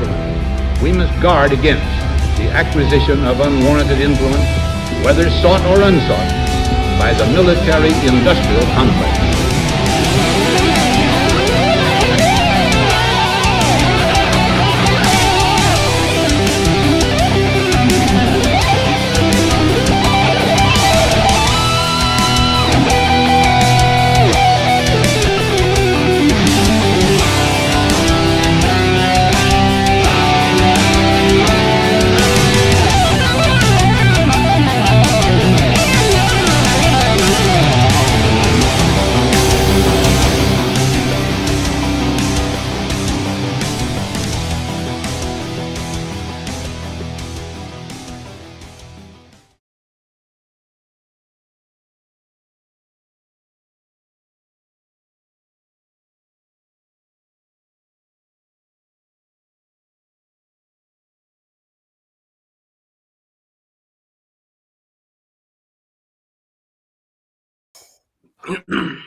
government, we must guard against the acquisition of unwarranted influence, whether sought or unsought, by the military-industrial complex.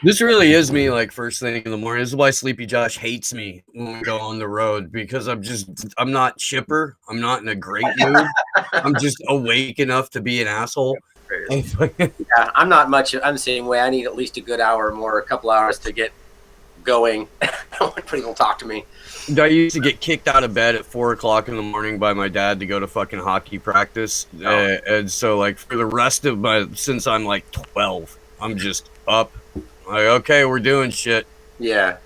This really is me, like, first thing in the morning. This is why Sleepy Josh hates me when we go on the road, because I'm not chipper. I'm not in a great mood. I'm just awake enough to be an asshole. Yeah, I'm not much. I'm the same way. I need at least a good hour or more, a couple hours to get going. Nobody will talk to me. I used to get kicked out of bed at 4 o'clock in the morning by my dad to go to fucking hockey practice. And so, like, for the rest of since I'm like 12, I'm just up. Like, okay, we're doing shit. Yeah.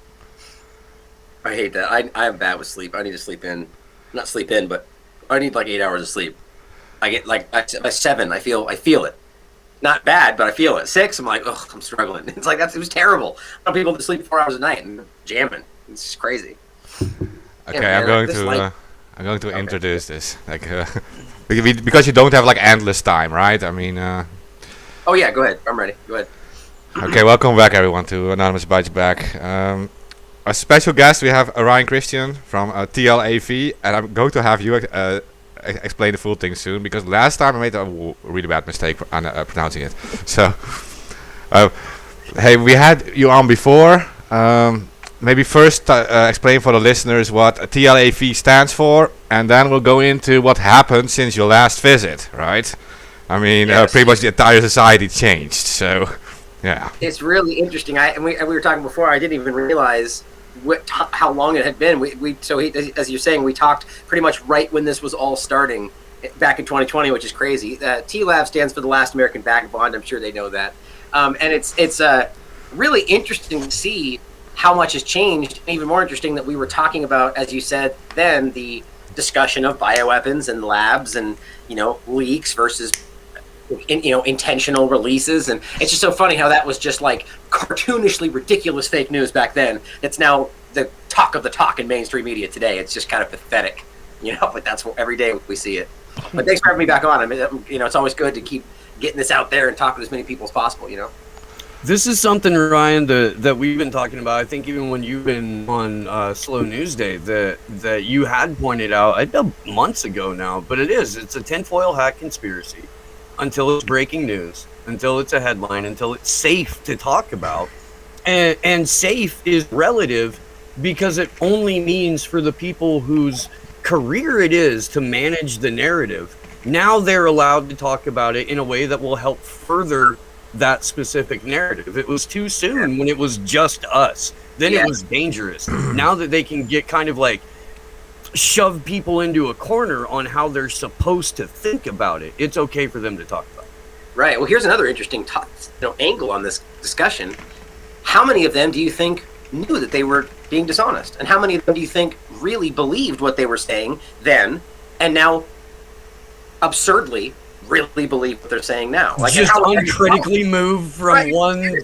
I hate that. I'm bad with sleep. I need to sleep in. Not sleep in, but I need like 8 hours of sleep. I get like by 7, I feel it. Not bad, but I feel it. 6, I'm like, oh, I'm struggling. It's like it was terrible. Some people that sleep 4 hours a night and jamming. It's just crazy. Okay, yeah, I'm going to introduce this, like, because you don't have like endless time, right? I mean. Oh yeah, go ahead. I'm ready. Go ahead. Okay, welcome back everyone to Anonymous Bites Back. A special guest, we have Ryan Christian from TLAV, and I'm going to have you explain the full thing soon, because last time I made a really bad mistake on pronouncing it. So, hey, we had you on before. Maybe first explain for the listeners what TLAV stands for, and then we'll go into what happened since your last visit, right? I mean, yes. Pretty much the entire society changed, so... Yeah, it's really interesting. We were talking before. I didn't even realize how long it had been. As you're saying, we talked pretty much right when this was all starting back in 2020, which is crazy. TLAV stands for the Last American Vagabond. I'm sure they know that. And it's really interesting to see how much has changed. And even more interesting that we were talking about, as you said, then the discussion of bioweapons and labs and leaks versus. Intentional releases, and it's just so funny how that was just like cartoonishly ridiculous fake news back then. It's now the talk of the talk in mainstream media today. It's just kind of pathetic, but that's what every day we see it. But thanks for having me back on. I mean, it's always good to keep getting this out there and talk to as many people as possible. This is something, Ryan, that we've been talking about. I think even when you've been on Slow News Day, that you had pointed out months ago now. But it's a tinfoil hat conspiracy. Until it's breaking news, until it's a headline, until it's safe to talk about. And safe is relative because it only means for the people whose career it is to manage the narrative. Now they're allowed to talk about it in a way that will help further that specific narrative. It was too soon when it was just us. Then it was dangerous. Now that they can get kind of like shove people into a corner on how they're supposed to think about it, it's okay for them to talk about it. Right. Well, here's another interesting angle on this discussion. How many of them do you think knew that they were being dishonest? And how many of them do you think really believed what they were saying then and now absurdly really believe what they're saying now? Like, just uncritically move from one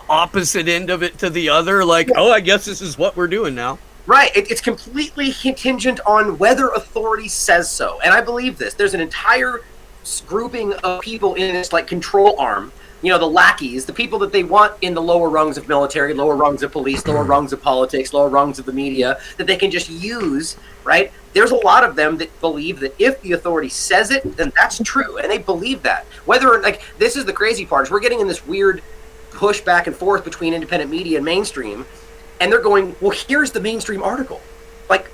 opposite end of it to the other, like, oh, I guess this is what we're doing now. Right. It's completely contingent on whether authority says so. And I believe this. There's an entire grouping of people in this like control arm, the lackeys, the people that they want in the lower rungs of military, lower rungs of police, lower rungs of politics, lower rungs of the media, that they can just use, right? There's a lot of them that believe that if the authority says it, then that's true. And they believe that. Whether, this is the crazy part, is we're getting in this weird push back and forth between independent media and mainstream. And they're going, well, here's the mainstream article. Like,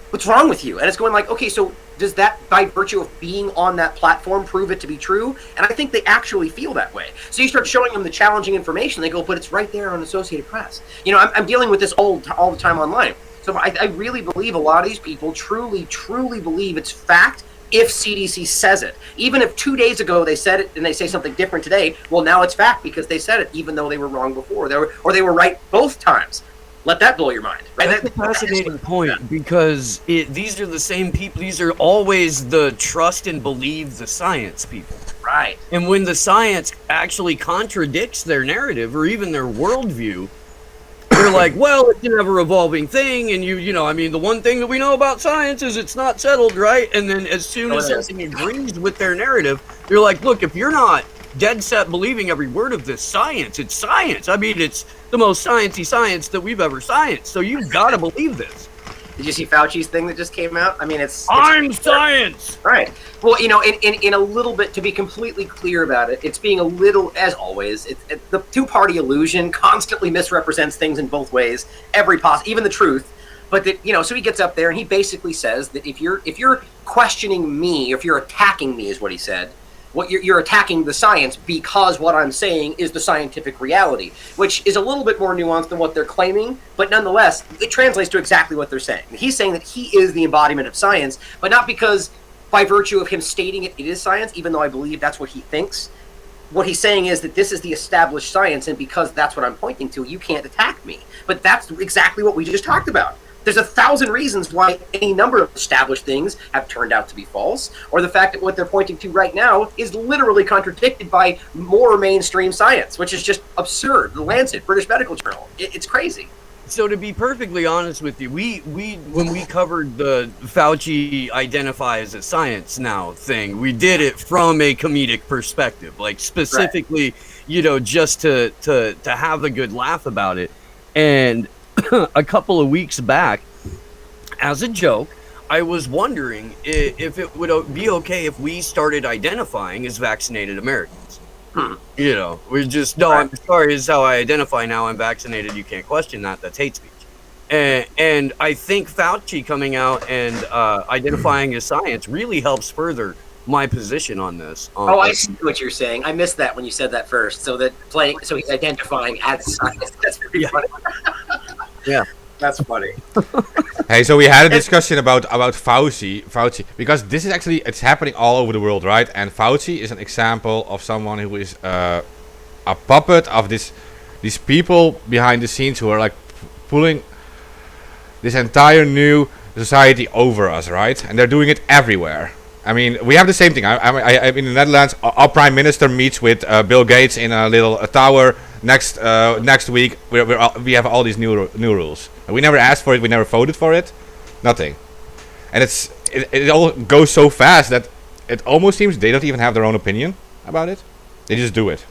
what's wrong with you? And it's going like, okay, so does that, by virtue of being on that platform, prove it to be true? And I think they actually feel that way. So you start showing them the challenging information, they go, but it's right there on Associated Press. You know, I'm dealing with this all the time online. So I really believe a lot of these people truly believe it's fact if CDC says it. Even if 2 days ago they said it and they say something different today, well, now it's fact because they said it, even though they were wrong before. They were right both times. Let that blow your mind. Right? That's a fascinating point, because these are the same people. These are always the trust and believe the science people. Right. And when the science actually contradicts their narrative or even their worldview, they're like, well, it's an ever-evolving thing, and you know, I mean, the one thing that we know about science is it's not settled, right? And then as soon as something agrees with their narrative, they're like, look, if you're not dead set believing every word of this science, it's science. I mean, it's the most sciencey science that we've ever scienced, so you've got to believe this. Did you see Fauci's thing that just came out? I mean, it's I'm science! Right. Well, you know, in a little bit, to be completely clear about it, it's being a little, as always, the two-party illusion constantly misrepresents things in both ways, even the truth. But that, you know, so he gets up there and he basically says that if you're questioning me, if you're attacking me, is what he said. What you're attacking the science because what I'm saying is the scientific reality, which is a little bit more nuanced than what they're claiming, but nonetheless, it translates to exactly what they're saying. He's saying that he is the embodiment of science, but not because by virtue of him stating it is science, even though I believe that's what he thinks. What he's saying is that this is the established science, and because that's what I'm pointing to, you can't attack me. But that's exactly what we just talked about. There's 1,000 reasons why any number of established things have turned out to be false, or the fact that what they're pointing to right now is literally contradicted by more mainstream science, which is just absurd. The Lancet, British Medical Journal, it's crazy. So to be perfectly honest with you, we when we covered the Fauci identify as a science now thing, we did it from a comedic perspective, like specifically, you know, just to have a good laugh about it. And a couple of weeks back, as a joke, I was wondering if it would be okay if we started identifying as vaccinated Americans. You know, we just, no, I'm sorry, this is how I identify now, I'm vaccinated, you can't question that, that's hate speech. And I think Fauci coming out and identifying as science really helps further my position on this. I see what you're saying. I missed that when you said that first. So he's identifying as science. That's pretty funny. Yeah. That's funny. Hey, so we had a discussion about Fauci, because this is actually, it's happening all over the world, right? And Fauci is an example of someone who is a puppet of these people behind the scenes who are like pulling this entire new society over us, right? And they're doing it everywhere. I mean, we have the same thing. I'm in the Netherlands. Our prime minister meets with Bill Gates in a little tower. Next week, we have all these new rules. We never asked for it. We never voted for it. Nothing. And it all goes so fast that it almost seems they don't even have their own opinion about it. They just do it.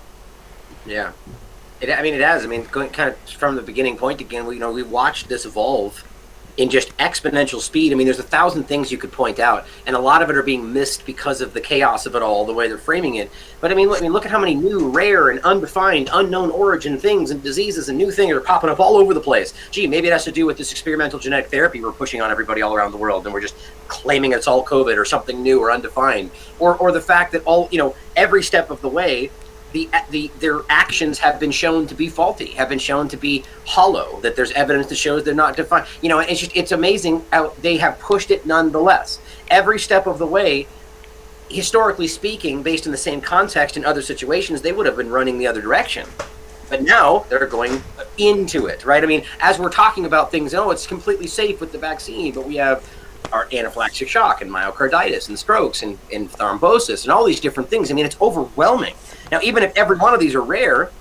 Yeah. It has. I mean, going kind of from the beginning point again, we watched this evolve in just exponential speed. I mean, there's 1,000 things you could point out, and a lot of it are being missed because of the chaos of it all, the way they're framing it. But I mean, look at how many new, rare, and undefined, unknown origin things and diseases and new things are popping up all over the place. Gee, maybe it has to do with this experimental genetic therapy we're pushing on everybody all around the world, and we're just claiming it's all COVID or something new or undefined, or the fact that every step of the way, their actions have been shown to be faulty, have been shown to be hollow, that there's evidence that shows they're not defined. It's amazing how they have pushed it nonetheless. Every step of the way, historically speaking, based in the same context in other situations, they would have been running the other direction. But now they're going into it, right? I mean, as we're talking about things, it's completely safe with the vaccine, but we have our anaphylactic shock and myocarditis and strokes and thrombosis and all these different things. I mean, it's overwhelming. Now, even if every one of these are rare,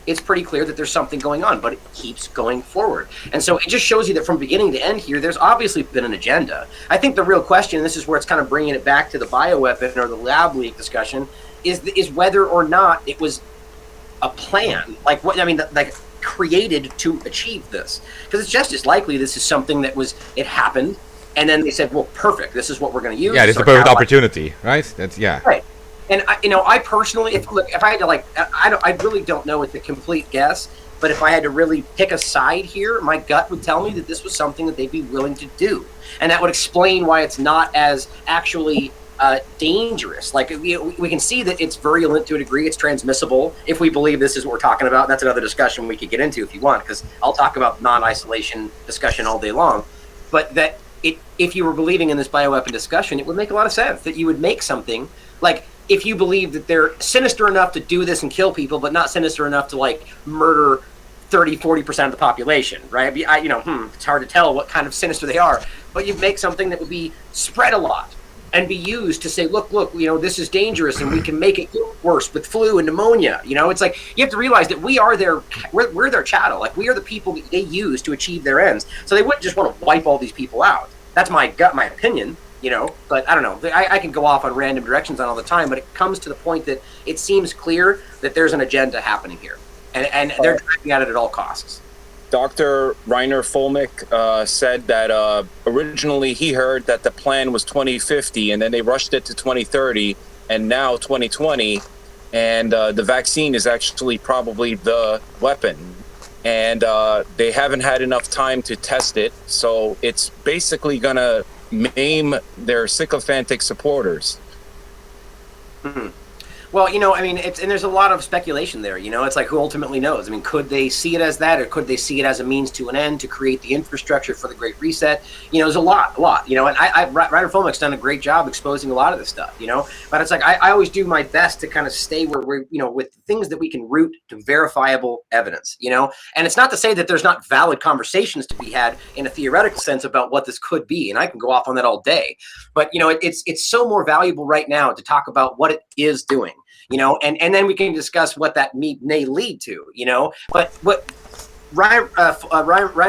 it's pretty clear that there's something going on, but it keeps going forward. And so it just shows you that from beginning to end here, there's obviously been an agenda. I think the real question, and this is where it's kind of bringing it back to the bioweapon or the lab leak discussion, is whether or not it was a plan, like created to achieve this. Because it's just as likely this is something that it happened, and then they said, well, perfect, this is what we're going to use. Yeah, this is the perfect opportunity, right? Right. And I personally, if I had to I really don't know. It's a complete guess, But if I had to really pick a side here, my gut would tell me that this was something that they'd be willing to do. And that would explain why it's not as actually dangerous. Like we can see that it's virulent to a degree. It's transmissible if we believe this is what we're talking about. That's another discussion we could get into if you want, because I'll talk about non-isolation discussion all day long. But that if you were believing in this bioweapon discussion, it would make a lot of sense that you would make something like, if you believe that they're sinister enough to do this and kill people, but not sinister enough to like murder 30-40% of the population, right? It's hard to tell what kind of sinister they are, but you make something that would be spread a lot and be used to say, look, this is dangerous and we can make it worse with flu and pneumonia. It's like, you have to realize that we're their chattel. Like, we are the people that they use to achieve their ends. So they wouldn't just want to wipe all these people out. That's my opinion, but I don't know. I can go off on random directions on all the time, but it comes to the point that it seems clear that there's an agenda happening here. And they're driving at it at all costs. Dr. Reiner Fulmick said that originally he heard that the plan was 2050, and then they rushed it to 2030, and now 2020, and the vaccine is actually probably the weapon. And they haven't had enough time to test it, so it's basically going to maim their sycophantic supporters. Mm-hmm. Well, and there's a lot of speculation there. It's like, who ultimately knows? Could they see it as that, or could they see it as a means to an end to create the infrastructure for the Great Reset? There's a lot. And Ryder Fulmick's done a great job exposing a lot of this stuff. But it's like, I always do my best to kind of stay where we're, with things that we can root to verifiable evidence. And it's not to say that there's not valid conversations to be had in a theoretical sense about what this could be, and I can go off on that all day. But it's so more valuable right now to talk about what it is doing. And then we can discuss what that may lead to, But what Reiner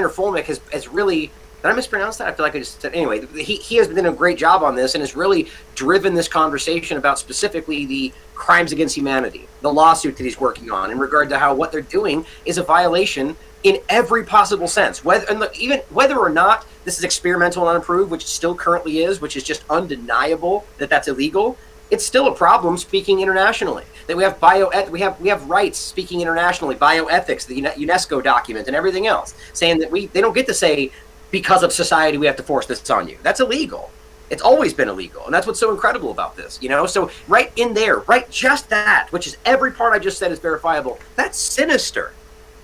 Fulmick has really, did I mispronounce that? I feel like I just said, anyway, he has done a great job on this and has really driven this conversation about specifically the crimes against humanity, the lawsuit that he's working on in regard to how what they're doing is a violation in every possible sense, whether or not this is experimental and unapproved, which it still currently is, which is just undeniable that that's illegal. It's still a problem speaking internationally. That we have rights speaking internationally, bioethics, the UNESCO document, and everything else, saying that they don't get to say, because of society we have to force this on you. That's illegal. It's always been illegal, and that's what's so incredible about this. So right in there, right, just that, which is every part I just said is verifiable. That's sinister.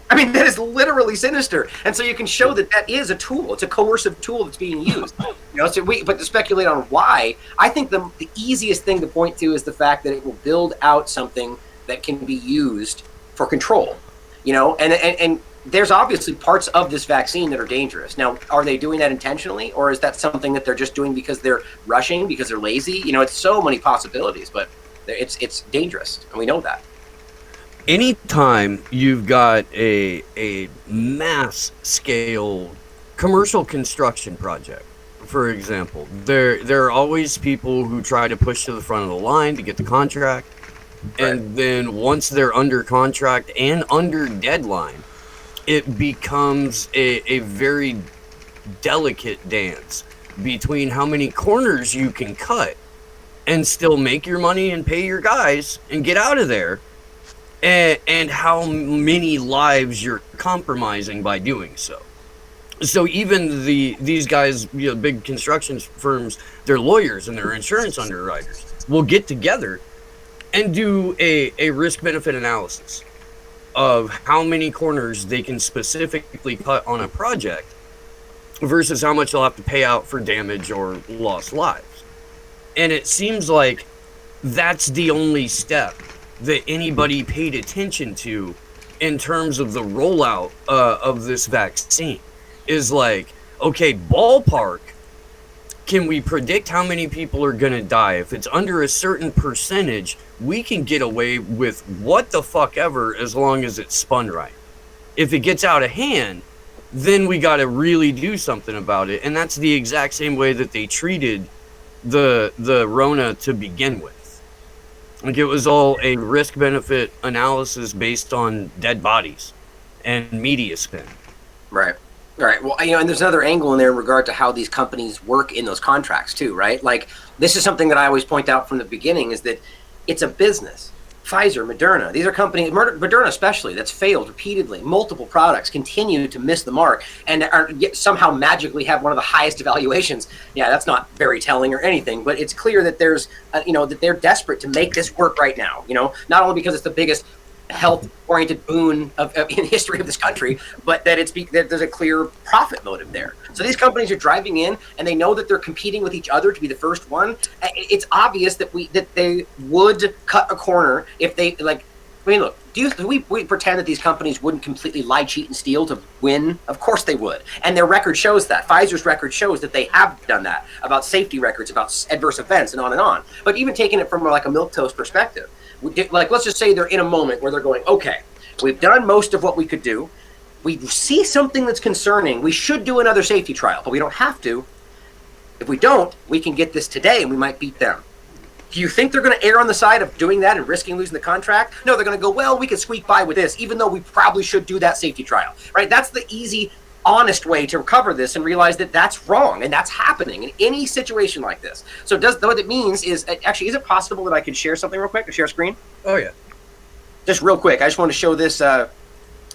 That is literally sinister. And so you can show that is a tool. It's a coercive tool that's being used. But to speculate on why, I think the easiest thing to point to is the fact that it will build out something that can be used for control. And there's obviously parts of this vaccine that are dangerous. Now, are they doing that intentionally, or is that something that they're just doing because they're rushing, because they're lazy? It's so many possibilities, but it's dangerous, and we know that. Anytime you've got a mass scale commercial construction project, for example, there are always people who try to push to the front of the line to get the contract. Right. And then once they're under contract and under deadline, it becomes a very delicate dance between how many corners you can cut and still make your money and pay your guys and get out of there, and how many lives you're compromising by doing so. So even these guys, big construction firms, their lawyers and their insurance underwriters will get together and do a risk-benefit analysis of how many corners they can specifically cut on a project versus how much they'll have to pay out for damage or lost lives. And it seems like that's the only step that anybody paid attention to in terms of the rollout of this vaccine. Is like, okay, ballpark, can we predict how many people are going to die? If it's under a certain percentage, we can get away with what the fuck ever as long as it's spun right. If it gets out of hand, then we got to really do something about it. And that's the exact same way that they treated the Rona to begin with. Like, it was all a risk-benefit analysis based on dead bodies and media spin. Right. Right. Well, and there's another angle in there in regard to how these companies work in those contracts too, right? Like, this is something that I always point out from the beginning, is that it's a business. Pfizer, Moderna, these are companies, Moderna especially, that's failed repeatedly. Multiple products continue to miss the mark and are yet somehow magically have one of the highest evaluations. Yeah, that's not very telling or anything, but it's clear that there's, that they're desperate to make this work right now. Not only because it's the biggest health-oriented boon in the history of this country, but that that there's a clear profit motive there. So these companies are driving in, and they know that they're competing with each other to be the first one. It's obvious that they would cut a corner if they look. Do we pretend that these companies wouldn't completely lie, cheat, and steal to win? Of course they would, and their record shows that. Pfizer's record shows that they have done that, about safety records, about adverse events, and on and on. But even taking it from like a milquetoast perspective. Let's just say they're in a moment where they're going, okay, we've done most of what we could do. We see something that's concerning. We should do another safety trial, but we don't have to. If we don't, we can get this today and we might beat them. Do you think they're going to err on the side of doing that and risking losing the contract? No, they're going to go, well, we can squeak by with this, even though we probably should do that safety trial, right? That's the easy, honest way to recover this and realize that that's wrong and that's happening in any situation like this. So what it means is, actually, is it possible that I could share something real quick, or share a screen? Oh, yeah. Just real quick, I just want to show this.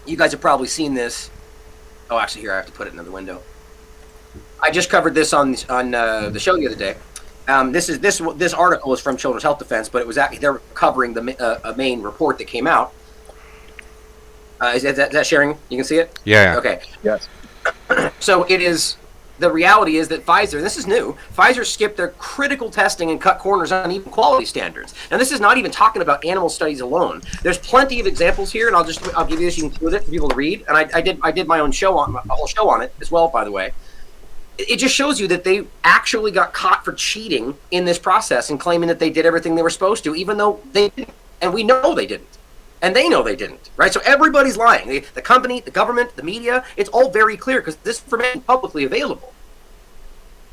You guys have probably seen this. Oh, actually, here, I have to put it in the window. I just covered this on the show the other day. This article is from Children's Health Defense, but it was they're covering a main report that came out. Is that sharing? You can see it? Yeah. Okay. Yes. So it is. The reality is that Pfizer, and this is new, Pfizer skipped their critical testing and cut corners on even quality standards. Now, this is not even talking about animal studies alone. There's plenty of examples here, and I'll give you this. You can include it for people to read. And I did my own a whole show on it as well, by the way. It just shows you that they actually got caught for cheating in this process and claiming that they did everything they were supposed to, even though they didn't. And we know they didn't. And they know they didn't, right? So everybody's lying. The company, the government, the media, it's all very clear because this information is publicly available.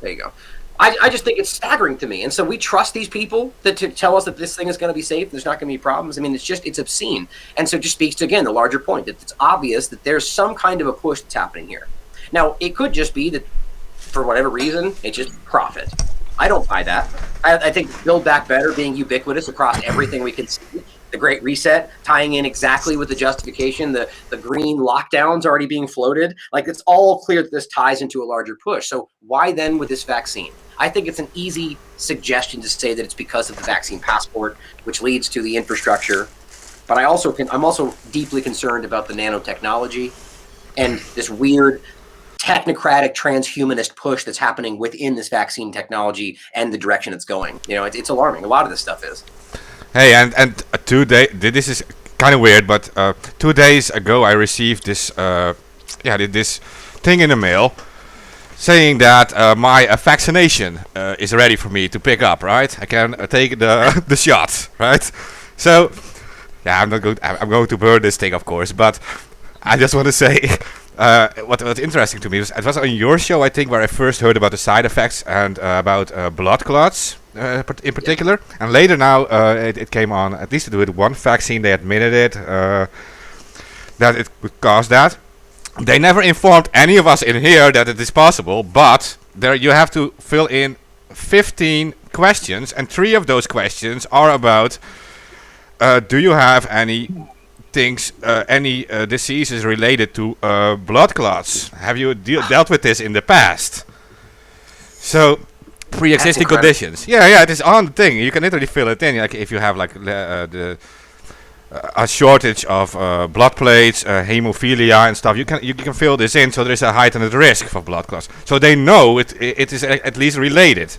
There you go. I just think it's staggering to me. And so we trust these people to tell us that this thing is going to be safe, there's not going to be problems. I mean, it's obscene. And so it just speaks to, again, the larger point, that it's obvious that there's some kind of a push that's happening here. Now, it could just be that for whatever reason, it's just profit. I don't buy that. I think Build Back Better being ubiquitous across everything we can see, the Great Reset tying in exactly with the justification, the green lockdowns already being floated, like it's all clear that this ties into a larger push. So why then with this vaccine? I think it's an easy suggestion to say that it's because of the vaccine passport, which leads to the infrastructure. But I'm also deeply concerned about the nanotechnology and this weird technocratic transhumanist push that's happening within this vaccine technology and the direction it's going. It's alarming. A lot of this stuff is. Hey, and 2 days. This is kind of weird, but 2 days ago I received this this thing in the mail saying that my vaccination is ready for me to pick up. Right, I can take the shot. Right, so yeah, I'm going to burn this thing, of course, but I just want to say. What's interesting to me was it was on your show, I think, where I first heard about the side effects and about blood clots in particular. And later now it came on, at least with one vaccine, they admitted it, that it would cause that. They never informed any of us in here that it is possible, but there you have to fill in 15 questions, and 3 of those questions are about do you have any diseases related to blood clots? Have you dealt with this in the past? So, pre-existing conditions. Yeah, it is on the thing. You can literally fill it in. Like if you have a shortage of blood plates, hemophilia and stuff, you can fill this in. So there is a heightened risk for blood clots. So they know it is at least related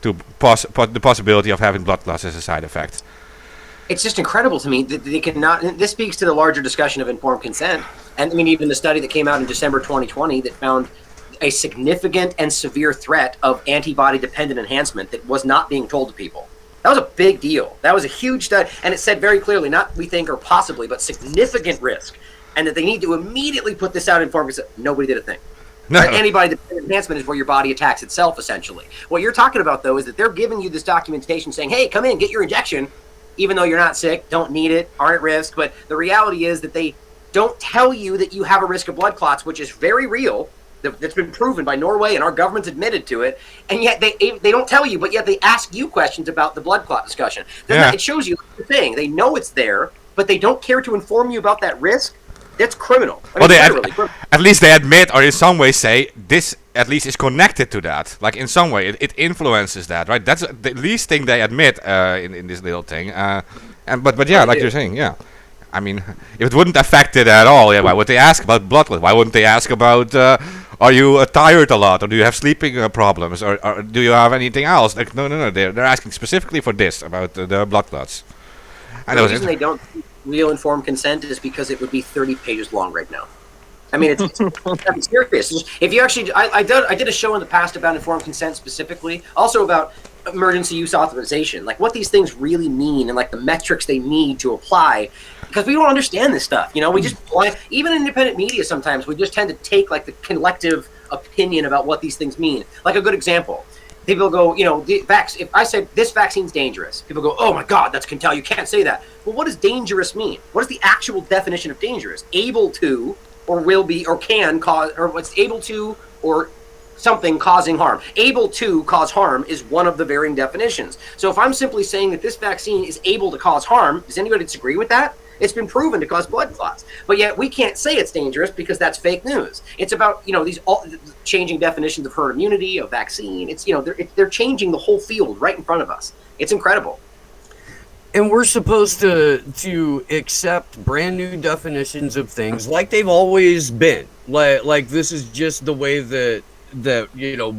to the possibility of having blood clots as a side effect. It's just incredible to me that they cannot. This speaks to the larger discussion of informed consent, and I mean even the study that came out in December 2020 that found a significant and severe threat of antibody-dependent enhancement that was not being told to people. That was a big deal. That was a huge study, and it said very clearly, not we think or possibly, but significant risk, and that they need to immediately put this out in informed consent. Nobody did a thing. No. Antibody-dependent enhancement is where your body attacks itself, essentially. What you're talking about, though, is that they're giving you this documentation saying, hey, come in, get your injection, even though you're not sick, don't need it, aren't at risk. But the reality is that they don't tell you that you have a risk of blood clots, which is very real. that's been proven by Norway, and our government's admitted to it, and yet they don't tell you, but yet they ask you questions about the blood clot discussion. It shows you the thing. They know it's there, but they don't care to inform you about that risk. That's criminal. At least they admit, or in some way say, this at least is connected to that. Like in some way, it influences that, right? That's the least thing they admit in this little thing. But yeah, like you're saying, yeah. I mean, if it wouldn't affect it at all, yeah, why would they ask about blood clot? Why wouldn't they ask about, are you tired a lot, or do you have sleeping problems, or do you have anything else? Like, no, they're asking specifically for this, about the blood clots. The reason they don't real informed consent is because it would be 30 pages long right now. I mean, it's serious. If you actually, I did a show in the past about informed consent specifically, also about emergency use authorization, like what these things really mean and like the metrics they need to apply, because we don't understand this stuff. We just, even in independent media, sometimes we just tend to take like the collective opinion about what these things mean. Like a good example. People go, if I said this vaccine's dangerous, people go, oh my God, that's you can't say that. Well, what does dangerous mean? What is the actual definition of dangerous? Able to, or will be, or can cause, or what's able to, or something causing harm. Able to cause harm is one of the varying definitions. So if I'm simply saying that this vaccine is able to cause harm, does anybody disagree with that? It's been proven to cause blood clots, but yet we can't say it's dangerous because that's fake news. It's about these changing definitions of herd immunity, of vaccine. It's they're changing the whole field right in front of us. It's incredible. And we're supposed to accept brand new definitions of things like they've always been. Like this is just the way that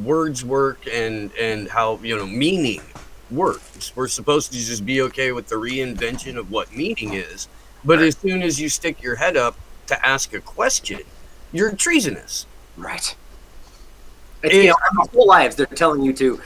words work and how meaning works. We're supposed to just be okay with the reinvention of what meaning is. But as soon as you stick your head up to ask a question, you're treasonous. Right. Our whole lives they're telling you to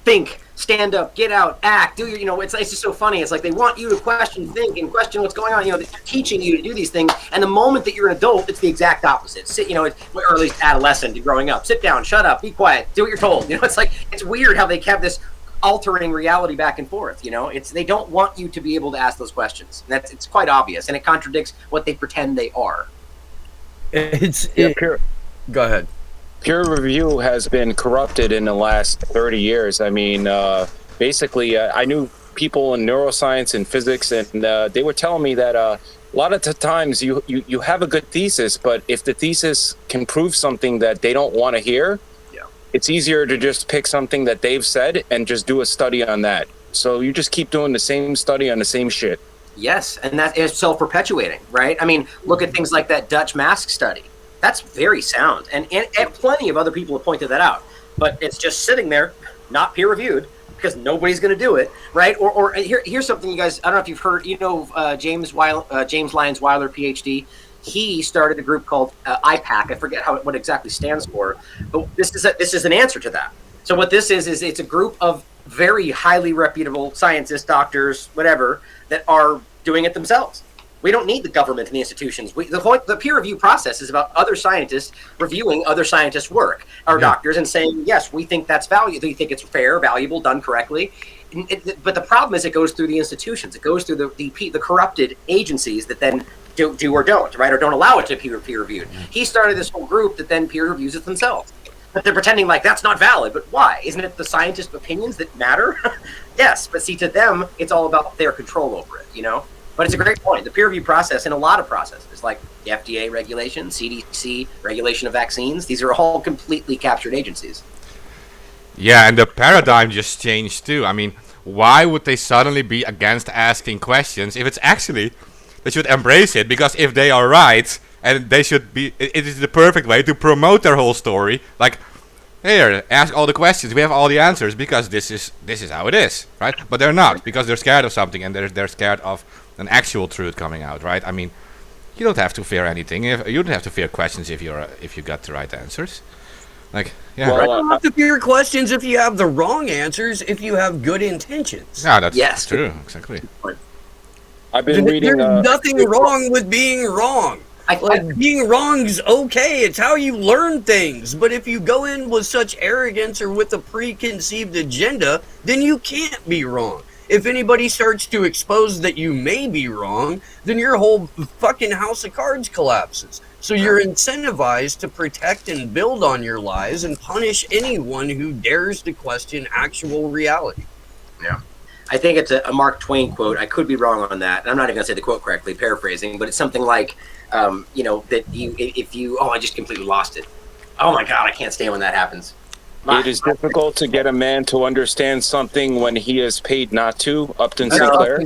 think, stand up, get out, act, do your, it's just so funny. It's like they want you to question, think, and question what's going on. They're teaching you to do these things. And the moment that you're an adult, it's the exact opposite. Or at least adolescent to growing up. Sit down, shut up, be quiet, do what you're told. It's like, it's weird how they kept this altering reality back and forth. They don't want you to be able to ask those questions. It's quite obvious, and it contradicts what they pretend they are. Go ahead. Peer review has been corrupted in the last 30 years. I mean, basically, I knew people in neuroscience and physics, and they were telling me that a lot of the times you have a good thesis, but if the thesis can prove something that they don't want to hear, it's easier to just pick something that they've said and just do a study on that. So you just keep doing the same study on the same shit. Yes, and that is self-perpetuating, right? I mean, look at things like that Dutch mask study. That's very sound, and plenty of other people have pointed that out. But it's just sitting there, not peer-reviewed, because nobody's going to do it, right? Or here's something you guys, I don't know if you've heard, James Lyons Weiler, PhD. He started a group called IPAC. I forget what exactly stands for, but this is an answer to that. So what this is it's a group of very highly reputable scientists, doctors, whatever, that are doing it themselves. We don't need the government and the institutions. The peer review process is about other scientists reviewing other scientists' work, our doctors, and saying, yes, we think that's valuable. We think it's fair, valuable, done correctly. But the problem is it goes through the institutions. It goes through the corrupted agencies that then do or don't, right? Or don't allow it to be peer reviewed. He started this whole group that then peer reviews it themselves. But they're pretending like that's not valid. But why? Isn't it the scientists' opinions that matter? Yes, but see, to them, it's all about their control over it, But it's a great point. The peer review process in a lot of processes, like the FDA regulation, CDC regulation of vaccines, these are all completely captured agencies. Yeah, and the paradigm just changed too. I mean, why would they suddenly be against asking questions if it's actually... They should embrace it, because if they are right, and they should be, it is the perfect way to promote their whole story. Like, here, ask all the questions. We have all the answers because this is how it is, right? But they're not, because they're scared of something, and they're scared of an actual truth coming out, right? I mean, you don't have to fear anything. You don't have to fear questions if you got the right answers. Like, yeah. Well, you don't have to fear questions if you have the wrong answers. If you have good intentions. Yeah, that's true. Exactly. I've been reading. There's nothing wrong with being wrong. Being wrong's okay. It's how you learn things. But if you go in with such arrogance or with a preconceived agenda, then you can't be wrong. If anybody starts to expose that you may be wrong, then your whole fucking house of cards collapses. So you're incentivized to protect and build on your lies and punish anyone who dares to question actual reality. Yeah. I think it's a Mark Twain quote. I could be wrong on that. I'm not even going to say the quote correctly, paraphrasing, but it's something like, that I just completely lost it. Oh my God, I can't stand when that happens. It is difficult to get a man to understand something when he is paid not to. Upton Sinclair.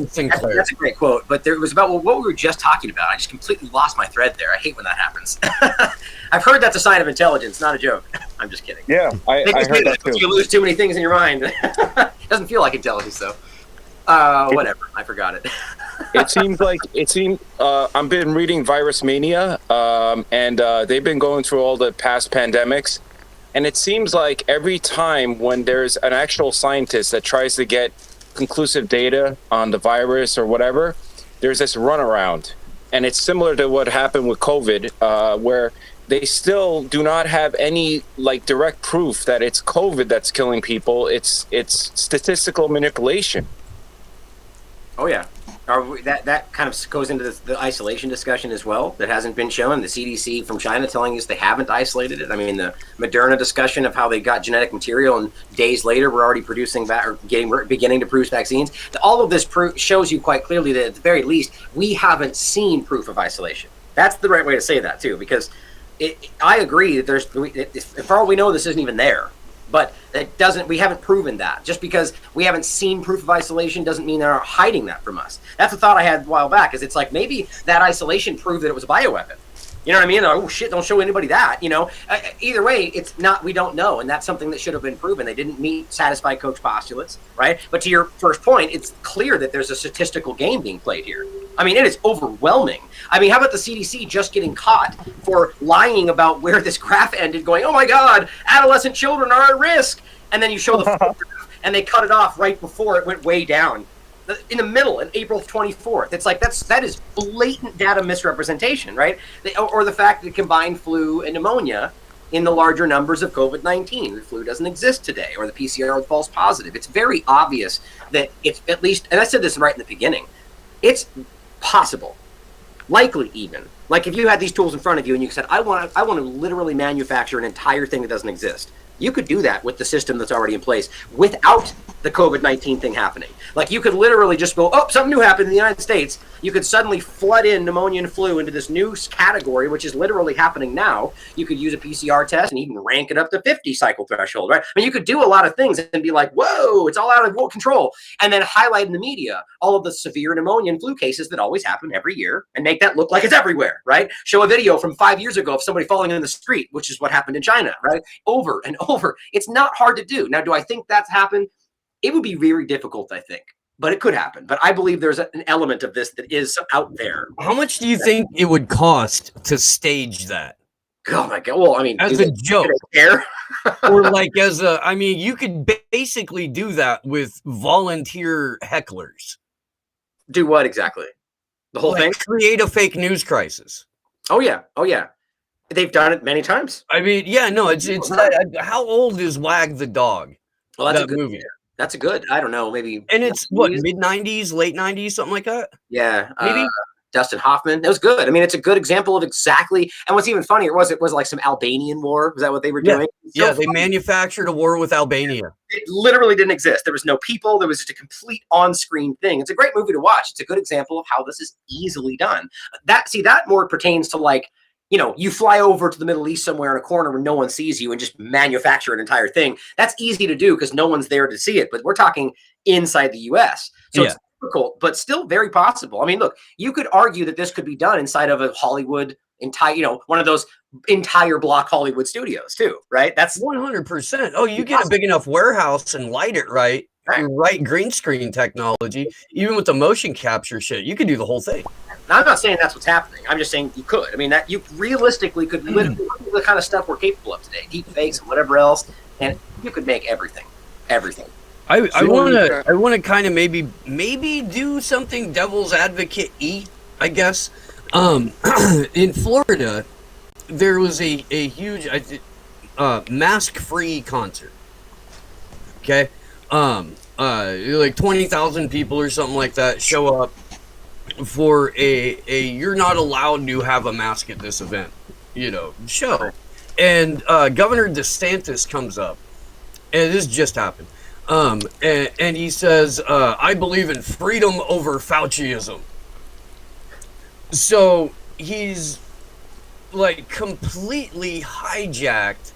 That's a great quote, but it was about what we were just talking about. I just completely lost my thread there. I hate when that happens. I've heard that's a sign of intelligence, not a joke. I'm just kidding. Yeah, I heard that too. You lose too many things in your mind. It doesn't feel like intelligence, though. Whatever. I forgot it. I've been reading Virus Mania, and they've been going through all the past pandemics. And it seems like every time when there's an actual scientist that tries to get conclusive data on the virus or whatever, there's this runaround. And it's similar to what happened with COVID, where they still do not have any direct proof that it's COVID that's killing people. It's statistical manipulation. Oh, yeah. That kind of goes into the isolation discussion as well. That hasn't been shown. The CDC from China telling us they haven't isolated it. I mean, the Moderna discussion of how they got genetic material and days later we're already producing beginning to produce vaccines. All of this shows you quite clearly that at the very least we haven't seen proof of isolation. That's the right way to say that too, because I agree that for all we know, this isn't even there. But we haven't proven that. Just because we haven't seen proof of isolation doesn't mean they're hiding that from us. That's a thought I had a while back, is it's like maybe that isolation proved that it was a bioweapon. You know what I mean? Oh shit, don't show anybody that, Either way, it's not, we don't know, and that's something that should have been proven. They didn't satisfy Koch's postulates, right? But to your first point, it's clear that there's a statistical game being played here. I mean, it is overwhelming. I mean, how about the CDC just getting caught for lying about where this graph ended, going, oh my God, adolescent children are at risk. And then you show the photograph, and they cut it off right before it went way down. In the middle, on April 24th. It's like, that is blatant data misrepresentation, right? Or the fact that combined flu and pneumonia in the larger numbers of COVID-19. The flu doesn't exist today, or the PCR with false positive. It's very obvious that it's at least, and I said this right in the beginning, it's possible, likely even. Like if you had these tools in front of you and you said, I want to literally manufacture an entire thing that doesn't exist. You could do that with the system that's already in place without the COVID-19 thing happening. Like you could literally just go, oh, something new happened in the United States. You could suddenly flood in pneumonia and flu into this new category, which is literally happening now. You could use a PCR test and even rank it up to 50 cycle threshold, right? I mean, you could do a lot of things and be like, whoa, it's all out of control. And then highlight in the media all of the severe pneumonia and flu cases that always happen every year and make that look like it's everywhere, right? Show a video from 5 years ago of somebody falling in the street, which is what happened in China, right? Over and over. It's not hard to do. Now, do I think that's happened? It would be very difficult, I think, but it could happen. But I believe there's an element of this that is out there. How much do you think it would cost to stage that? Oh my God. Well, I mean, as a joke, or like as a, I mean, you could basically do that with volunteer hecklers. Do what exactly? The whole thing? Create a fake news crisis. Oh yeah. Oh yeah. They've done it many times. I mean, yeah, no, it's how old is Wag the Dog? Well, that's that a good movie. That's a good, I don't know, maybe. And it's what, mid-90s, late 90s, something like that? Yeah. Maybe. Dustin Hoffman. It was good. I mean, it's a good example of exactly. And what's even funnier was it was like some Albanian war. Was that what they were doing? Yeah, they manufactured a war with Albania. It literally didn't exist. There was no people. There was just a complete on-screen thing. It's a great movie to watch. It's a good example of how this is easily done. That more pertains to like, you fly over to the Middle East somewhere in a corner where no one sees you and just manufacture an entire thing. That's easy to do because no one's there to see it. But we're talking inside the U.S. So it's difficult, but still very possible. I mean, look, you could argue that this could be done inside of a Hollywood one of those entire block Hollywood studios too, right? That's 100%. Oh, you get a big enough warehouse and light it right. Right green screen technology, even with the motion capture shit, you could do the whole thing. Now, I'm not saying that's what's happening. I'm just saying you could. I mean, that you realistically could literally do the kind of stuff we're capable of today, deep fakes and whatever else, and you could make everything. I want to kind of maybe do something devil's advocate-y, I guess. In Florida, there was a huge mask-free concert. Okay. Like 20,000 people or something like that show up, for a you're not allowed to have a mask at this event, show. And Governor DeSantis comes up, and this just happened. And he says, I believe in freedom over Fauciism. So he's like completely hijacked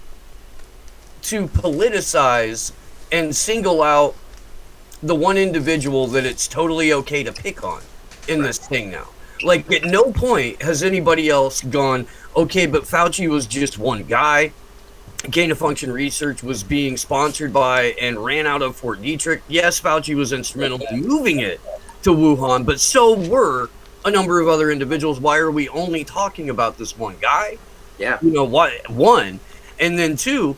to politicize and single out the one individual that it's totally okay to pick on in this thing now. Like, at no point has anybody else gone, okay, but Fauci was just one guy. Gain of Function Research was being sponsored by and ran out of Fort Detrick. Yes, Fauci was instrumental in moving it to Wuhan, but so were a number of other individuals. Why are we only talking about this one guy? Yeah. One. And then two,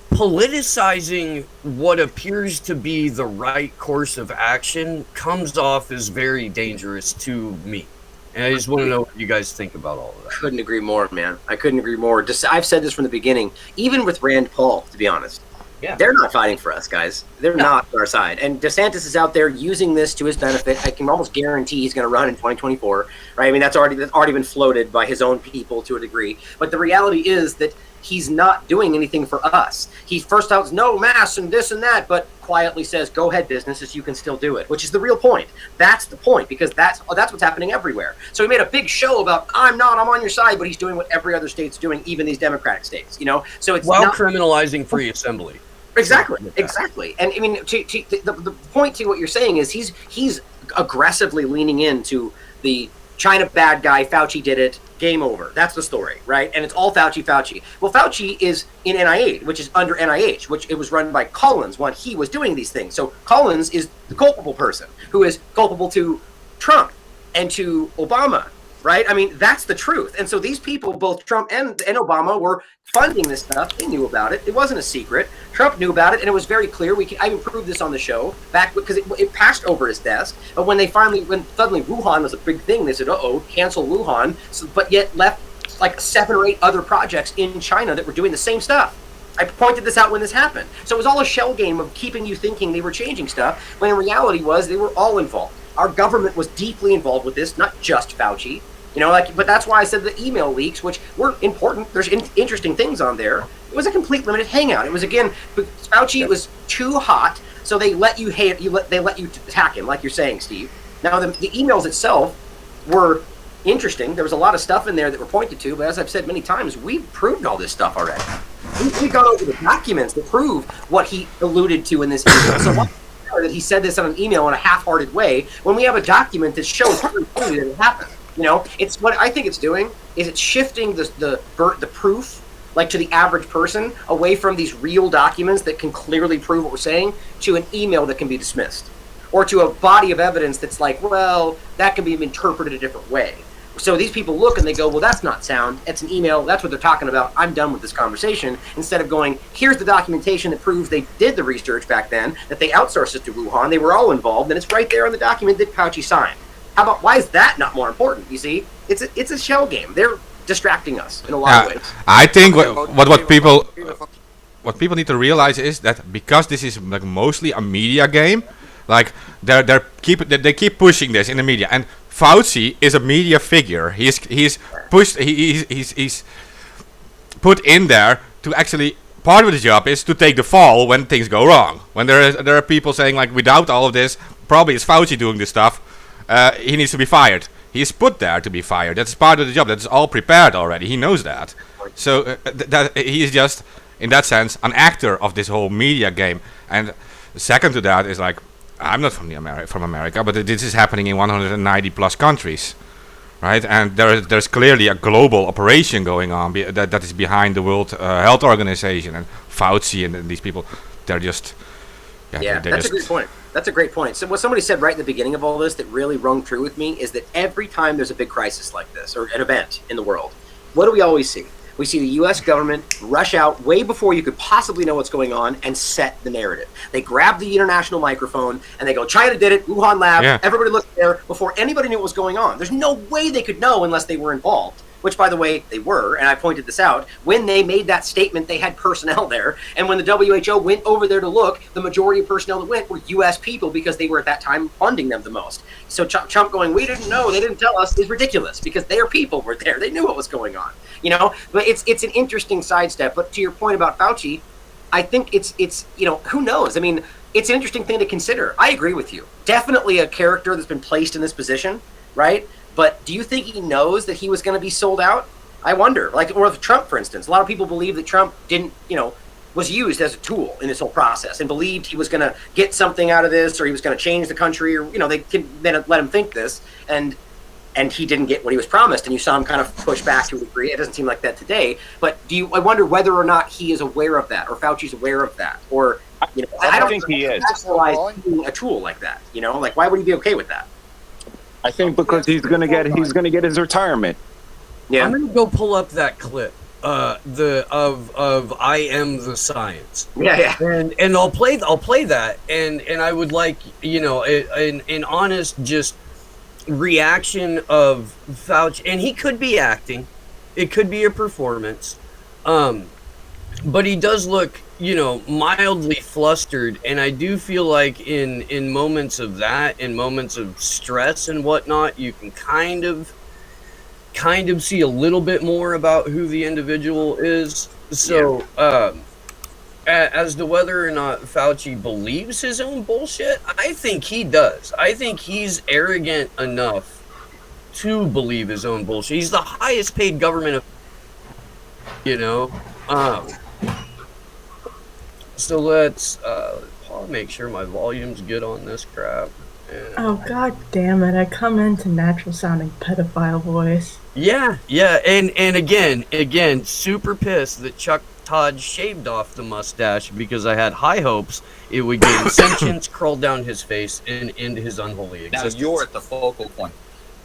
politicizing what appears to be the right course of action comes off as very dangerous to me. And I just want to know what you guys think about all of that. Couldn't agree more, man. I couldn't agree more. I've said this from the beginning, even with Rand Paul, to be honest. Yeah. They're not fighting for us, guys. They're not on our side. And DeSantis is out there using this to his benefit. I can almost guarantee he's going to run in 2024, right? I mean, that's already been floated by his own people to a degree. But the reality is that he's not doing anything for us. He first outs no masks and this and that, but quietly says, go ahead, businesses, you can still do it, which is the real point. That's the point, because that's what's happening everywhere. So he made a big show about, I'm on your side, but he's doing what every other state's doing, even these Democratic states, So it's while not criminalizing free assembly. Exactly. And I mean, the point to what you're saying is he's aggressively leaning into the China bad guy, Fauci did it, game over. That's the story, right? And it's all Fauci. Well, Fauci is in NIH, which is under NIH, which it was run by Collins when he was doing these things. So Collins is the culpable person who is culpable to Trump and to Obama, right? I mean, that's the truth. And so these people, both Trump and Obama, were funding this stuff. They knew about it. It wasn't a secret. Trump knew about it, and it was very clear. I even proved this on the show back because it passed over his desk. But when suddenly Wuhan was a big thing, they said, cancel Wuhan. So, but yet left like 7 or 8 other projects in China that were doing the same stuff. I pointed this out when this happened. So it was all a shell game of keeping you thinking they were changing stuff, when in reality was they were all involved. Our government was deeply involved with this, not just Fauci. But that's why I said the email leaks, which were important. There's interesting things on there. It was a complete limited hangout. It was, again, Fauci was too hot, so they let you they let you attack him, like you're saying, Steve. Now, the emails itself were interesting. There was a lot of stuff in there that were pointed to, but as I've said many times, we've proved all this stuff already. We've gone over the documents that prove what he alluded to in this email. So why that he said this on an email in a half-hearted way when we have a document that shows very clearly that it happened? It's what I think it's doing is it's shifting the proof, like, to the average person, away from these real documents that can clearly prove what we're saying to an email that can be dismissed, or to a body of evidence that's like, well, that can be interpreted a different way. So these people look and they go, well, that's not sound. It's an email. That's what they're talking about. I'm done with this conversation. Instead of going, here's the documentation that proves they did the research back then, that they outsourced it to Wuhan. They were all involved, and it's right there on the document that Fauci signed. Why is that not more important? You see, it's a shell game. They're distracting us in a lot of ways. I think what people need to realize is that because this is like mostly a media game, like they keep pushing this in the media, and Fauci is a media figure. He's put in there to actually. Part of the job is to take the fall when things go wrong. When there are people saying, like, without all of this, probably it's Fauci doing this stuff. He needs to be fired. He's put there to be fired. That's part of the job. That's all prepared already. He knows that. So that he is just, in that sense, an actor of this whole media game. And second to that is, like, I'm not from America, but this is happening in 190 plus countries, right? And there's clearly a global operation going on that is behind the World Health Organization and Fauci and these people. They're just that's a great point. That's a great point. So what somebody said right in the beginning of all this that really rung true with me is that every time there's a big crisis like this or an event in the world, what do we always see? We see the U.S. government rush out way before you could possibly know what's going on and set the narrative. They grab the international microphone and they go, China did it, Wuhan lab, everybody looked there before anybody knew what was going on. There's no way they could know unless they were involved. which, by the way, they were, and I pointed this out, when they made that statement, they had personnel there. And when the WHO went over there to look, the majority of personnel that went were U.S. people because they were at that time funding them the most. So Trump going, we didn't know, they didn't tell us, is ridiculous because their people were there. They knew what was going on, you know? But it's an interesting sidestep. But to your point about Fauci, I think it's you know, who knows? I mean, it's an interesting thing to consider. I agree with you. Definitely a character that's been placed in this position, right? But do you think he knows that he was going to be sold out? I wonder. Like, or with Trump, for instance. A lot of people believe that Trump didn't, you know, was used as a tool in this whole process and believed he was going to get something out of this or he was going to change the country or, you know, they can then let him think this. And he didn't get what he was promised. And you saw him kind of push back to a degree. It doesn't seem like that today. But I wonder whether or not he is aware of that or Fauci's aware of that or, you know, I don't think he is. A tool like that, you know, like why would he be okay with that? I think because he's gonna get his retirement. Yeah, I'm gonna go pull up that clip. Of I am the science. Yeah. And I'll play that. And I would like, you know, an honest just reaction of Fauci. And he could be acting. It could be a performance. But he does look, you know, mildly flustered, and I do feel like in moments of that, in moments of stress and whatnot, you can kind of see a little bit more about who the individual is. So, as to whether or not Fauci believes his own bullshit, I think he does. I think he's arrogant enough to believe his own bullshit. He's the highest paid government, you know. So let's I'll make sure my volume's good on this crap. And oh god damn it! I come into natural sounding pedophile voice. Yeah, and again, super pissed that Chuck Todd shaved off the mustache because I had high hopes it would gain sentience, crawl down his face, and end his unholy existence. Now you're at the focal point.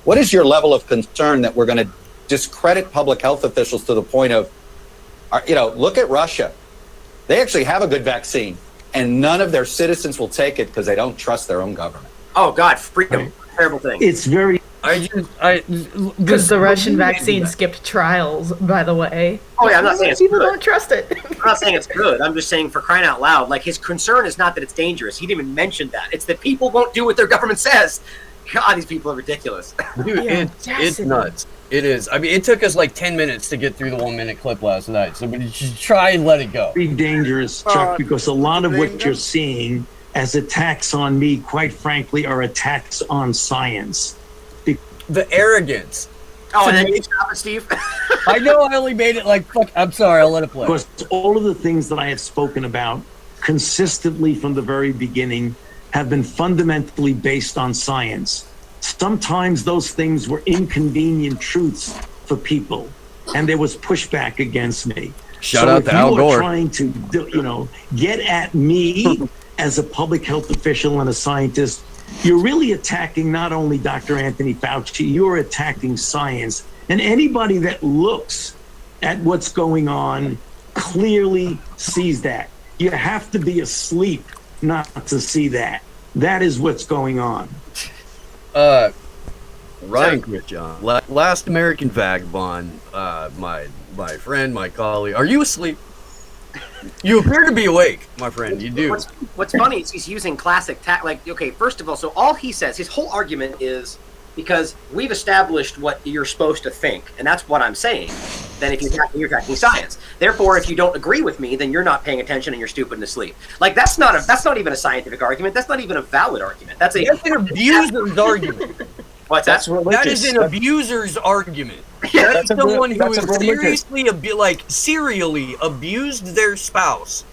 What is your level of concern that we're going to discredit public health officials to the point of, you know, look at Russia. They actually have a good vaccine, and none of their citizens will take it because they don't trust their own government. Oh, God, freedom. Terrible thing. It's very... Because the Russian vaccine skipped trials, by the way. Oh, yeah, I'm not saying it's people good. don't trust it. I'm not saying it's good. I'm just saying for crying out loud, like, his concern is not that it's dangerous. He didn't even mention that. It's that people won't do what their government says. God, these people are ridiculous. Dude, it's nuts. It is. I mean, it took us like 10 minutes to get through the 1 minute clip last night. So we should try and let it go. Very dangerous, Chuck, because a lot of what you're seeing as attacks on me, quite frankly, are attacks on science. The arrogance. Oh, and then you stop it, Steve. I know I only made it like, fuck, I'm sorry, I'll let it play. Because all of the things that I have spoken about consistently from the very beginning have been fundamentally based on science. Sometimes those things were inconvenient truths for people, and there was pushback against me. Shout out to Al Gore. If you are trying to, you know, get at me as a public health official and a scientist, you're really attacking not only Dr. Anthony Fauci, you're attacking science. And anybody that looks at what's going on clearly sees that. You have to be asleep not to see that. That is what's going on. Ryan Christian, last American Vagabond, my friend, my colleague. Are you asleep? You appear to be awake, my friend. You do. What's funny is he's using classic like, okay, first of all, so all he says, his whole argument is because we've established what you're supposed to think, and that's what I'm saying. Then if you're attacking science. Therefore, if you don't agree with me, then you're not paying attention and you're stupid and asleep. Like that's not even a scientific argument. That's not even a valid argument. That's an abuser's argument. What's that? That is an abuser's argument. That's someone who has serially abused their spouse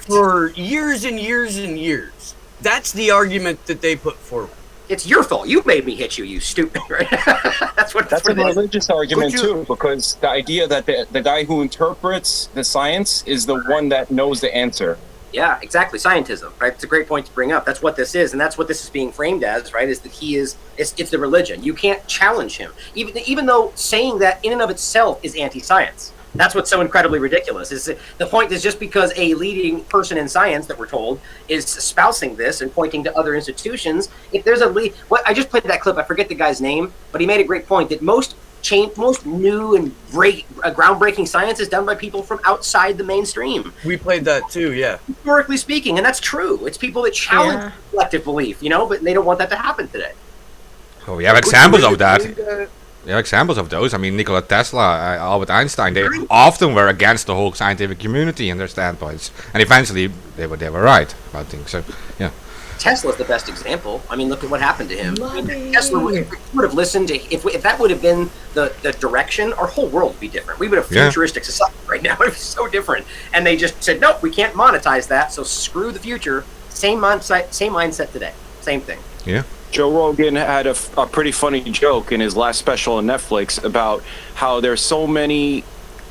for years and years and years. That's the argument that they put forward. It's your fault. You made me hit you, you stupid. Right? That's a religious argument too, because the idea that the guy who interprets the science is the one that knows the answer. Yeah, exactly. Scientism, right? It's a great point to bring up. That's what this is, and that's what this is being framed as, right? Is that he is? It's the religion. You can't challenge him, even though saying that in and of itself is anti-science. That's what's so incredibly ridiculous. Is the point is just because a leading person in science that we're told is espousing this and pointing to other institutions. If there's I just played that clip. I forget the guy's name, but he made a great point that most most new and groundbreaking science is done by people from outside the mainstream. We played that too, yeah. Historically speaking, and that's true. It's people that challenge collective belief, but they don't want that to happen today. Oh, we have examples of that. We have examples of those. I mean, Nikola Tesla, Albert Einstein, they often were against the whole scientific community and their standpoints. And eventually, they were right about things. So, yeah. Tesla's the best example. I mean, look at what happened to him. Tesla would have listened to, if that would have been the direction, our whole world would be different. We would have futuristic society right now. It would be so different. And they just said, nope, we can't monetize that, so screw the future. Same mindset today. Same thing. Yeah. Joe Rogan had a pretty funny joke in his last special on Netflix about how there's so many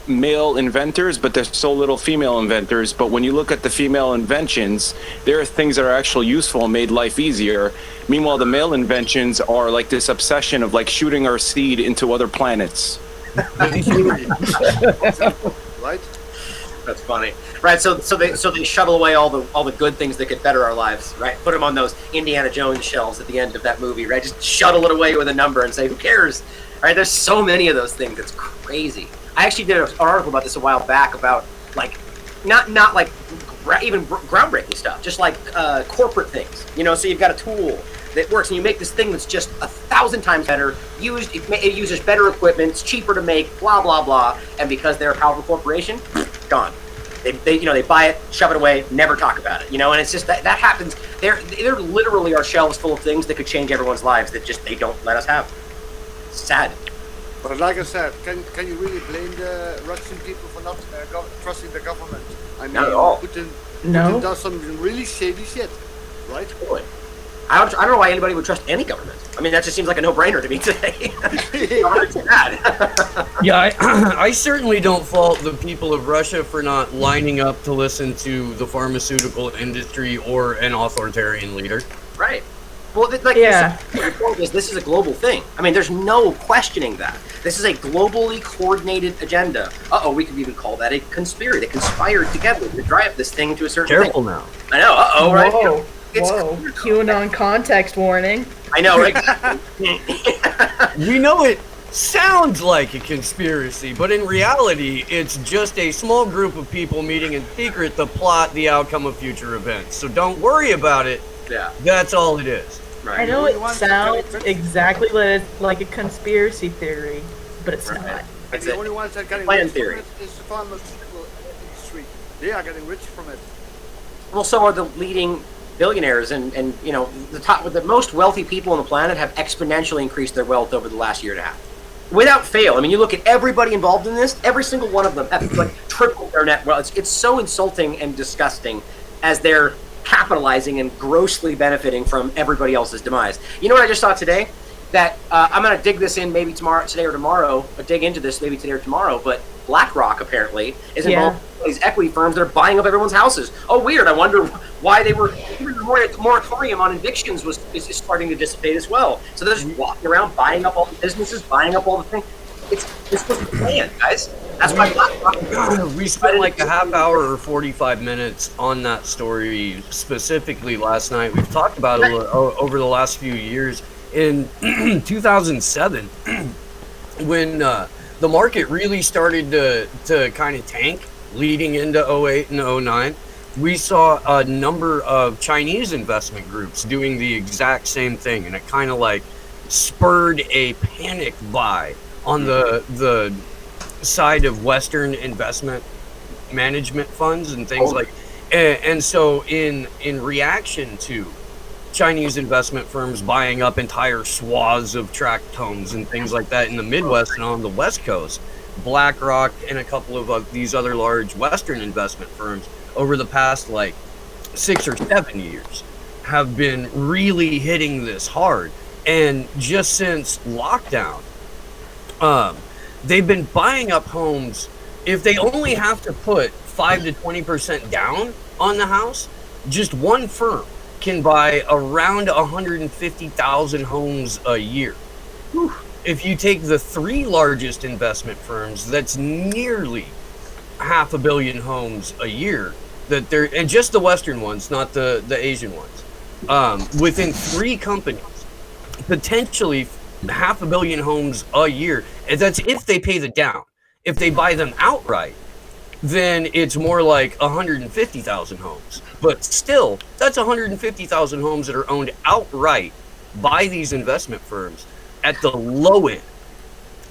male inventors, but there's so little female inventors. But when you look at the female inventions, there are things that are actually useful and made life easier. Meanwhile, the male inventions are like this obsession of like shooting our seed into other planets. Right? That's funny, right? So they shuttle away all the good things that could better our lives, right? Put them on those Indiana Jones shelves at the end of that movie, right? Just shuttle it away with a number and say, who cares, right? There's so many of those things. It's crazy. I actually did an article about this a while back about like not like even groundbreaking stuff, just like corporate things. So you've got a tool that works, and you make this thing that's just 1,000 times better. It uses better equipment, it's cheaper to make, blah blah blah. And because they're a powerful corporation, gone. They buy it, shove it away, never talk about it. And it's just that happens. There literally are shelves full of things that could change everyone's lives that just they don't let us have. It's sad. But like I said, can you really blame the Russian people for not trusting the government? I mean, not at all. Putin No. does some really shady shit, right? Totally. I don't know why anybody would trust any government. I mean, that just seems like a no-brainer to me today. It's bad. Yeah, I certainly don't fault the people of Russia for not lining up to listen to the pharmaceutical industry or an authoritarian leader. Right. Well, the point is, this is a global thing. I mean, there's no questioning that. This is a globally coordinated agenda. We could even call that a conspiracy. They conspired together to drive this thing to a certain Careful thing. now. I know. Right? Whoa. QAnon context warning. I know, right? We know it sounds like a conspiracy, but in reality, it's just a small group of people meeting in secret to plot the outcome of future events. So don't worry about it. Yeah. That's all it is. Right. I know it sounds exactly like a conspiracy theory, but it's not. And the only ones that are getting Plan rich theory. from it is the pharmaceutical industry. They are getting rich from it. Well, so are the leading billionaires, and the most wealthy people on the planet have exponentially increased their wealth over the last year and a half, without fail. I mean, you look at everybody involved in this; every single one of them have like tripled their net wealth. It's so insulting and disgusting as they're capitalizing and grossly benefiting from everybody else's demise. You know what I just saw today? That I'm going to dig this in maybe today or tomorrow, or dig into this maybe today or tomorrow, but BlackRock apparently is involved in these equity firms that are buying up everyone's houses. Oh, weird. I wonder why they were, even the moratorium on evictions is starting to dissipate as well. So they're just walking around buying up all the businesses, buying up all the things. It's supposed to plan, guys. That's why BlackRock. We spent like a half hour or 45 minutes on that story specifically last night. We've talked about it over the last few years. In 2007, when the market really started to kind of tank leading into 08 and 09, we saw a number of Chinese investment groups doing the exact same thing, and it kind of like spurred a panic buy on the side of Western investment management funds and things like, and so in reaction to Chinese investment firms buying up entire swaths of tract homes and things like that in the Midwest and on the West Coast, BlackRock and a couple of these other large Western investment firms over the past like 6 or 7 years have been really hitting this hard. And just since lockdown, they've been buying up homes. If they only have to put 5 to 20% down on the house, just one firm can buy around 150,000 homes a year. Whew. If you take the 3 largest investment firms, that's nearly 500 million homes a year that they're, and just the Western ones, not the Asian ones. Within 3 companies, potentially 500 million homes a year. And that's if they pay the down. If they buy them outright, then it's more like 150,000 homes. But still, that's 150,000 homes that are owned outright by these investment firms at the low end.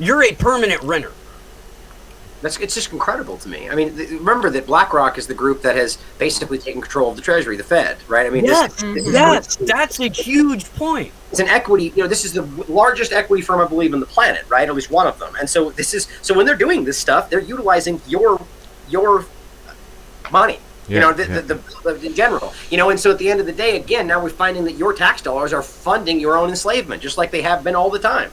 You're a permanent renter. It's just incredible to me. I mean, remember that BlackRock is the group that has basically taken control of the Treasury, the Fed, right? I mean, yes, that's a huge point. It's an equity. This is the largest equity firm, I believe, on the planet, right? At least one of them. And so when they're doing this stuff, they're utilizing your money. In general, and so at the end of the day, again, now we're finding that your tax dollars are funding your own enslavement, just like they have been all the time,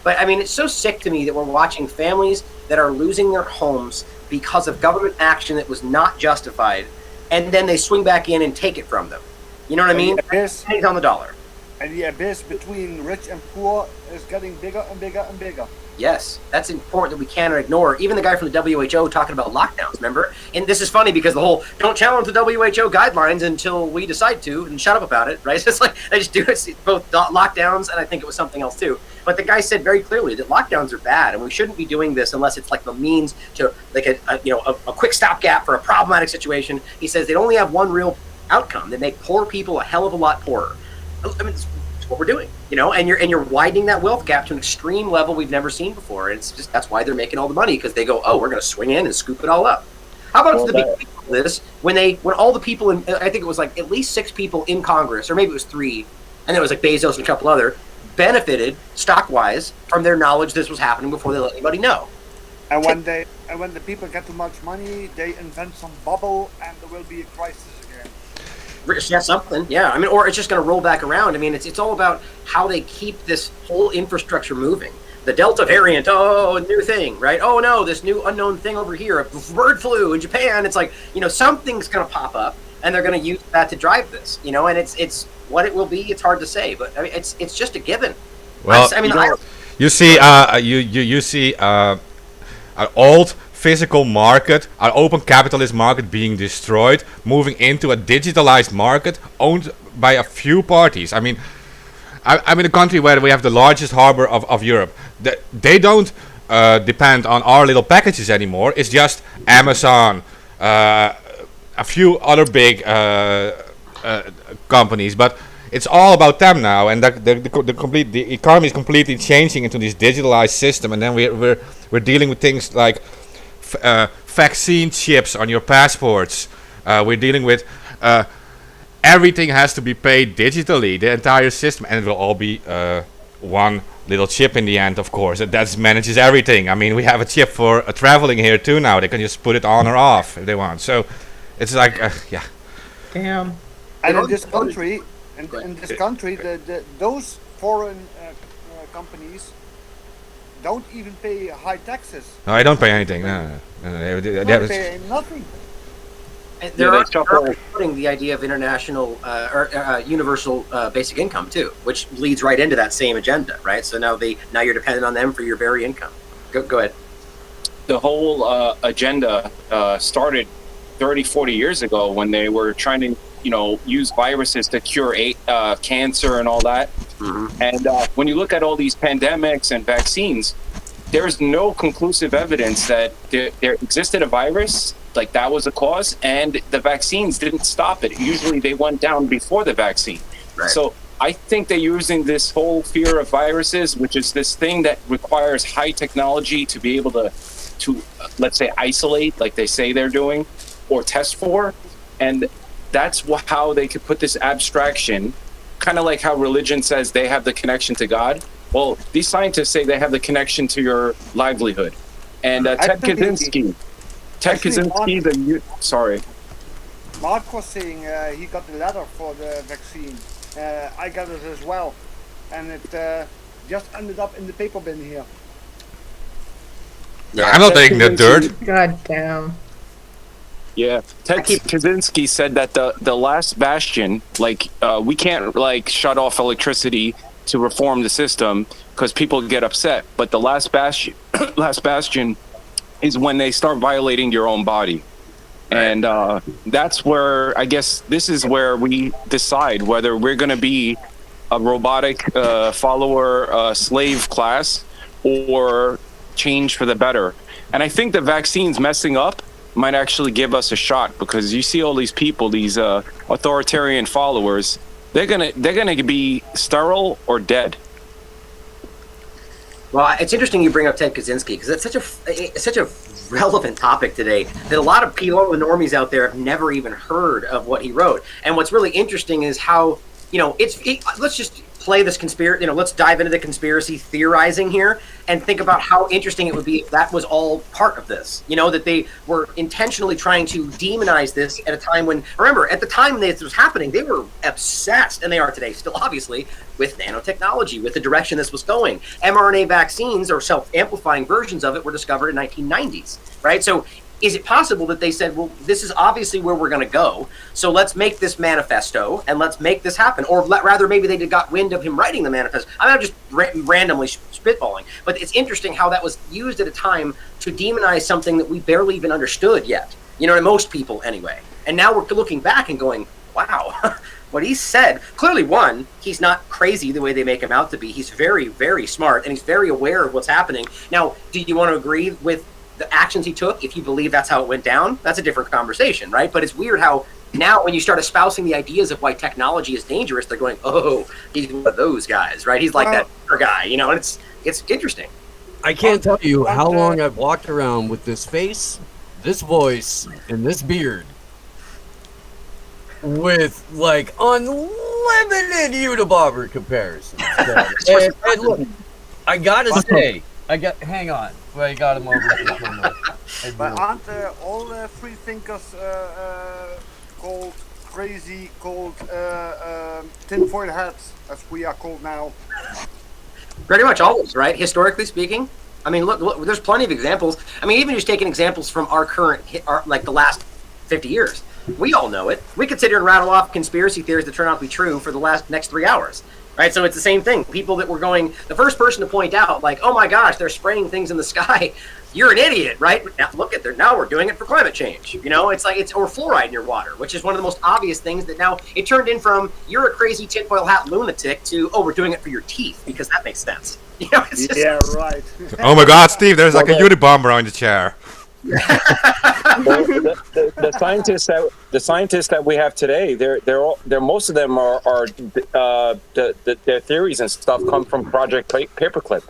But I mean, it's so sick to me that we're watching families that are losing their homes because of government action that was not justified, and then they swing back in and take it from them. You know what I mean? Pennies on the dollar. And the abyss between rich and poor is getting bigger and bigger and bigger. Yes, that's important that we cannot ignore. Even the guy from the WHO talking about lockdowns, remember? And this is funny because the whole don't challenge the WHO guidelines until we decide to and shut up about it, right? So it's like they just do it, both lockdowns and I think it was something else too. But the guy said very clearly that lockdowns are bad and we shouldn't be doing this unless it's like the means to like a quick stopgap for a problematic situation. He says they only have one real outcome. They make poor people a hell of a lot poorer. I mean, it's what we're doing, and you're widening that wealth gap to an extreme level we've never seen before. And it's just that's why they're making all the money, because they go, oh, we're going to swing in and scoop it all up. How about the beginning of this when all the people in, I think it was like at least 6 people in Congress, or maybe it was 3, and then it was like Bezos and a couple other, benefited stock wise from their knowledge this was happening before they let anybody know. And when the people get too much money, they invent some bubble, and there will be a crisis again. Yeah, something. Yeah, I mean, or it's just going to roll back around. I mean, it's all about how they keep this whole infrastructure moving. The Delta variant, a new thing, right? Oh no, this new unknown thing over here, bird flu in Japan. It's like, something's going to pop up, and they're going to use that to drive this. And it's what it will be. It's hard to say, but I mean, it's just a given. Well, you see an old physical market, our open capitalist market being destroyed, moving into a digitalized market owned by a few parties. I mean, I'm in a country where we have the largest harbor of Europe. They don't depend on our little packages anymore. It's just Amazon, a few other big companies, but it's all about them now, and the economy is completely changing into this digitalized system. And then we're dealing with things like vaccine chips on your passports. We're dealing with everything has to be paid digitally, the entire system, and it will all be one little chip in the end, of course. That manages everything. I mean, we have a chip for traveling here too now. They can just put it on or off if they want. So it's like, yeah. Damn. And in this country, those foreign companies don't even pay high taxes. No, I don't pay anything. No. They pay nothing. They're putting the idea of international or universal basic income too, which leads right into that same agenda, right? So now you're dependent on them for your very income. Go ahead. The whole agenda started 30, 40 years ago when they were trying to, use viruses to cure cancer and all that. Mm-hmm. And when you look at all these pandemics and vaccines, there's no conclusive evidence that there existed a virus, like that was the cause, and the vaccines didn't stop it. Usually they went down before the vaccine. Right. So I think they're using this whole fear of viruses, which is this thing that requires high technology to be able to let's say, isolate, like they say they're doing, or test for. And that's how they could put this abstraction, kind of like how religion says they have the connection to God. Well, these scientists say they have the connection to your livelihood. And Ted Kaczynski, sorry. Mark was saying he got the letter for the vaccine. I got it as well. And it just ended up in the paper bin here. Yeah, I'm not taking the dirt. God damn. Yeah, Ted Kaczynski said that the last bastion, we can't shut off electricity to reform the system because people get upset. But the last bastion is when they start violating your own body. And that's where, I guess, this is where we decide whether we're going to be a robotic follower slave class, or change for the better. And I think the vaccines messing up might actually give us a shot, because you see all these people, these authoritarian followers, they're gonna be sterile or dead. Well, it's interesting you bring up Ted Kaczynski, because it's such a relevant topic today that a lot of people, the normies out there, have never even heard of what he wrote. And what's really interesting is how, let's just play this conspiracy, let's dive into the conspiracy theorizing here and think about how interesting it would be if that was all part of this, that they were intentionally trying to demonize this at a time when, remember, at the time this was happening, they were obsessed, and they are today still, obviously, with nanotechnology, with the direction this was going. mRNA vaccines, or self-amplifying versions of it, were discovered in 1990s, right? So is it possible that they said, well, this is obviously where we're going to go, so let's make this manifesto and let's make this happen? Or rather, maybe they got wind of him writing the manifesto. I'm just randomly spitballing, but it's interesting how that was used at a time to demonize something that we barely even understood yet, to most people anyway. And now we're looking back and going, wow, what he said, clearly, one, he's not crazy the way they make him out to be. He's very, very smart, and he's very aware of what's happening. Now, do you want to agree with the actions he took? If you believe that's how it went down, that's a different conversation, right? But it's weird how now when you start espousing the ideas of why technology is dangerous, they're going, oh, he's one of those guys, right? He's like that guy, and it's interesting. I can't tell you how long I've walked around with this face, this voice, and this beard with like unlimited Unabomber comparisons. and look, I gotta say, hang on. Well, I got him over here. But aren't all free thinkers called crazy, called tinfoil hats, as we are called now? Pretty much always, right? Historically speaking. I mean, look, there's plenty of examples. I mean, even just taking examples from our current, like the last 50 years. We all know it. We could sit here and rattle off conspiracy theories that turn out to be true for the next 3 hours. Right, so it's the same thing. People that were going, the first person to point out, like, oh my gosh, they're spraying things in the sky. You're an idiot, right? Now, look at there. Now we're doing it for climate change. It's like or fluoride in your water, which is one of the most obvious things that now it turned in from you're a crazy tinfoil hat lunatic to we're doing it for your teeth because that makes sense. It's just, Yeah, right. Oh my God, Steve! There's like a Unabomber on the chair. Well, the scientists that we have today, they're most of them are their theories and stuff come from Project Paperclip.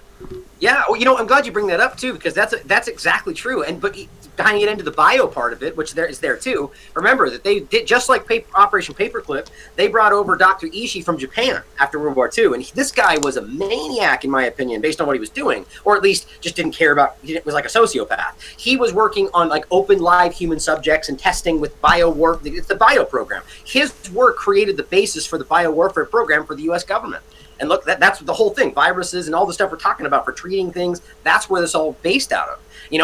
Yeah, well, I'm glad you bring that up too, because that's exactly true. But tying it into the bio part of it, which is there too. Remember that they did just like Operation Paperclip. They brought over Dr. Ishii from Japan after World War II, and this guy was a maniac, in my opinion, based on what he was doing, or at least just didn't care about. He was like a sociopath. He was working on like open live human subjects and testing with biowarfare. It's the bio program. His work created the basis for the biowarfare program for the U.S. government. And look, that's the whole thing. Viruses and all the stuff we're talking about for treating things, that's where this all based out of.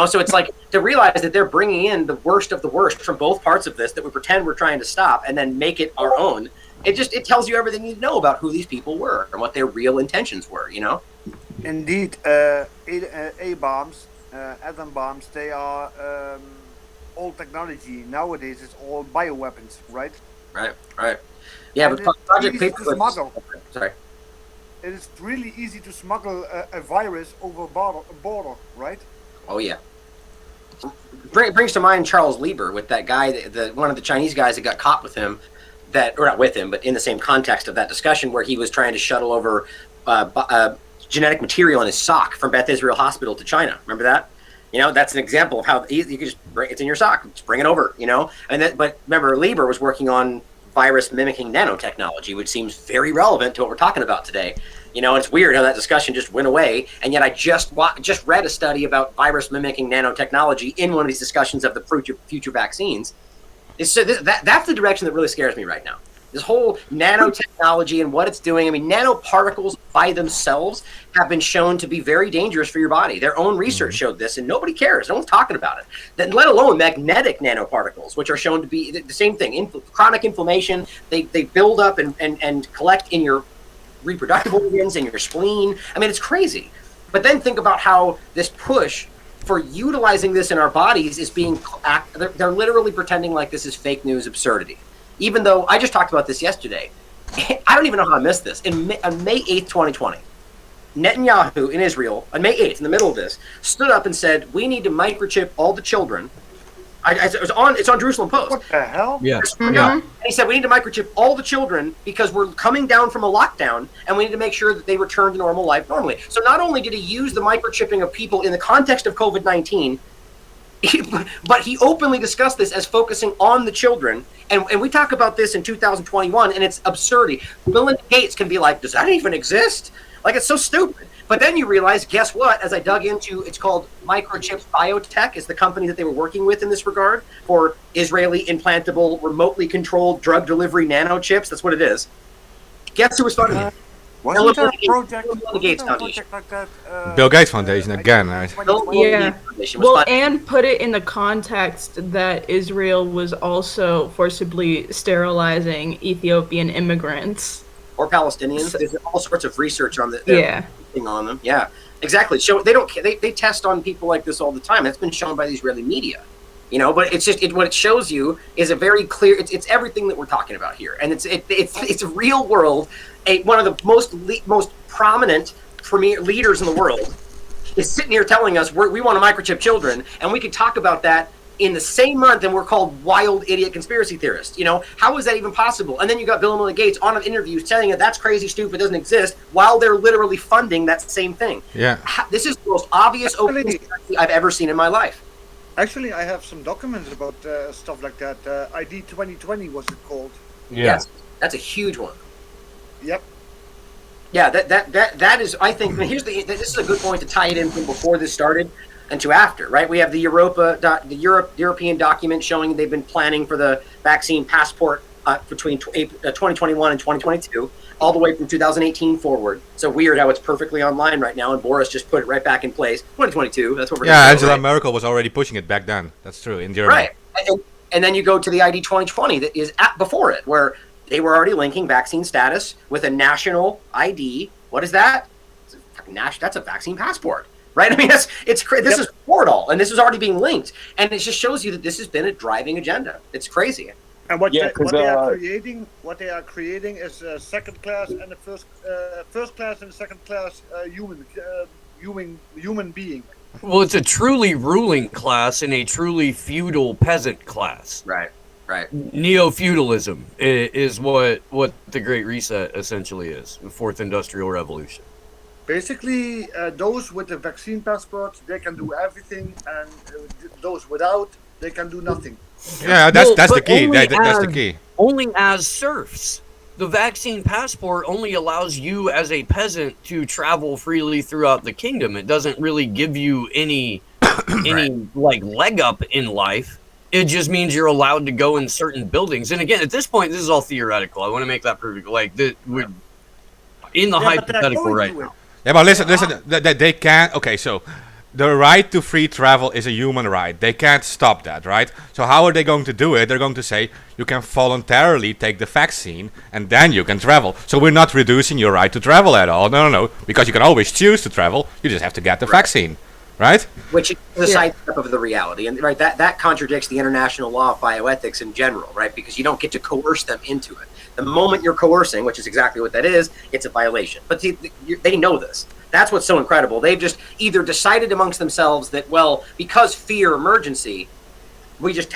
So it's like to realize that they're bringing in the worst of the worst from both parts of this that we pretend we're trying to stop and then make it our own. It tells you everything you know about who these people were and what their real intentions were, Indeed, A-bombs, atom bombs, they are old technology. Nowadays, it's all bioweapons, right? Right. Yeah, And but Project it's easy to Paperclip. smuggle. Sorry. It is really easy to smuggle a virus over a border, right? Oh yeah. Brings to mind Charles Lieber with that guy, one of the Chinese guys that got caught with him, or not with him, but in the same context of that discussion, where he was trying to shuttle over genetic material in his sock from Beth Israel Hospital to China. Remember that? That's an example of how you can just it's in your sock, just bring it over. But remember, Lieber was working on virus mimicking nanotechnology, which seems very relevant to what we're talking about today. And it's weird how that discussion just went away. And yet I just read a study about virus mimicking nanotechnology in one of these discussions of the future vaccines. So that's the direction that really scares me right now. This whole nanotechnology and what it's doing. I mean, nanoparticles by themselves have been shown to be very dangerous for your body. Their own research showed this, and nobody cares. No one's talking about it. Then, let alone magnetic nanoparticles, which are shown to be the same thing. Chronic inflammation, they build up and collect in your reproductive organs and your spleen. I mean, it's crazy. But then think about how this push for utilizing this in our bodies is being they're literally pretending like this is fake news absurdity. Even though I just talked about this yesterday, I don't even know how I missed this. On May 8th, 2020, Netanyahu in Israel, on May 8th, in the middle of this, stood up and said, we need to microchip all the children. It's on Jerusalem Post. What the hell? Yeah. And he said, we need to microchip all the children because we're coming down from a lockdown and we need to make sure that they return to normal life normally. So not only did he use the microchipping of people in the context of COVID-19, but he openly discussed this as focusing on the children. And we talk about this in 2021, and it's absurdity. Melinda Gates can be like, does that even exist? Like, it's so stupid. But then you realize, guess what? As I dug into, it's called Microchips Biotech is the company that they were working with in this regard for Israeli implantable, remotely controlled drug delivery nanochips. That's what it is. Guess who was funding it? Wasn't there a project, Bill Gates Foundation. like that? Bill Gates Foundation again, right? Yeah. Was Well, funding. and put it in the context that Israel was also forcibly sterilizing Ethiopian immigrants. Or Palestinians. There's all sorts of research on the Yeah. on them. Yeah, exactly. So they test on people like this all the time. That's been shown by the Israeli media. You know, but it's just what it shows you is a very clear. It's everything that we're talking about here, and it's real world. One of the most prominent premier leaders in the world is sitting here telling us we want to microchip children, and we could talk about that in the same month, and we're called wild idiot conspiracy theorists. You know, how is that even possible? And then you got Bill and Melinda Gates on an interview telling you that's crazy, stupid, doesn't exist, while they're literally funding that same thing. Yeah. This is the most obvious open conspiracy I've ever seen in my life. Actually, I have some documents about stuff like that. ID 2020 was it called? Yes, that's a huge one. Yep. Yeah, that is. I think. I mean, this is a good point to tie it in from before this started and to after. Right, we have the European document showing they've been planning for the vaccine passport between 2021 and 2022, all the way from 2018 forward. So weird how it's perfectly online right now, and Boris just put it right back in place. 2022. That's what we're. Yeah, gonna Angela right? Merkel was already pushing it back then. That's true in Germany. Right, and then you go to the ID 2020 that is before it, where they were already linking vaccine status with a national ID. What is that? That's a vaccine passport, right? I mean, this is for it all, and this is already being linked, and it just shows you that this has been a driving agenda. It's crazy. And what they are creating is a second class and a first class and a second class human being. Well, it's a truly ruling class and a truly feudal peasant class. Right. Neo-feudalism is what the Great Reset essentially is, the Fourth Industrial Revolution. Basically, those with the vaccine passports, they can do everything, and those without, they can do nothing. Yeah, that's the key. That's the key. Only as serfs. The vaccine passport only allows you as a peasant to travel freely throughout the kingdom. It doesn't really give you any like leg up in life. It just means you're allowed to go in certain buildings. And again, at this point, this is all theoretical. I want to make that perfect. Like, we're in the hypothetical right now. Yeah, but listen. They can't. Okay, so the right to free travel is a human right. They can't stop that, right? So how are they going to do it? They're going to say you can voluntarily take the vaccine and then you can travel. So we're not reducing your right to travel at all. No. Because you can always choose to travel. You just have to get the vaccine. Right? Which is the side step of the reality. And right, that contradicts the international law of bioethics in general, right? Because you don't get to coerce them into it. The moment you're coercing, which is exactly what that is, it's a violation. But they know this. That's what's so incredible. They've just either decided amongst themselves that, well, because fear emergency, we get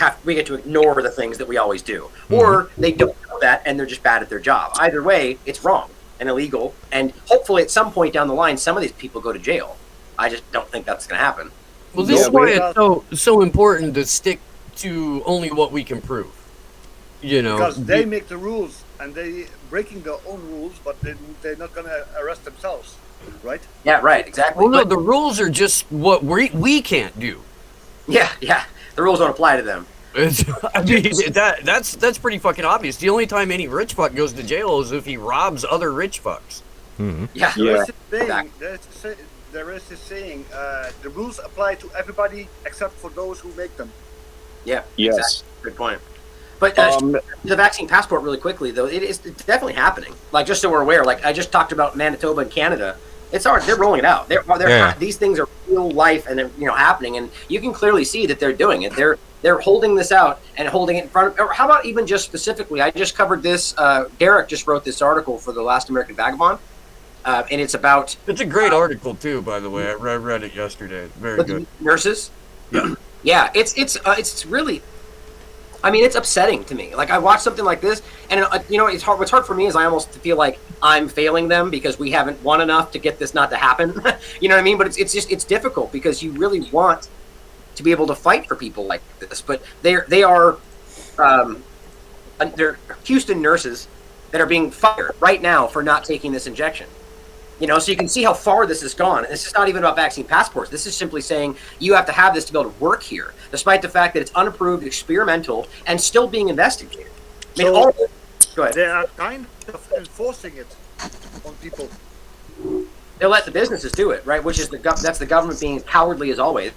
to ignore the things that we always do. Or they don't know that and they're just bad at their job. Either way, it's wrong and illegal. And hopefully at some point down the line, some of these people go to jail. I just don't think that's going to happen. Well, this is why it's so important to stick to only what we can prove. You know, because they make the rules and they breaking their own rules, but they're not going to arrest themselves, right? Yeah, right, exactly. Well, no, the rules are just what we can't do. Yeah, the rules don't apply to them. I mean, that's pretty fucking obvious. The only time any rich fuck goes to jail is if he robs other rich fucks. Mm-hmm. There is this saying, the rules apply to everybody except for those who make them. Yeah, yes. Exactly. Good point. But the vaccine passport, really quickly, though, it's definitely happening. Like, just so we're aware, like, I just talked about Manitoba and Canada. It's already, they're rolling it out. They're Yeah. These things are real life and, happening. And you can clearly see that they're doing it. they're holding this out and holding it in front of, or how about even just specifically, I just covered this, Derek just wrote this article for the Last American Vagabond, and it's about... It's a great article, too, by the way. I read it yesterday. Very good. Nurses? Yeah. Yeah, it's really... I mean, it's upsetting to me. Like, I watch something like this, and it's hard. What's hard for me is I almost feel like I'm failing them because we haven't won enough to get this not to happen. You know what I mean? But it's difficult because you really want to be able to fight for people like this. But they're Houston nurses that are being fired right now for not taking this injection. You know, so you can see how far this has gone. And this is not even about vaccine passports. This is simply saying you have to have this to be able to work here, despite the fact that it's unapproved, experimental, and still being investigated. I mean, So- go ahead. They are kind of enforcing it on people. They'll let the businesses do it, right? Which is that's the government being cowardly as always.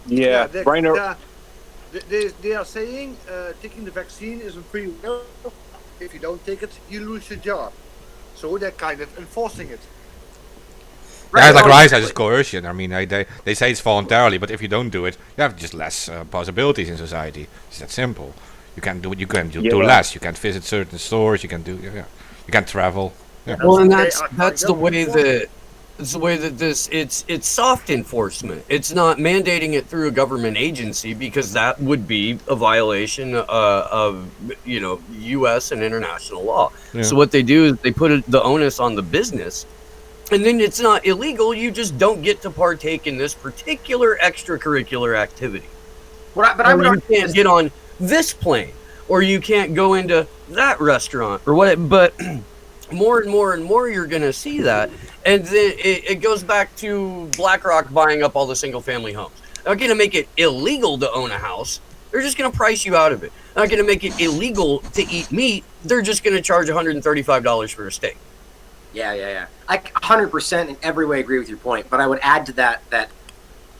Yeah, they, Reiner. they are saying taking the vaccine is a free will. If you don't take it, you lose your job. So they're kind of enforcing it. Yeah, it's like Ryan says, it's coercion. I mean, they say it's voluntarily, but if you don't do it, you have just less possibilities in society. It's that simple. You can do it. You can do less. You can't visit certain stores. You can do. You can't travel. Yeah. Well, and that's the way that this it's soft enforcement. It's not mandating it through a government agency because that would be a violation of U.S. and international law. Yeah. So what they do is they put the onus on the business, and then it's not illegal. You just don't get to partake in this particular extracurricular activity. But I would you argue can't get on this plane, or you can't go into that restaurant, or what. But more and more and more, you're going to see that, and then it goes back to BlackRock buying up all the single-family homes. They're not going to make it illegal to own a house. They're just going to price you out of it. They're not going to make it illegal to eat meat. They're just going to charge $135 for a steak. Yeah. I 100% in every way agree with your point, but I would add to that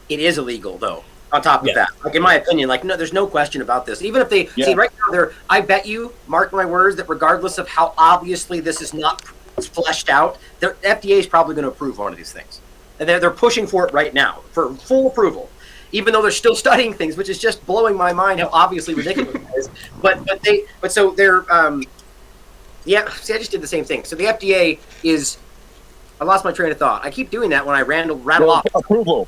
it is illegal, though. On top of that, like in my opinion, like no, there's no question about this. Even if they see right now, I bet you, mark my words, that regardless of how obviously this is not fleshed out, the FDA is probably going to approve one of these things, and they're pushing for it right now for full approval. Even though they're still studying things, which is just blowing my mind how obviously ridiculous it is. See, I just did the same thing. So the FDA is, I lost my train of thought. I keep doing that when I rattle off. Approval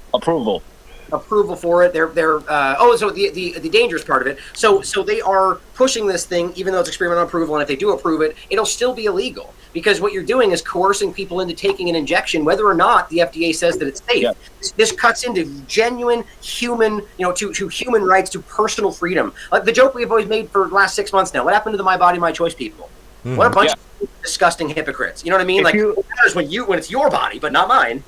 for it. So the dangerous part of it. So they are pushing this thing, even though it's experimental approval, and if they do approve it, it'll still be illegal because what you're doing is coercing people into taking an injection, whether or not the FDA says that it's safe. Yeah. This cuts into genuine human, to human rights, to personal freedom. Like the joke we've always made for the last 6 months now. What happened to the My Body, My Choice people? Mm-hmm. What a bunch of disgusting hypocrites. You know what I mean? It matters when it's your body, but not mine.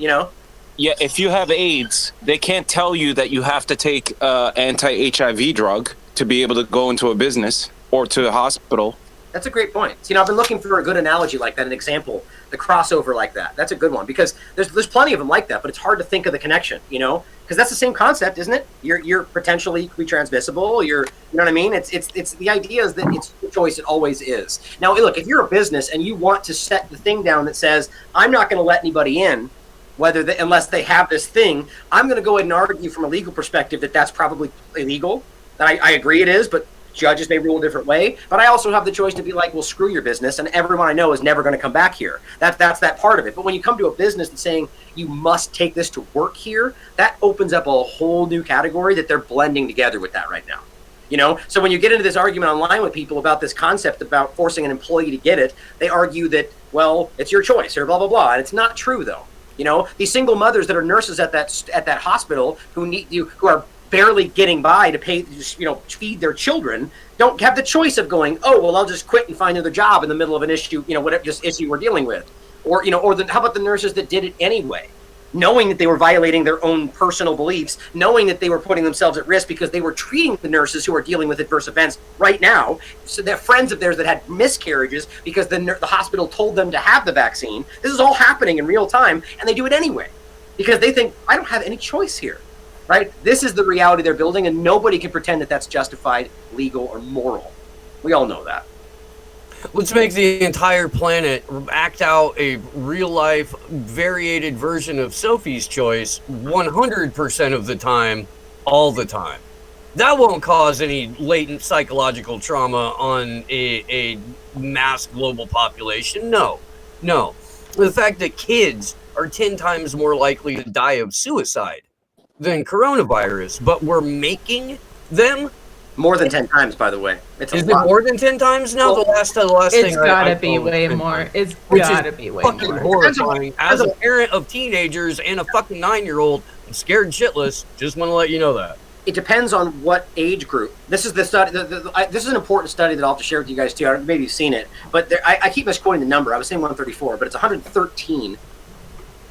Yeah, if you have AIDS, they can't tell you that you have to take anti-HIV drug to be able to go into a business or to a hospital. That's a great point. I've been looking for a good analogy like that, an example, the crossover like that. That's a good one because there's plenty of them like that, but it's hard to think of the connection, because that's the same concept, isn't it? You're potentially transmissible. You know what I mean? It's the idea is that it's your choice. It always is. Now, look, if you're a business and you want to set the thing down that says I'm not going to let anybody in, unless they have this thing, I'm going to go ahead and argue from a legal perspective that that's probably illegal. I agree it is, but judges may rule a different way. But I also have the choice to be like, well, screw your business, and everyone I know is never going to come back here. That's that part of it. But when you come to a business that's saying you must take this to work here, that opens up a whole new category that they're blending together with that right now. So when you get into this argument online with people about this concept about forcing an employee to get it, they argue that, well, it's your choice or blah, blah, blah. And it's not true, though. These single mothers that are nurses at that hospital who are barely getting by to pay, feed their children, don't have the choice of going, oh, well, I'll just quit and find another job in the middle of an issue, whatever issue we're dealing with, or how about the nurses that did it anyway, knowing that they were violating their own personal beliefs, knowing that they were putting themselves at risk because they were treating the nurses who are dealing with adverse events right now. So they're friends of theirs that had miscarriages because the hospital told them to have the vaccine. This is all happening in real time, and they do it anyway because they think, I don't have any choice here, right? This is the reality they're building, and nobody can pretend that that's justified, legal, or moral. We all know that. Let's make the entire planet act out a real-life, variated version of Sophie's Choice 100% of the time, all the time. That won't cause any latent psychological trauma on a mass global population. No. The fact that kids are 10 times more likely to die of suicide than coronavirus, but we're making them. More than 10 times, by the way. It's Is it more than 10 times now? Well, the last It's thing gotta I be saw was way 10 more. times, It's which is gotta be way fucking more. horrifying. As a parent of teenagers and a fucking 9-year-old, I'm scared shitless. Just want to let you know that. It depends on what age group. This is the study. This is an important study that I'll have to share with you guys too. Maybe you've seen it, but I keep misquoting the number. I was saying 134, but it's 113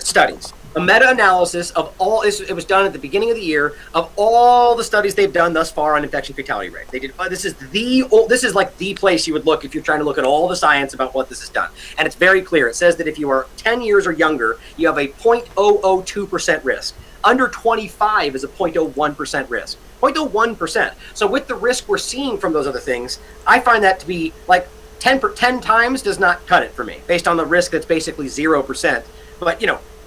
studies. A meta-analysis of all. It was done at the beginning of the year of all the studies they've done thus far on infection fatality rate. They did. This is like the place you would look if you're trying to look at all the science about what this has done, and it's very clear. It says that if you are 10 years or younger, you have a 0.002% risk. Under 25 is a 0.01% risk. 0.01%. So with the risk we're seeing from those other things, I find that to be like 10 times does not cut it for me, based on the risk that's basically 0%. But,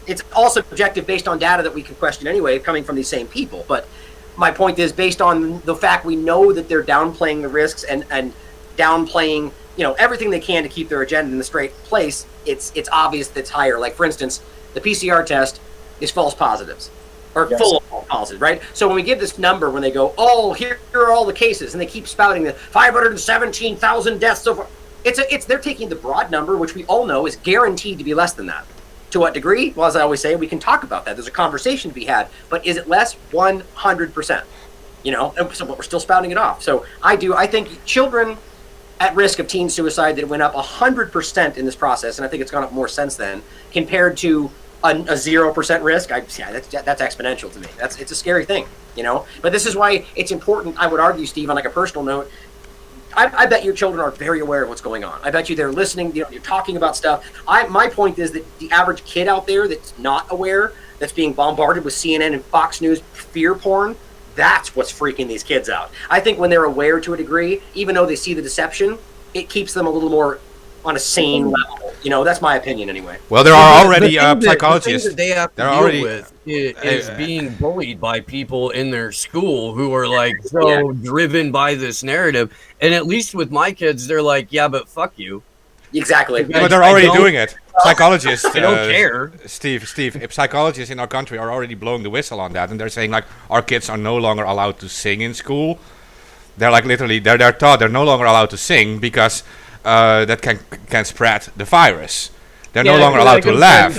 it's all subjective based on data that we can question anyway, coming from these same people. But my point is, based on the fact we know that they're downplaying the risks and downplaying, everything they can to keep their agenda in the straight place, it's obvious that's higher. Like, for instance, the PCR test is false positives. Or full of false positives, right? So when we give this number, when they go, oh, here are all the cases, and they keep spouting the 517,000 deaths so far, they're taking the broad number, which we all know is guaranteed to be less than that. To what degree? Well, as I always say, we can talk about that. There's a conversation to be had, but is it less? 100%. And so we're still spouting it off. So I think children at risk of teen suicide, that went up 100% in this process, and I think it's gone up more since then, compared to a 0% risk. That's exponential to me. It's a scary thing, But this is why it's important. I would argue, Steve, on like a personal note, I bet your children are very aware of what's going on. I bet you they're listening. You're talking about stuff. My point is that the average kid out there that's not aware, that's being bombarded with CNN and Fox News fear porn, that's what's freaking these kids out. I think when they're aware to a degree, even though they see the deception, it keeps them a little more on a sane level. That's my opinion anyway. Well, there are already psychologists. The thing that they have to deal with is being bullied by people in their school who are like driven by this narrative. And at least with my kids, they're like, yeah, but fuck you. Exactly. But they're already doing it. Psychologists. I don't care. Steve, if psychologists in our country are already blowing the whistle on that, and they're saying like our kids are no longer allowed to sing in school. They're like literally they're taught they're no longer allowed to sing because that can spread the virus. They're no longer allowed to laugh.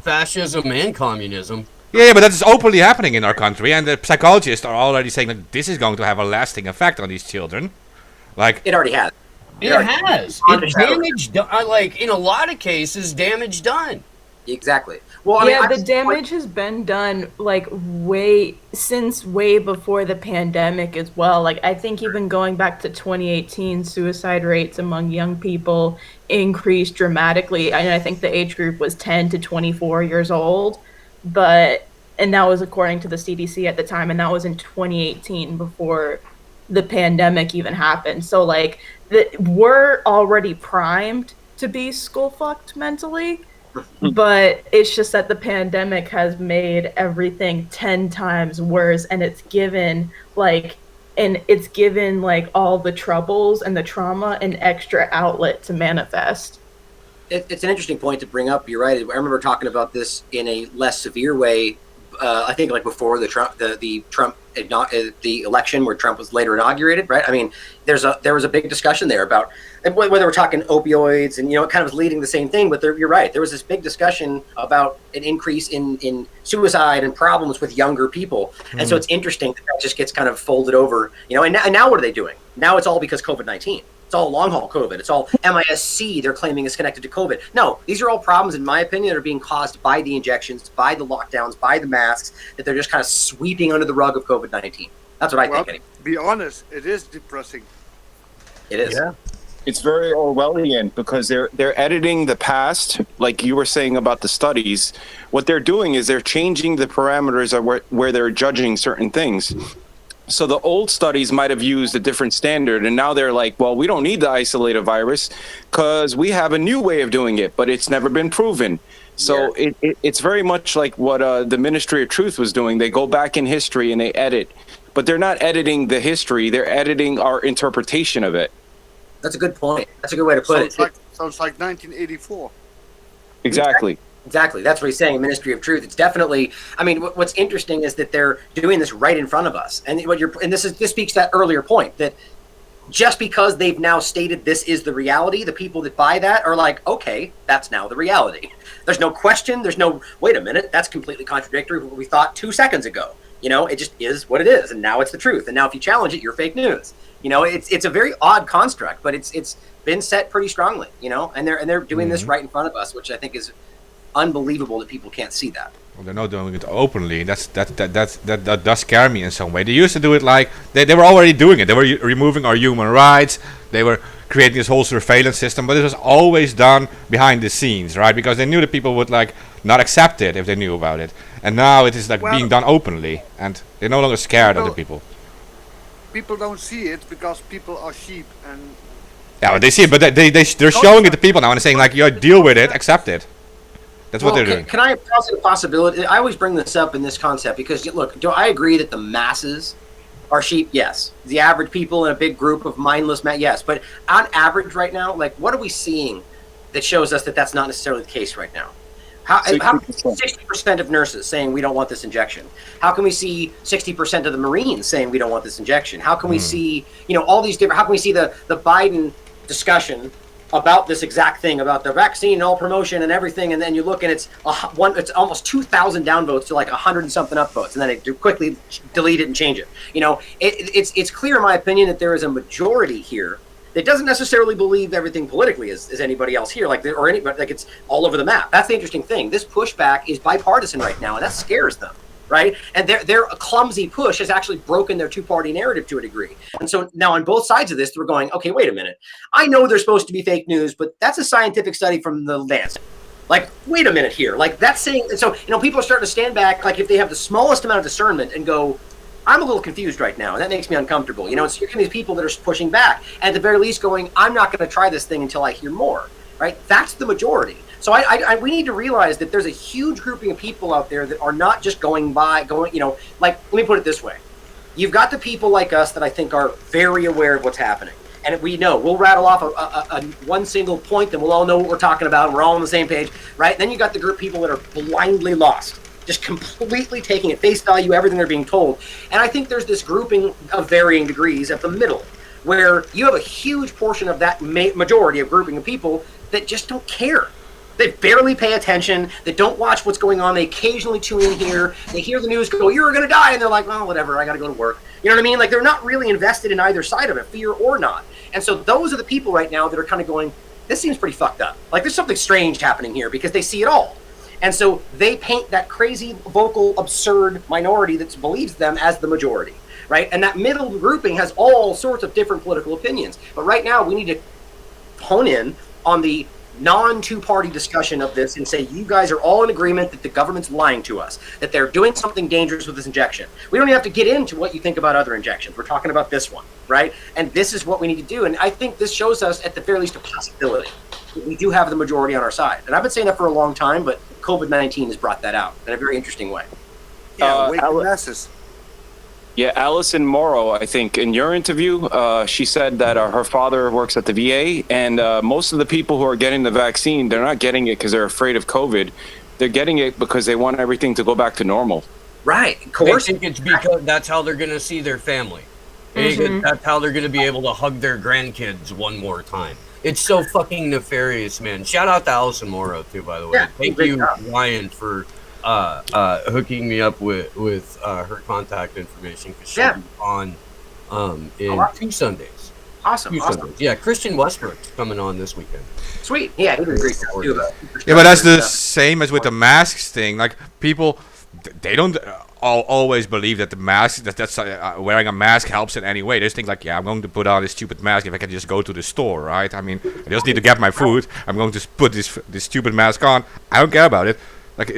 Fascism and communism. Yeah, but that is openly happening in our country, and the psychologists are already saying that this is going to have a lasting effect on these children. Like it already has. It has. It's damage done. Like in a lot of cases, damage done. Exactly. Well, the damage has been done like way before the pandemic as well. Like I think even going back to 2018, suicide rates among young people increased dramatically. And I think the age group was 10 to 24 years old, and that was according to the CDC at the time, and that was in 2018 before the pandemic even happened. So like we're already primed to be school fucked mentally. But it's just that the pandemic has made everything 10 times worse, and it's given all the troubles and the trauma an extra outlet to manifest. It's an interesting point to bring up. You're right. I remember talking about this in a less severe way. I think like before the election where Trump was later inaugurated, right? I mean, there was a big discussion there about whether we're talking opioids and it kind of was leading the same thing. But you're right. There was this big discussion about an increase in suicide and problems with younger people, and so it's interesting that just gets kind of folded over. And now what are they doing? Now it's all because COVID-19. It's all long haul COVID. It's all MISC they're claiming is connected to COVID. No, these are all problems, in my opinion, that are being caused by the injections, by the lockdowns, by the masks, that they're just kind of sweeping under the rug of COVID-19. That's what I think. Anyway. Be honest, it is depressing. It is. Yeah. It's very Orwellian because they're editing the past, like you were saying about the studies. What they're doing is they're changing the parameters of where they're judging certain things. So the old studies might have used a different standard, and now they're like, well, we don't need to isolate a virus because we have a new way of doing it, but it's never been proven. So it's very much like what the Ministry of Truth was doing. They go back in history and they edit. but they're not editing the history. They're editing our interpretation of it. That's a good point. That's a good way to put it. Sounds like 1984. Exactly. Exactly. That's what he's saying. Ministry of Truth. It's definitely. I mean, what's interesting is that they're doing this right in front of us, and this speaks to that earlier point that just because they've now stated this is the reality, the people that buy that are like, okay, that's now the reality. There's no question. There's no wait a minute. That's completely contradictory to what we thought 2 seconds ago. You know, it just is what it is, and now it's the truth. And now if you challenge it, you're fake news. You know, it's a very odd construct, but it's been set pretty strongly. You know, and they're doing this right in front of us, which I think is unbelievable that people can't see that. Well, they're not doing it openly. That does scare me in some way. They used to do it like they were already doing it. They were removing our human rights. They were creating this whole surveillance system, but it was always done behind the scenes, right? Because they knew that people would like not accept it if they knew about it. And now it is like being done openly, and they're no longer scared of the people. People don't see it because people are sheep, and yeah, but they see it, but they're showing it to people now and saying like, "You deal with it, accept it." That's what they're doing. Can I posit a possibility? I always bring this up in this concept because, look, do I agree that the masses are sheep? Yes. The average people in a big group of mindless yes. But on average right now, like, what are we seeing that shows us that that's not necessarily the case right now? How 60% of nurses saying we don't want this injection? How can we see 60% of the Marines saying we don't want this injection? How can we see, all these different, how can we see the Biden discussion about this exact thing, about the vaccine and all promotion and everything, and then you look and it's almost 2,000 downvotes to like 100 and something upvotes, and then they quickly delete it and change it. It's clear in my opinion that there is a majority here that doesn't necessarily believe everything politically as anybody else here, or anybody, like it's all over the map. That's the interesting thing. This pushback is bipartisan right now, and that scares them. Right? And their clumsy push has actually broken their two-party narrative to a degree. And so now on both sides of this, we're going, okay, wait a minute. I know there's supposed to be fake news, but that's a scientific study from the Lancet. Like, wait a minute here. Like, that's saying, and so, people are starting to stand back, like if they have the smallest amount of discernment and go, I'm a little confused right now, and that makes me uncomfortable. It's you're getting these people that are pushing back, and at the very least going, I'm not going to try this thing until I hear more. Right? That's the majority. So we need to realize that there's a huge grouping of people out there that are not just going, like, let me put it this way. You've got the people like us that I think are very aware of what's happening. And we know, we'll rattle off a one single point, then we'll all know what we're talking about, and we're all on the same page, right? Then you got the group of people that are blindly lost, just completely taking at face value everything they're being told. And I think there's this grouping of varying degrees at the middle, where you have a huge portion of that majority of grouping of people that just don't care. They barely pay attention. They don't watch what's going on. They occasionally tune in here. They hear the news go, you're going to die. And they're like, well, whatever. I got to go to work. You know what I mean? Like, they're not really invested in either side of it, fear or not. And so those are the people right now that are kind of going, this seems pretty fucked up. Like, there's something strange happening here because they see it all. And so they paint that crazy, vocal, absurd minority that believes them as the majority, right? And that middle grouping has all sorts of different political opinions. But right now, we need to hone in on the non-two-party discussion of this and say, you guys are all in agreement that the government's lying to us, that they're doing something dangerous with this injection. We don't even have to get into what you think about other injections. We're talking about this one, right? And this is what we need to do. And I think this shows us, at the very least, a possibility that we do have the majority on our side. And I've been saying that for a long time, but COVID-19 has brought that out in a very interesting way. Yeah, wake the masses. Yeah, Allison Morrow, I think, in your interview, she said that her father works at the VA, and most of the people who are getting the vaccine, they're not getting it because they're afraid of COVID. They're getting it because they want everything to go back to normal. Right, of course. I think it's because that's how they're going to see their family. That's how they're going to be able to hug their grandkids one more time. It's so fucking nefarious, man. Shout out to Allison Morrow, too, by the way. Yeah, Thank you, Ryan, for hooking me up with her contact information, because she'll be on in 2 Sundays. Awesome. Sundays. Yeah, Christian Westbrook's coming on this weekend. Sweet. Yeah, he was great too. Yeah, but that's the same as with the masks thing. Like, people, they don't always believe that the mask, that's wearing a mask helps in any way. They just think like, yeah, I'm going to put on this stupid mask if I can just go to the store, right? I mean, I just need to get my food. I'm going to put this stupid mask on. I don't care about it. Like,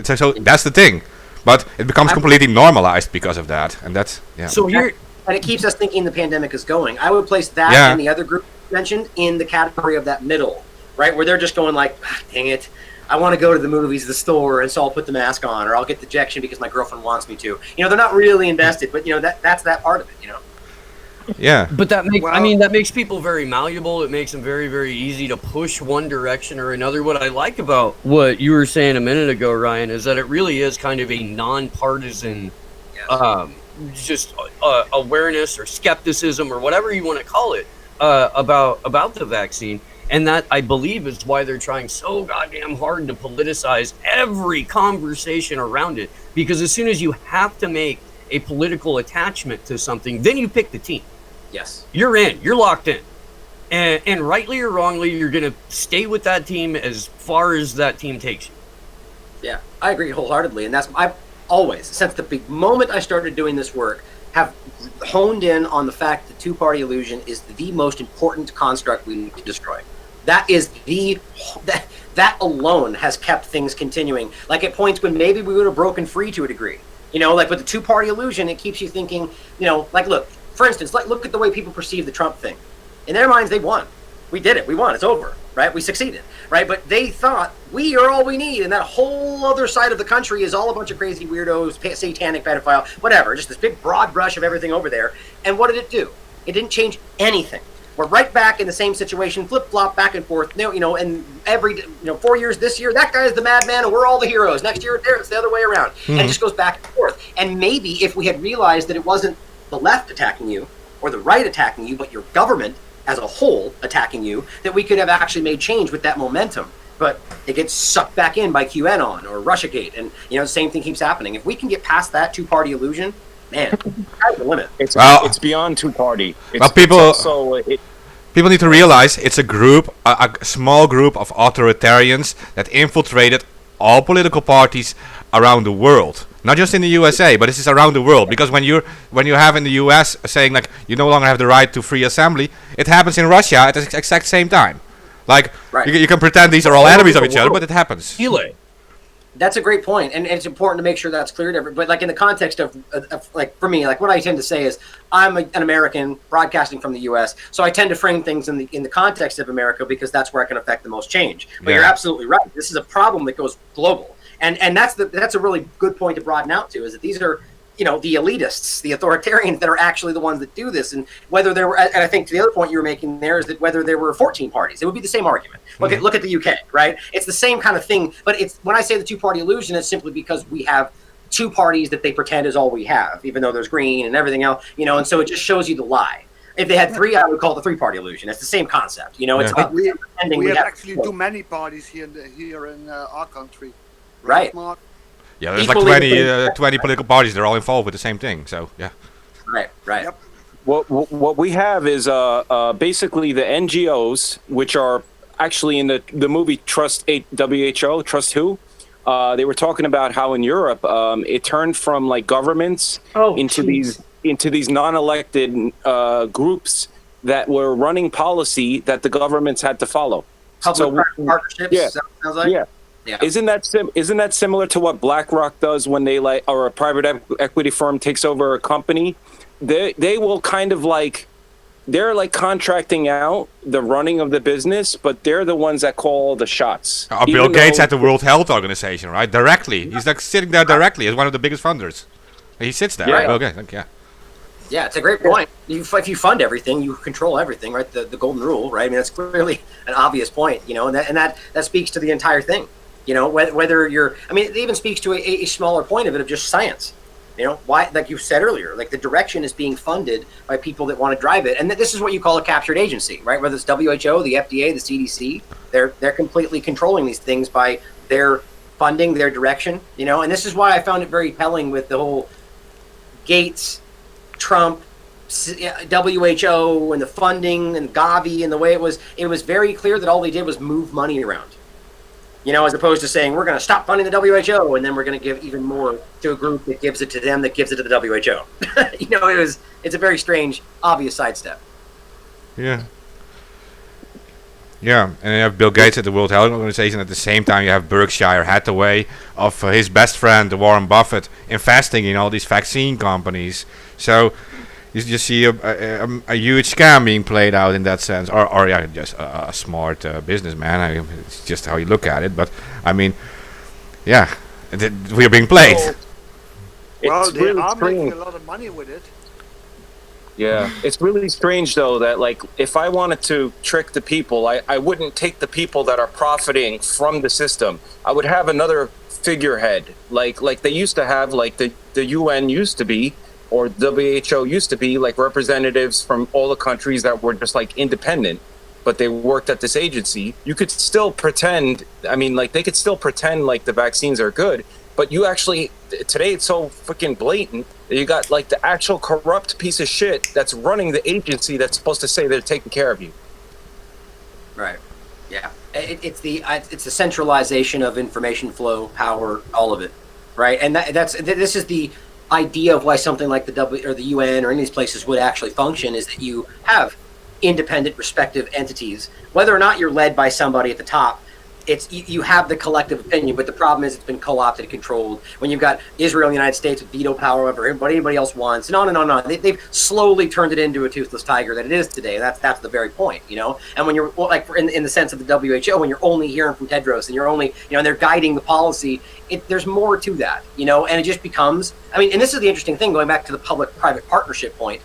so that's the thing. But it becomes completely normalized because of that. And that's, yeah. So here, and it keeps us thinking the pandemic is going. I would place that and the other group mentioned in the category of that middle, right? Where they're just going like, dang it, I want to go to the movies, the store, and so I'll put the mask on, or I'll get the injection because my girlfriend wants me to. They're not really invested, but that's that part of it. Yeah. But that makes people very malleable. It makes them very, very easy to push one direction or another. What I like about what you were saying a minute ago, Ryan, is that it really is kind of a nonpartisan, just awareness or skepticism or whatever you want to call it about the vaccine. And that, I believe, is why they're trying so goddamn hard to politicize every conversation around it. Because as soon as you have to make a political attachment to something, then you pick the team. Yes. You're in. You're locked in. And rightly or wrongly, you're going to stay with that team as far as that team takes you. Yeah, I agree wholeheartedly. And I've always, since the moment I started doing this work, have honed in on the fact that two-party illusion is the most important construct we need to destroy. That is that alone has kept things continuing. Like at points when maybe we would have broken free to a degree. Like with the two-party illusion, it keeps you thinking, like, look, for instance, look at the way people perceive the Trump thing. In their minds, they won. We did it. We won. It's over, right? We succeeded, right? But they thought we are all we need, and that whole other side of the country is all a bunch of crazy weirdos, satanic pedophile, whatever, just this big broad brush of everything over there. And what did it do? It didn't change anything. We're right back in the same situation, flip-flop, back and forth. And every 4 years this year, that guy is the madman, and we're all the heroes. Next year, it's the other way around. And it just goes back and forth. And maybe if we had realized that it wasn't the left attacking you or the right attacking you, but your government as a whole attacking you, that we could have actually made change with that momentum. But it gets sucked back in by QAnon or Russiagate, and the same thing keeps happening. If we can get past that two-party illusion, man, that's the limit. It's beyond two-party. People need to realize it's a group, a small group of authoritarians that infiltrated all political parties around the world. Not just in the USA, but this is around the world. Because when you have in the US saying like you no longer have the right to free assembly, it happens in Russia at the exact same time. Like you can pretend these are all enemies of each other, but it happens. That's a great point, and it's important to make sure that's clear to everybody. But like in the context of like for me, like what I tend to say is I'm an American broadcasting from the U.S., so I tend to frame things in the context of America because that's where I can affect the most change. But you're absolutely right. This is a problem that goes global, and that's a really good point to broaden out to, is that these are the elitists, the authoritarians that are actually the ones that do this. And whether there were, and I think to the other point you were making there is that whether there were 14 parties, it would be the same argument. Look at the UK, right? It's the same kind of thing, but it's when I say the two-party illusion, it's simply because we have two parties that they pretend is all we have, even though there's green and everything else, and so it just shows you the lie. If they had three, I would call it the three-party illusion. It's the same concept, It's about we pretending have actually too many parties here in our country. Right. Mark? Yeah, there's like 20 political parties. They're all involved with the same thing. So yeah. Right. Yep. What we have is basically the NGOs, which are actually in the movie Trust WHO, Trust Who. They were talking about how in Europe it turned from like governments into these non-elected groups that were running policy that the governments had to follow. Public-private partnerships. Yeah. Sounds like. Yeah. Yeah. Isn't that similar to what BlackRock does when they or a private equity firm takes over a company? They will kind of like they're like contracting out the running of the business, but they're the ones that call the shots. Bill Gates at the World Health Organization, right? Directly, he's like sitting there directly as one of the biggest funders. He sits there. Yeah. Bill Gates, Yeah, it's a great point. If you fund everything, you control everything, right? The golden rule, right? I mean, that's clearly an obvious point, and that speaks to the entire thing. Whether you're, I mean, it even speaks to a smaller point of it of just science. Why, like you said earlier, like the direction is being funded by people that want to drive it. And this is what you call a captured agency, right? Whether it's WHO, the FDA, the CDC, they're completely controlling these things by their funding, their direction, and this is why I found it very telling with the whole Gates, Trump, WHO and the funding and Gavi and the way it was very clear that all they did was move money around. As opposed to saying we're going to stop funding the WHO and then we're going to give even more to a group that gives it to them that gives it to the WHO. It's a very strange, obvious sidestep. Yeah. Yeah, and you have Bill Gates at the World Health Organization. At the same time, you have Berkshire Hathaway of his best friend, Warren Buffett, investing in all these vaccine companies. So you just see a huge scam being played out in that sense, or yeah, just a smart businessman. I mean, it's just how you look at it. But I mean, yeah, we are being played. Well, It's they really are making strange. a lot of money with it. Yeah, it's really strange though that like if I wanted to trick the people, I wouldn't take the people that are profiting from the system. I would have another figurehead, like they used to have, like the UN used to be, or WHO used to be, like representatives from all the countries that were just like independent, but they worked at this agency. You could still pretend, I mean, like they could still pretend like the vaccines are good, but you actually, today it's so freaking blatant that you got like the actual corrupt piece of shit that's running the agency that's supposed to say they're taking care of you. Right. Yeah. It's the centralization of information flow, power, all of it, right? And this is the idea of why something like the W or the UN or any of these places would actually function, is that you have independent, respective entities, whether or not you're led by somebody at the top. It's you have the collective opinion, but the problem is it's been co-opted and controlled. When you've got Israel and the United States with veto power over what anybody else wants, and on and on and on. They've slowly turned it into a toothless tiger that it is today. That's the very point, you know. And when you're like in the sense of the WHO, when you're only hearing from Tedros and you're only, you know, and they're guiding the policy, there's more to that, you know. And it just becomes, I mean, and this is the interesting thing, going back to the public-private partnership point.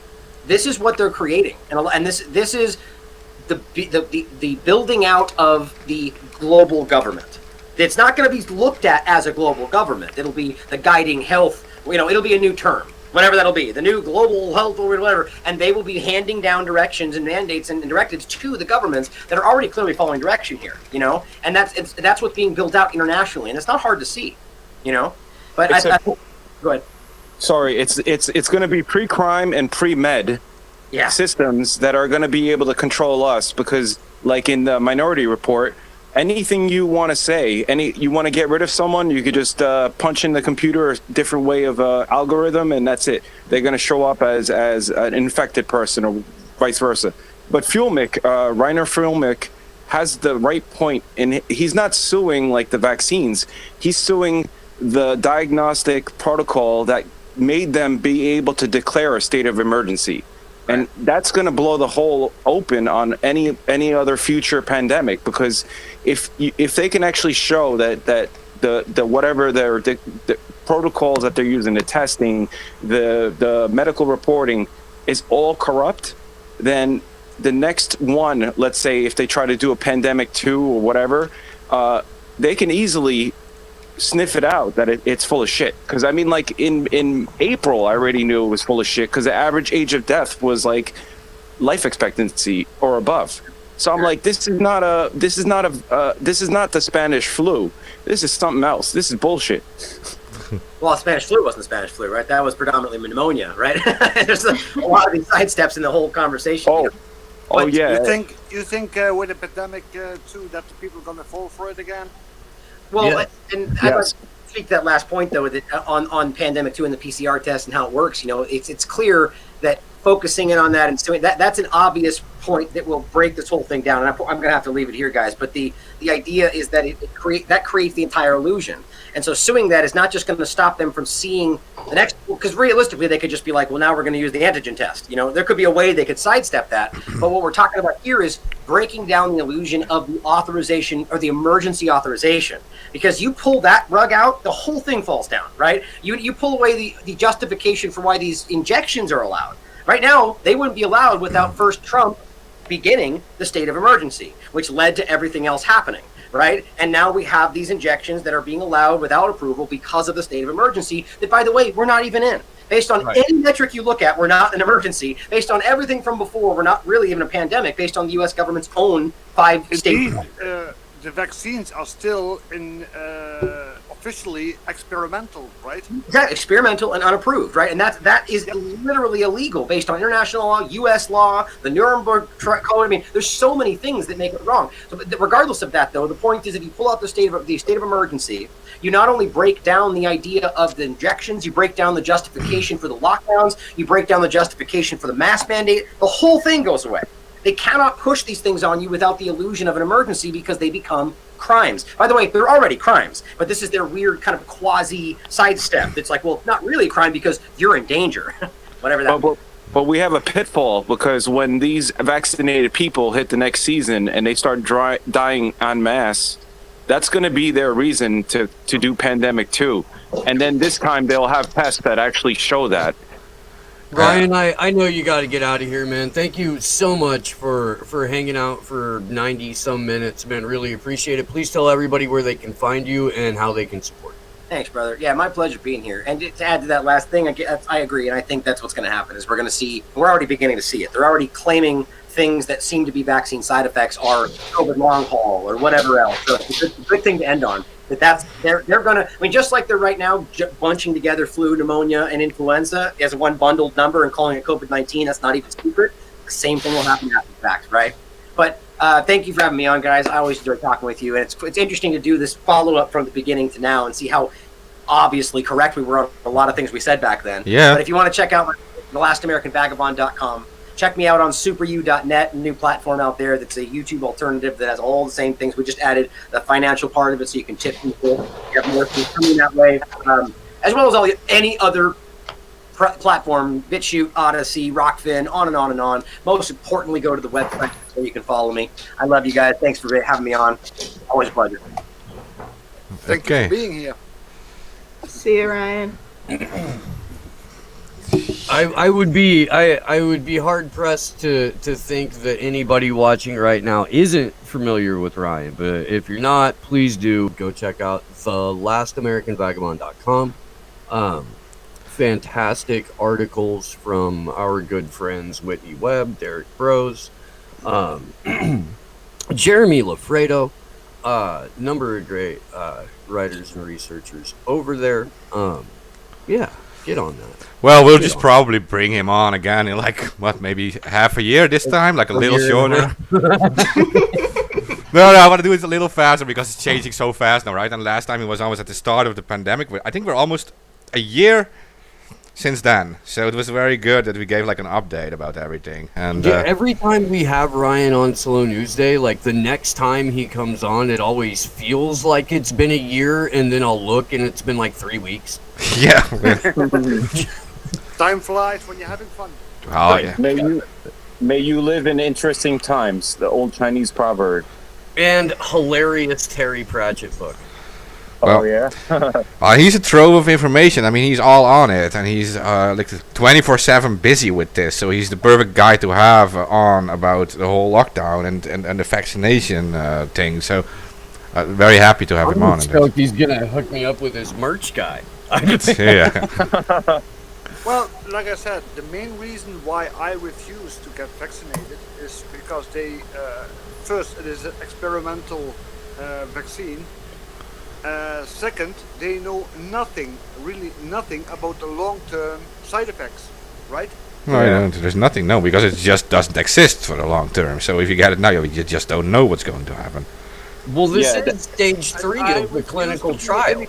This is what they're creating, and this is the building out of the global government. It's not going to be looked at as a global government. It'll be the guiding health, you know, it'll be a new term, whatever that'll be, the new global health or whatever, and they will be handing down directions and mandates and directives to the governments that are already clearly following direction here, you know, and that's what's being built out internationally, and it's not hard to see, you know, but go ahead. Sorry, it's going to be pre-crime and pre-med systems that are going to be able to control us, because like in the Minority Report, anything you want to say, you want to get rid of someone, you could just punch in the computer a different way of algorithm, and that's it. They're going to show up as an infected person or vice versa. But Fulmick, Reiner Fulmick, has the right point, and he's not suing like the vaccines. He's suing the diagnostic protocol that made them be able to declare a state of emergency. And that's going to blow the hole open on any other future pandemic, because if they can actually show that the whatever the protocols that they're using, the testing, the medical reporting is all corrupt, then the next one, let's say if they try to do a pandemic 2 or whatever, they can easily sniff it out that it's full of shit. Because I mean, like in April I already knew it was full of shit, because the average age of death was like life expectancy or above. So I'm like, this is not the Spanish flu. This is something else. This is bullshit. Well, Spanish flu wasn't the Spanish flu, right? That was predominantly pneumonia, right? There's a lot of these side steps in the whole conversation. Yeah. You think with the pandemic too that the people are gonna fall for it again? Well, and I'd like to speak to that last point though, that on pandemic 2 and the PCR test and how it works. You know, it's clear that focusing in on that and doing that's an obvious point that will break this whole thing down. And I'm going to have to leave it here, guys. But the idea is that it creates the entire illusion. And so suing that is not just going to stop them from seeing the next, because realistically they could just be like, well, now we're going to use the antigen test. You know, there could be a way they could sidestep that. But what we're talking about here is breaking down the illusion of the authorization or the emergency authorization. Because you pull that rug out, the whole thing falls down, right? You pull away the justification for why these injections are allowed. Right now, they wouldn't be allowed without first Trump beginning the state of emergency, which led to everything else happening, right? And now we have these injections that are being allowed without approval because of the state of emergency that, by the way, we're not even in. Based on any metric you look at, we're not an emergency. Based on everything from before, we're not really even a pandemic, based on the U.S. government's own 5 states. The vaccines are still officially experimental, right? Exactly, experimental and unapproved, right? And that is literally illegal based on international law, U.S. law, the Nuremberg Code. I mean, there's so many things that make it wrong. So, regardless of that, though, the point is, if you pull out the state of emergency, you not only break down the idea of the injections, you break down the justification for the lockdowns, you break down the justification for the mask mandate. The whole thing goes away. They cannot push these things on you without the illusion of an emergency, because they become crimes. By the way, they're already crimes, but this is their weird kind of quasi sidestep. It's like, well, not really a crime because you're in danger, whatever that means. But we have a pitfall because when these vaccinated people hit the next season and they start dying en masse, that's going to be their reason to do pandemic 2. And then this time they'll have tests that actually show that. Ryan, I know you got to get out of here, man. Thank you so much for hanging out for 90 some minutes, man. Really appreciate it. Please tell everybody where they can find you and how they can support you. Thanks, brother. Yeah, my pleasure being here. And to add to that last thing, I agree, and I think that's what's going to happen. Is we're already beginning to see it. They're already claiming things that seem to be vaccine side effects are COVID long haul or whatever else. So it's a good thing to end on. They're gonna. I mean, just like they're right now bunching together flu, pneumonia, and influenza as one bundled number and calling it COVID-19. That's not even secret. The same thing will happen after the fact, right? But thank you for having me on, guys. I always enjoy talking with you, and it's interesting to do this follow up from the beginning to now and see how obviously correct we were on a lot of things we said back then. Yeah. But if you want to check out thelastamericanvagabond.com, check me out on superu.net, a new platform out there that's a YouTube alternative that has all the same things. We just added the financial part of it so you can tip people. You have more things coming that way, as well as any other platform, BitChute, Odyssey, Rockfin, on and on and on. Most importantly, go to the website so you can follow me. I love you guys. Thanks for having me on. Always a pleasure. Thank you for being here. See you, Ryan. I would be hard pressed to think that anybody watching right now isn't familiar with Ryan. But if you're not, please do go check out thelastamericanvagabond.com. Fantastic articles from our good friends Whitney Webb, Derek Bros, Jeremy Lafredo, number of great writers and researchers over there. Yeah, get on that. Well, we'll just probably bring him on again in maybe half a year this time, like a little shorter. No, I want to do it a little faster because it's changing so fast now, right? And last time it was almost at the start of the pandemic. I think we're almost a year since then, so it was very good that we gave an update about everything. And every time we have Ryan on Slow News Day, the next time he comes on, it always feels like it's been a year, and then I'll look and it's been 3 weeks. Yeah. Time flies when you're having fun. Oh yeah. May you live in interesting times. The old Chinese proverb. And hilarious Terry Pratchett book. Well, oh yeah. He's a trove of information. I mean, he's all on it, and he's 24/7 busy with this. So he's the perfect guy to have on about the whole lockdown and the vaccination thing. So very happy to have him on. So he's gonna hook me up with his merch guy. Yeah. Well, like I said, the main reason why I refuse to get vaccinated is because first, it is an experimental vaccine. Second, they know really nothing about the long-term side effects, right? No, yeah. There's nothing, no, because it just doesn't exist for the long term. So if you get it now, you just don't know what's going to happen. Well, this is stage 3 of the clinical trial.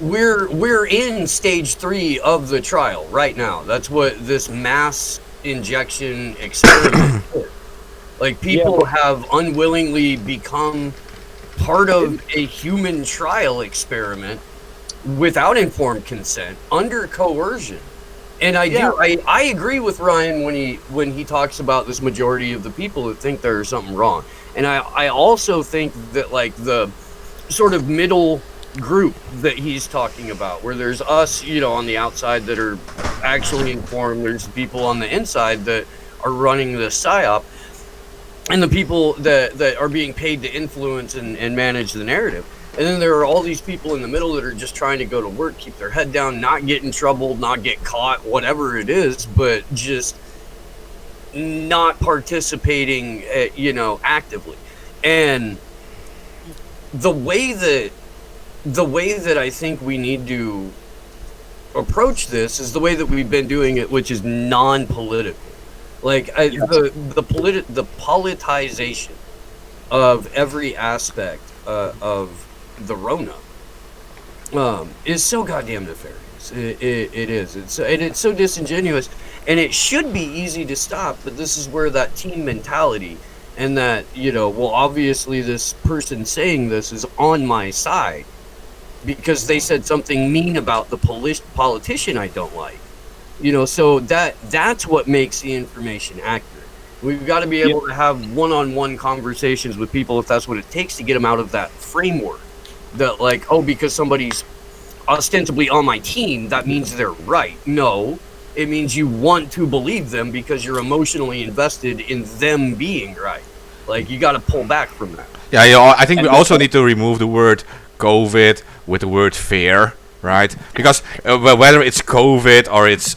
We're in stage 3 of the trial right now. That's what this mass injection experiment is. People have unwillingly become part of a human trial experiment without informed consent, under coercion. And I agree with Ryan when he talks about this majority of the people that think there's something wrong. And I also think that the sort of middle group that he's talking about, where there's us, on the outside that are actually informed, there's people on the inside that are running the psyop, and the people that are being paid to influence and manage the narrative. And then there are all these people in the middle that are just trying to go to work, keep their head down, not get in trouble, not get caught, whatever it is, but just not participating, actively. And the way that I think we need to approach this is the way that we've been doing it, which is non-political. The politicization of every aspect of the Rona is so goddamn nefarious. It is. It's so disingenuous, and it should be easy to stop. But this is where that team mentality and that obviously this person saying this is on my side because they said something mean about the politician I don't like. You know, so that's what makes the information accurate. We've got to be able to have one-on-one conversations with people if that's what it takes to get them out of that framework. That like, oh, because somebody's ostensibly on my team, that means they're right. No, it means you want to believe them because you're emotionally invested in them being right. Like, you got to pull back from that. Yeah, you know, I think we also need to remove the word COVID with the word fear, right? Because whether it's COVID or it's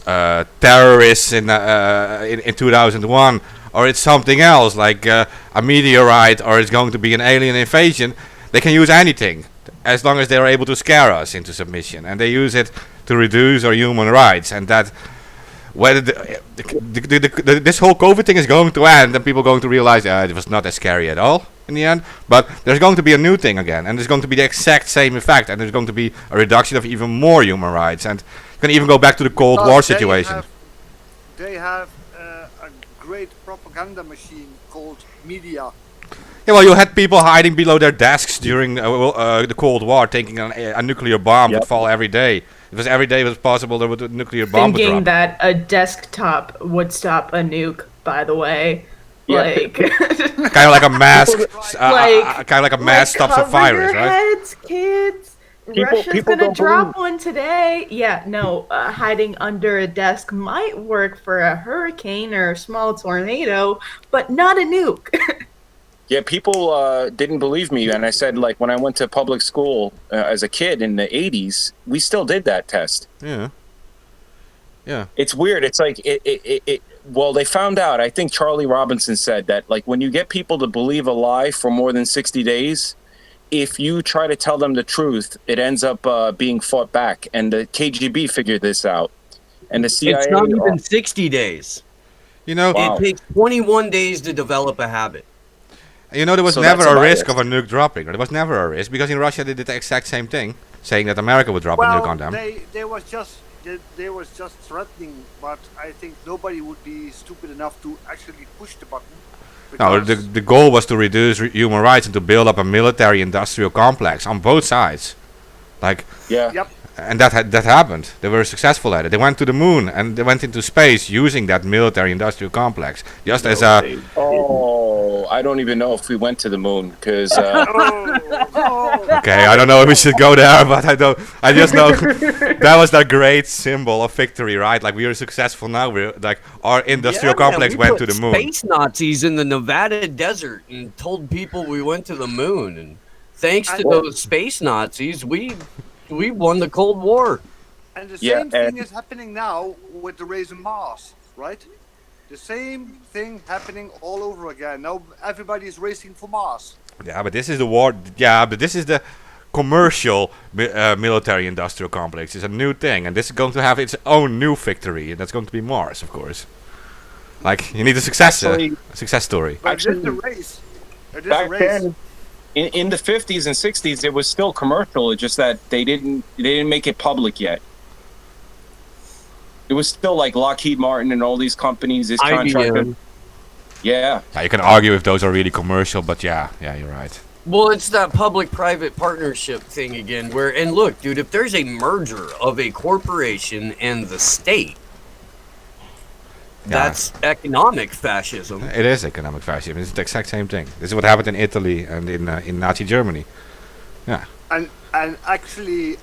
terrorists in 2001, or it's something else like a meteorite, or it's going to be an alien invasion, they can use anything as long as they're able to scare us into submission, and they use it to reduce our human rights. And that whether this whole COVID thing is going to end, and people are going to realize it was not as scary at all in the end. But there's going to be a new thing again, and there's going to be the exact same effect, and there's going to be a reduction of even more human rights, and you can even go back to the Cold War situation. They have a great propaganda machine called media. Yeah, well, you had people hiding below their desks during the Cold War, thinking a nuclear bomb would fall every day. It was every day it was possible there would a nuclear bomb would drop. Thinking that a desktop would stop a nuke, by the way. Yeah. Like, kind of like a mask, kind of like a mask stops a virus, your right? heads, kids. Russia's gonna drop one today. Yeah, no, hiding under a desk might work for a hurricane or a small tornado, but not a nuke. Yeah, people didn't believe me, and I said, like, when I went to public school as a kid in the 80s, we still did that test. Yeah. Yeah. It's weird. It's like, well, they found out, I think Charlie Robinson said that, like, when you get people to believe a lie for more than 60 days, if you try to tell them the truth, it ends up being fought back. And the KGB figured this out. And the CIA... It's not even 60 days. You know... It takes 21 days to develop a habit. You know, there was never a risk of a nuke dropping. There was never a risk, because in Russia they did the exact same thing, saying that America would drop a nuke on them. They was just threatening, but I think nobody would be stupid enough to actually push the button. No, the goal was to reduce human rights and to build up a military-industrial complex on both sides. Like, yeah. Yep. And that happened. They were successful at it. They went to the moon and they went into space using that military-industrial complex. Just as a... Oh, I don't even know if we went to the moon, because... Okay, I don't know if we should go there, but I just know that was the great symbol of victory, right? Like, we are successful now. We're like, our industrial complex went to the moon. Space Nazis in the Nevada desert and told people we went to the moon, and thanks to those space Nazis, we won the Cold War. And the same thing is happening now with the race of Mars, right? The same thing happening all over again. Now everybody is racing for Mars. Yeah, but this is the war. Yeah, but this is the commercial military-industrial complex. It's a new thing, and this is going to have its own new victory, and that's going to be Mars, of course. Like, you need a success story. But there's a race. Back then, in the 50s and 60s, it was still commercial. It's just that they didn't make it public yet. It was still like Lockheed Martin and all these companies. This contractor. Yeah. You can argue if those are really commercial, but yeah, you're right. Well, it's that public-private partnership thing again, and look, dude, if there's a merger of a corporation and the state, that's economic fascism. It is economic fascism. It's the exact same thing. This is what happened in Italy and in Nazi Germany. Yeah. And actually,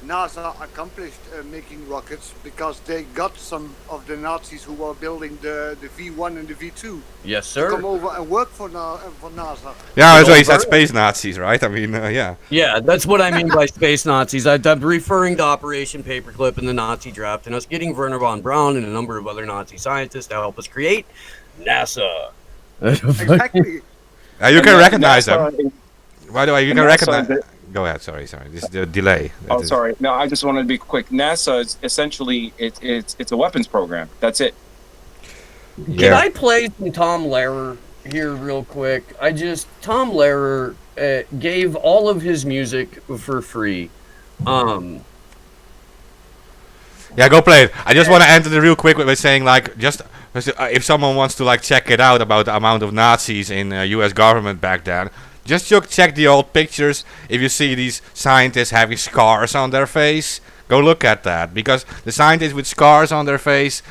NASA accomplished making rockets because they got some of the Nazis who were building the V1 and the V2. Yes, sir. To come over and work for NASA. Yeah, that's why he said space Nazis, right? I mean, yeah. Yeah, that's what I mean by space Nazis. I'm referring to Operation Paperclip and the Nazi draft and us getting Werner von Braun and a number of other Nazi scientists to help us create NASA. Exactly. You can recognize them. By the way, you can recognize... Go ahead. Sorry. This is the delay. Oh, sorry. No, I just wanted to be quick. NASA is essentially it's a weapons program. That's it. Can I play some Tom Lehrer here real quick? Tom Lehrer gave all of his music for free. Yeah, go play it. I just want to enter it real quick by saying, like, just if someone wants to like check it out about the amount of Nazis in U.S. government back then. Just check the old pictures. If you see these scientists having scars on their face, Go look at that, because the scientists with scars on their face,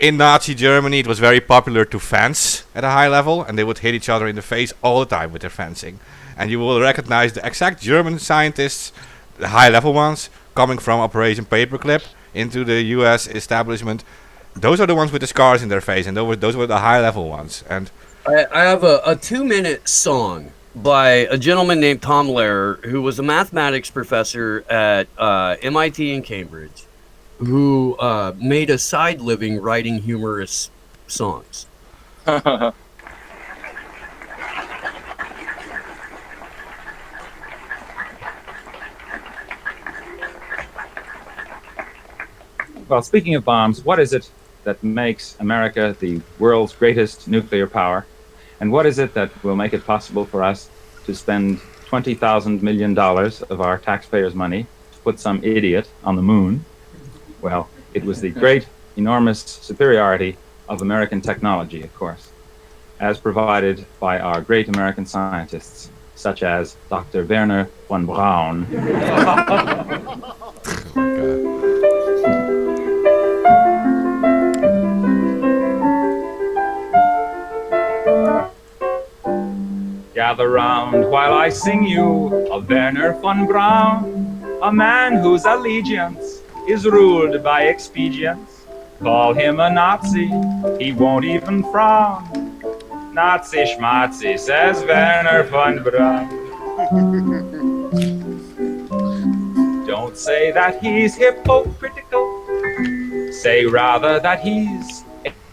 in Nazi Germany, it was very popular to fence at a high level, and they would hit each other in the face all the time with their fencing. And you will recognize the exact German scientists, the high level ones, coming from Operation Paperclip into the US establishment. Those are the ones with the scars in their face, and those were the high level ones. And I have a 2-minute song by a gentleman named Tom Lehrer, who was a mathematics professor at MIT in Cambridge, who made a side living writing humorous songs. Well, speaking of bombs, what is it that makes America the world's greatest nuclear power? And what is it that will make it possible for us to spend $20,000 million of our taxpayers' money to put some idiot on the moon? Well, it was the great, enormous superiority of American technology, of course, as provided by our great American scientists, such as Dr. Werner von Braun. Gather round while I sing you of Werner von Braun, a man whose allegiance is ruled by expedience. Call him a Nazi, he won't even frown. Nazi schmazi, says Werner von Braun. Don't say that he's hypocritical, say rather that he's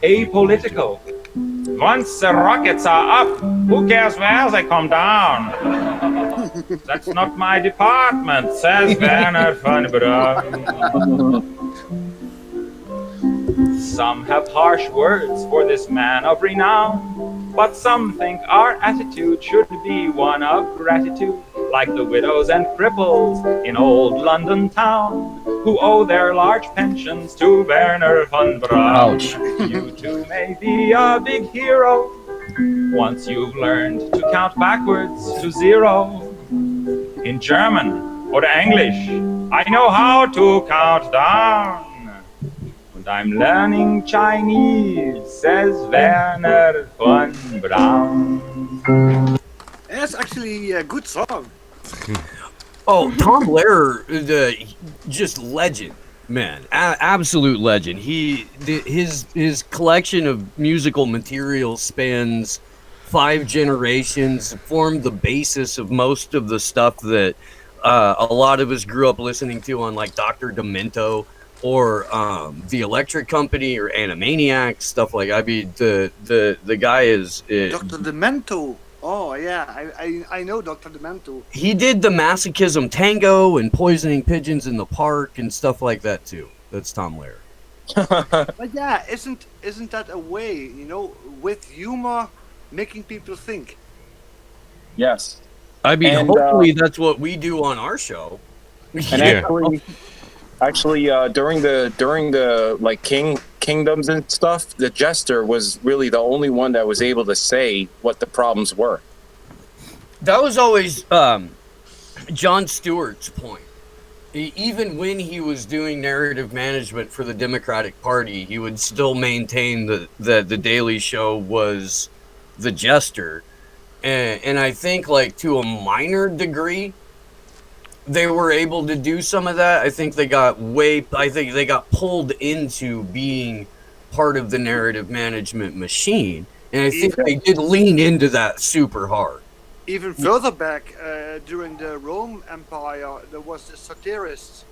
apolitical. Once the rockets are up, who cares where they come down? That's not my department, says Werner von Braun. Some have harsh words for this man of renown, but some think our attitude should be one of gratitude, like the widows and cripples in old London town, who owe their large pensions to Werner von Braun. Ouch. You too may be a big hero once you've learned to count backwards to 0. In German or English, I know how to count down. And I'm learning Chinese, says Werner von Braun. That's actually a good song. Oh, Tom Lehrer, just legend, man, absolute legend. His collection of musical material spans 5 generations, formed the basis of most of the stuff that a lot of us grew up listening to on like Dr. Demento or the Electric Company or Animaniacs, stuff like. I mean, the guy is Dr. Demento. Oh yeah, I know Dr. Demento. He did the Masochism Tango and Poisoning Pigeons in the Park and stuff like that too. That's Tom Lehrer. But yeah, isn't that a way, you know, with humor, making people think? Yes. I mean, And, hopefully that's what we do on our show. And actually, during the like kingdoms and stuff, the jester was really the only one that was able to say what the problems were. That was always Jon Stewart's point. Even when he was doing narrative management for the Democratic Party, he would still maintain that the Daily Show was the jester. And I think, like, to a minor degree, they were able to do some of that. I think they got pulled into being part of the narrative management machine. And I think they did lean into that super hard. Even further back, during the Rome Empire, there was a satirist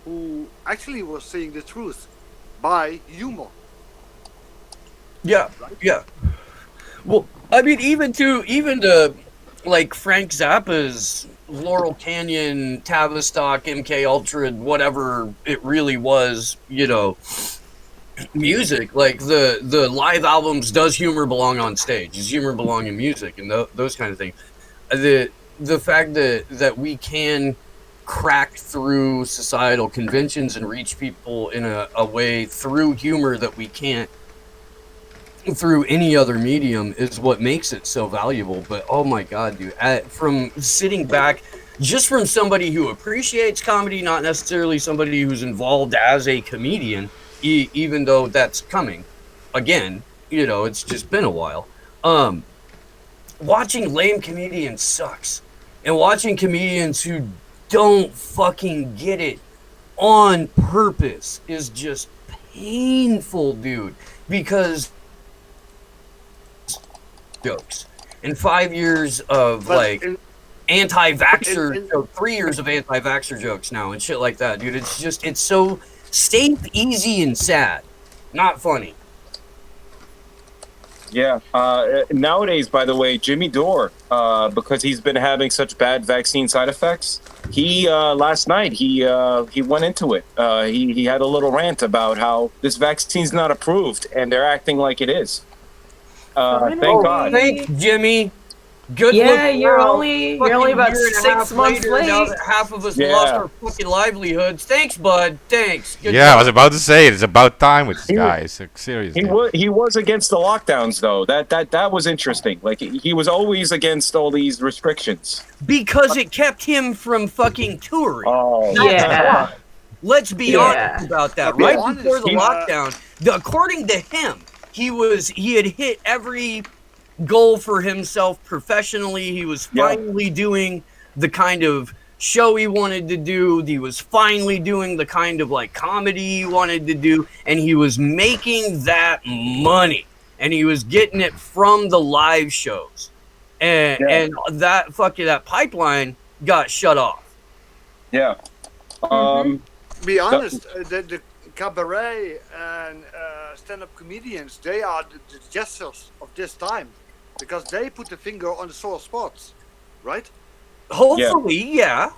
who actually was saying the truth by humor. Yeah, yeah. Well, I mean, even to like Frank Zappa's Laurel Canyon, Tavistock, MK Ultra, whatever it really was, you know, music, like the live albums, does humor belong on stage? Does humor belong in music? And those kind of things. The fact that we can crack through societal conventions and reach people in a way through humor that we can't through any other medium is what makes it so valuable. But oh my god, dude, from sitting back, just from somebody who appreciates comedy, not necessarily somebody who's involved as a comedian, even though that's coming. Again, it's just been a while. Watching lame comedians sucks. And watching comedians who don't fucking get it on purpose is just painful, dude. Because jokes. In 5 years of anti-vaxxer, 3 years of anti-vaxxer jokes now and shit like that, dude. It's so safe, easy, and sad. Not funny. Yeah. Nowadays, by the way, Jimmy Dore, because he's been having such bad vaccine side effects, he last night he went into it. He had a little rant about how this vaccine's not approved and they're acting like it is. Thank God. Thanks, Jimmy. Good. Yeah, you're only about 6 months late. Now that half of us lost our fucking livelihoods. Thanks, bud. Thanks. Good Yeah, job. I was about to say it's about time with this guy. Seriously. He was against the lockdowns though. That was interesting. Like he was always against all these restrictions because it kept him from fucking touring. Oh, yeah. Let's be honest about that. Be Right honest, before the lockdown, according to him, he had hit every goal for himself professionally. He was finally doing the kind of show he wanted to do. He was finally doing the kind of comedy he wanted to do, and he was making that money, and he was getting it from the live shows, and that pipeline got shut off. Yeah. Be honest, the cabaret and stand-up comedians, they are the jesters of this time, because they put the finger on the sore spots, right? Hopefully, yeah.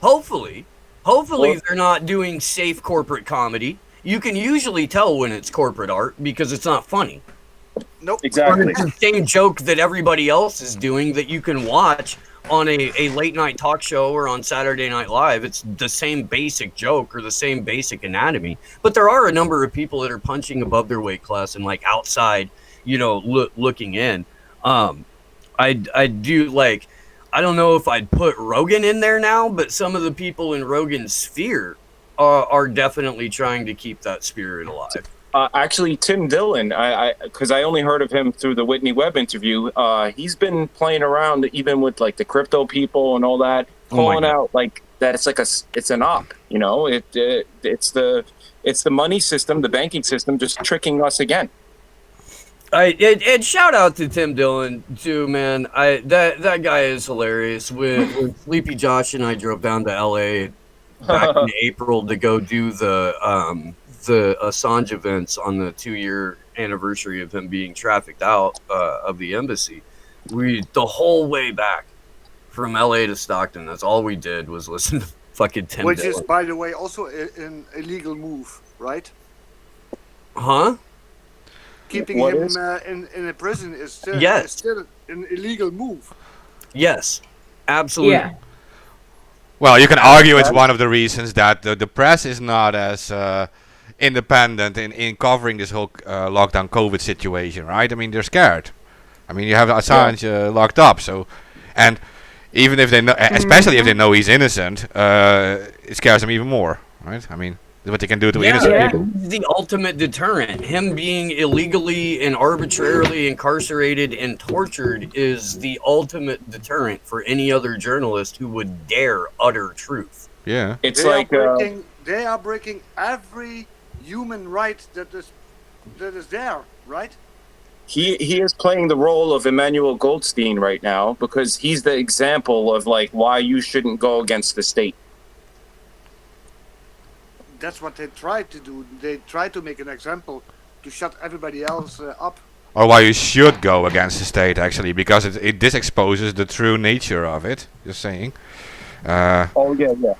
Hopefully they're not doing safe corporate comedy. You can usually tell when it's corporate art because it's not funny. Nope. Exactly. Or it's the same joke that everybody else is doing that you can watch on a late night talk show or on Saturday Night Live. It's the same basic joke or the same basic anatomy. But there are a number of people that are punching above their weight class and outside, looking in. I do I don't know if I'd put Rogan in there now, but some of the people in Rogan's sphere are definitely trying to keep that spirit alive. Actually, Tim Dillon, because I only heard of him through the Whitney Webb interview. He's been playing around even with the crypto people and all that, calling out that it's an op. It's the money system, the banking system, just tricking us again. And shout out to Tim Dillon too, man. That guy is hilarious. When Sleepy Josh and I drove down to LA back in April to go do the Assange events on the 2-year anniversary of him being trafficked out of the embassy. The whole way back from LA to Stockton, that's all we did was listen to fucking Tim Which Dillon. is, by the way, also an illegal move, right? Huh? Keeping him in a prison is still, Yes. is still an illegal move. Yes, absolutely. Yeah. Well, you can argue it's one of the reasons that the press is not as independent in covering this whole lockdown COVID situation, right? I mean, they're scared. I mean, you have Assange locked up, so, and even if they know, especially if they know he's innocent, it scares them even more, right? I mean, what they can do to innocent people. The ultimate deterrent. Him being illegally and arbitrarily incarcerated and tortured is the ultimate deterrent for any other journalist who would dare utter truth. Yeah. It's They are breaking every human right that is there, right? He is playing the role of Emmanuel Goldstein right now because he's the example of why you shouldn't go against the state. That's what they tried to do. They tried to make an example to shut everybody else up. Or why you should go against the state, actually, because this exposes the true nature of it. Just saying. Oh yeah.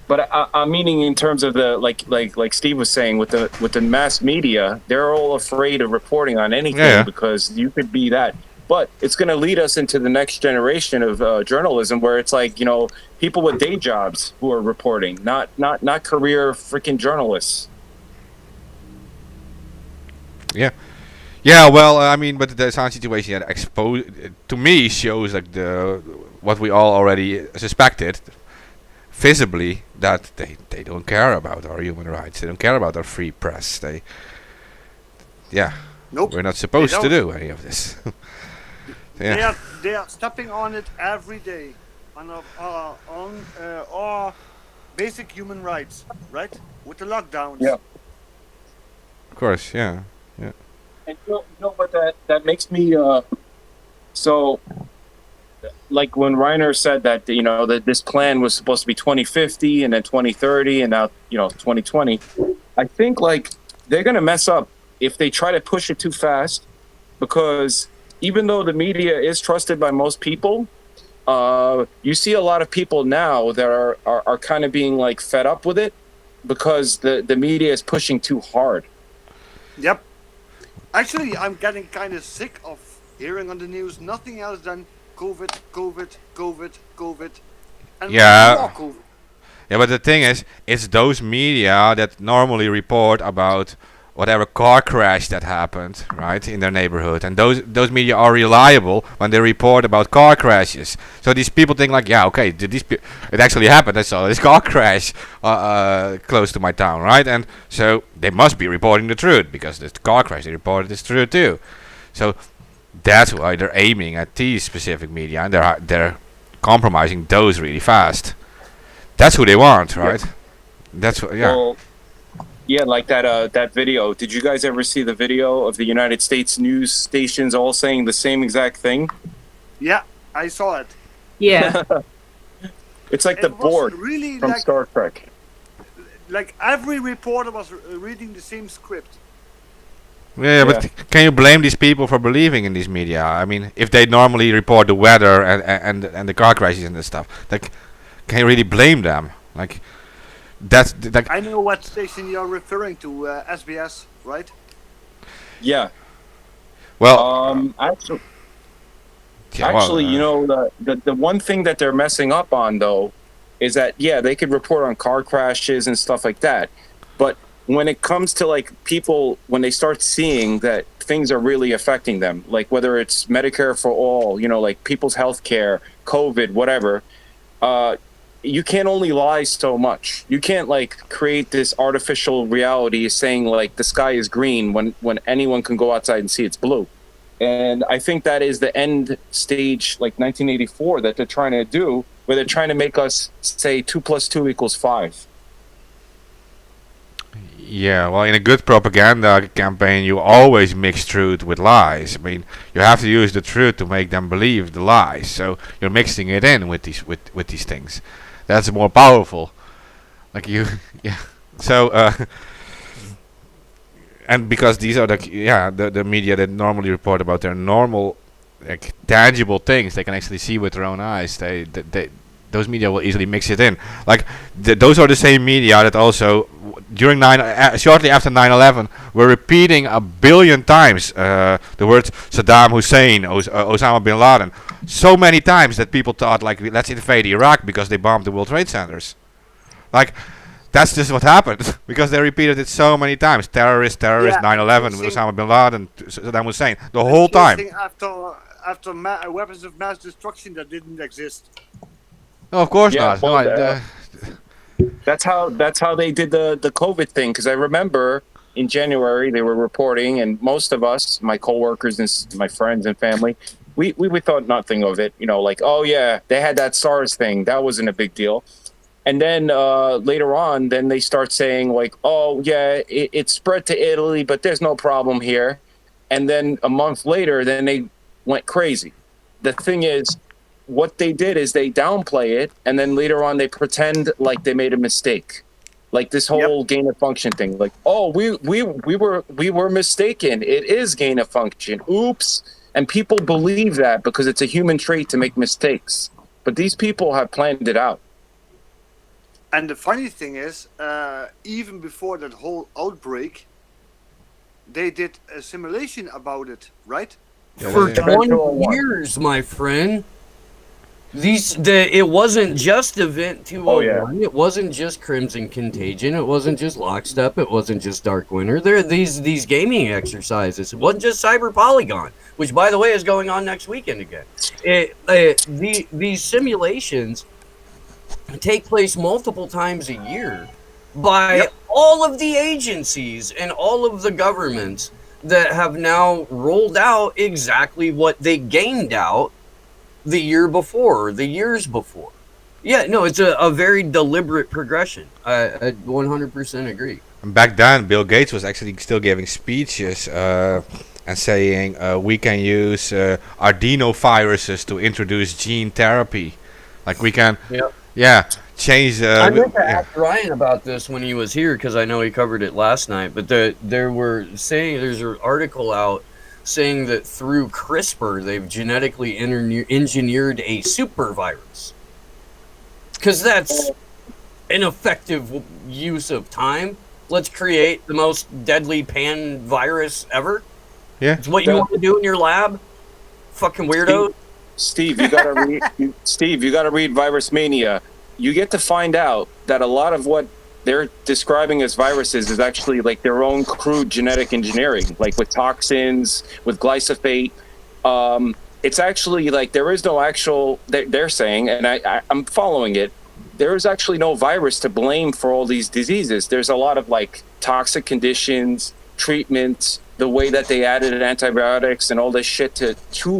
But I'm meaning in terms of the like Steve was saying with the mass media, they're all afraid of reporting on anything because you could be that. But it's going to lead us into the next generation of journalism where it's people with day jobs who are reporting, not career freaking journalists. Yeah. Yeah, well, I mean, but the Assange situation to me shows what we all already suspected, visibly, that they don't care about our human rights. They don't care about our free press. Nope. We're not supposed to don't. do any of this. Yeah. They are stepping on it every day on our basic human rights, right? With the lockdowns. Yeah. Of course, yeah. And you know what that makes me so like when Reiner said that that this plan was supposed to be 2050 and then 2030 and now 2020, I think like they're gonna mess up if they try to push it too fast, because even though the media is trusted by most people, you see a lot of people now that are kind of being like fed up with it because the media is pushing too hard. Yep. Actually, I'm getting kind of sick of hearing on the news nothing else than COVID, COVID, COVID, COVID, and Yeah. more COVID. Yeah, but the thing is, it's those media that normally report about whatever car crash that happened, right, in their neighborhood, and those media are reliable when they report about car crashes. So these people think like, yeah, okay, it actually happened. I saw this car crash close to my town, right? And so they must be reporting the truth because the car crash they reported is true too. So that's why they're aiming at these specific media, and they're compromising those really fast. That's who they want, right? Yeah. That's what, yeah. Well, yeah, like that video. Did you guys ever see the video of the United States news stations all saying the same exact thing? Yeah, I saw it. Yeah. It's like the It was board really from like- Star Trek. Like every reporter was reading the same script. Yeah, but can you blame these people for believing in these media? I mean, if they normally report the weather and the car crashes and the stuff, like, can you really blame them? Like, that's like. I know what station you're referring to, SBS, right? Yeah. Well, actually, yeah, well, you know, the one thing that they're messing up on though is that they could report on car crashes and stuff like that, but when it comes to like people, when they start seeing that things are really affecting them, like whether it's Medicare for all, like people's health care, COVID, whatever, you can't only lie so much. You can't like create this artificial reality saying like the sky is green when anyone can go outside and see it's blue. And I think that is the end stage, like 1984, that they're trying to do, where they're trying to make us say 2 + 2 = 5. Yeah, well, in a good propaganda campaign, you always mix truth with lies. I mean, you have to use the truth to make them believe the lies. So you're mixing it in with these things. That's more powerful. Like yeah. So and because these are the media that normally report about their normal, like, tangible things they can actually see with their own eyes. Those media will easily mix it in. Like those are the same media that also during shortly after 9/11 were repeating 1 billion times the words Saddam Hussein, Osama bin Laden, so many times that people thought like, let's invade Iraq because they bombed the World Trade Centers. Like that's just what happened because they repeated it so many times. Terrorist, 9/11, Osama bin Laden, Saddam Hussein, the whole time. After weapons of mass destruction that didn't exist. No, of course not. Well, No, that's how they did the COVID thing. Because I remember in January they were reporting, and most of us, my coworkers and my friends and family, we thought nothing of it. Like, oh yeah, they had that SARS thing. That wasn't a big deal. And then later on, then they start saying like, oh yeah, it spread to Italy, but there's no problem here. And then a month later, then they went crazy. The thing is, what they did is they downplay it, and then later on they pretend like they made a mistake, like this whole gain of function thing. Like, oh, we were mistaken. It is gain of function. Oops. And people believe that because it's a human trait to make mistakes. But these people have planned it out. And the funny thing is, even before that whole outbreak, they did a simulation about it, right? For 20 years, my friend. It wasn't just Event 201. Oh, yeah. It wasn't just Crimson Contagion. It wasn't just Lockstep. It wasn't just Dark Winter. There are these gaming exercises. It wasn't just Cyber Polygon, which, by the way, is going on next weekend again. These simulations take place multiple times a year by all of the agencies and all of the governments that have now rolled out exactly what they gained out the year before, or the years before. Yeah, no, it's a very deliberate progression. I 100% agree. Back then, Bill Gates was actually still giving speeches and saying we can use adenoviruses to introduce gene therapy. Like we can, change. I meant to ask Ryan about this when he was here because I know he covered it last night. But there's an article out saying that through CRISPR they've genetically engineered a super virus. Because that's an effective use of time. Let's create the most deadly pan virus ever. Yeah, it's what you want to do in your lab. Fucking weirdo. Steve, you gotta read. Steve, you gotta read Virus Mania. You get to find out that a lot of what they're describing as viruses is actually like their own crude genetic engineering, like with toxins, with glyphosate. It's actually like there is no actual. They're saying, and I'm following it. There is actually no virus to blame for all these diseases. There's a lot of like toxic conditions, treatments, the way that they added antibiotics and all this shit to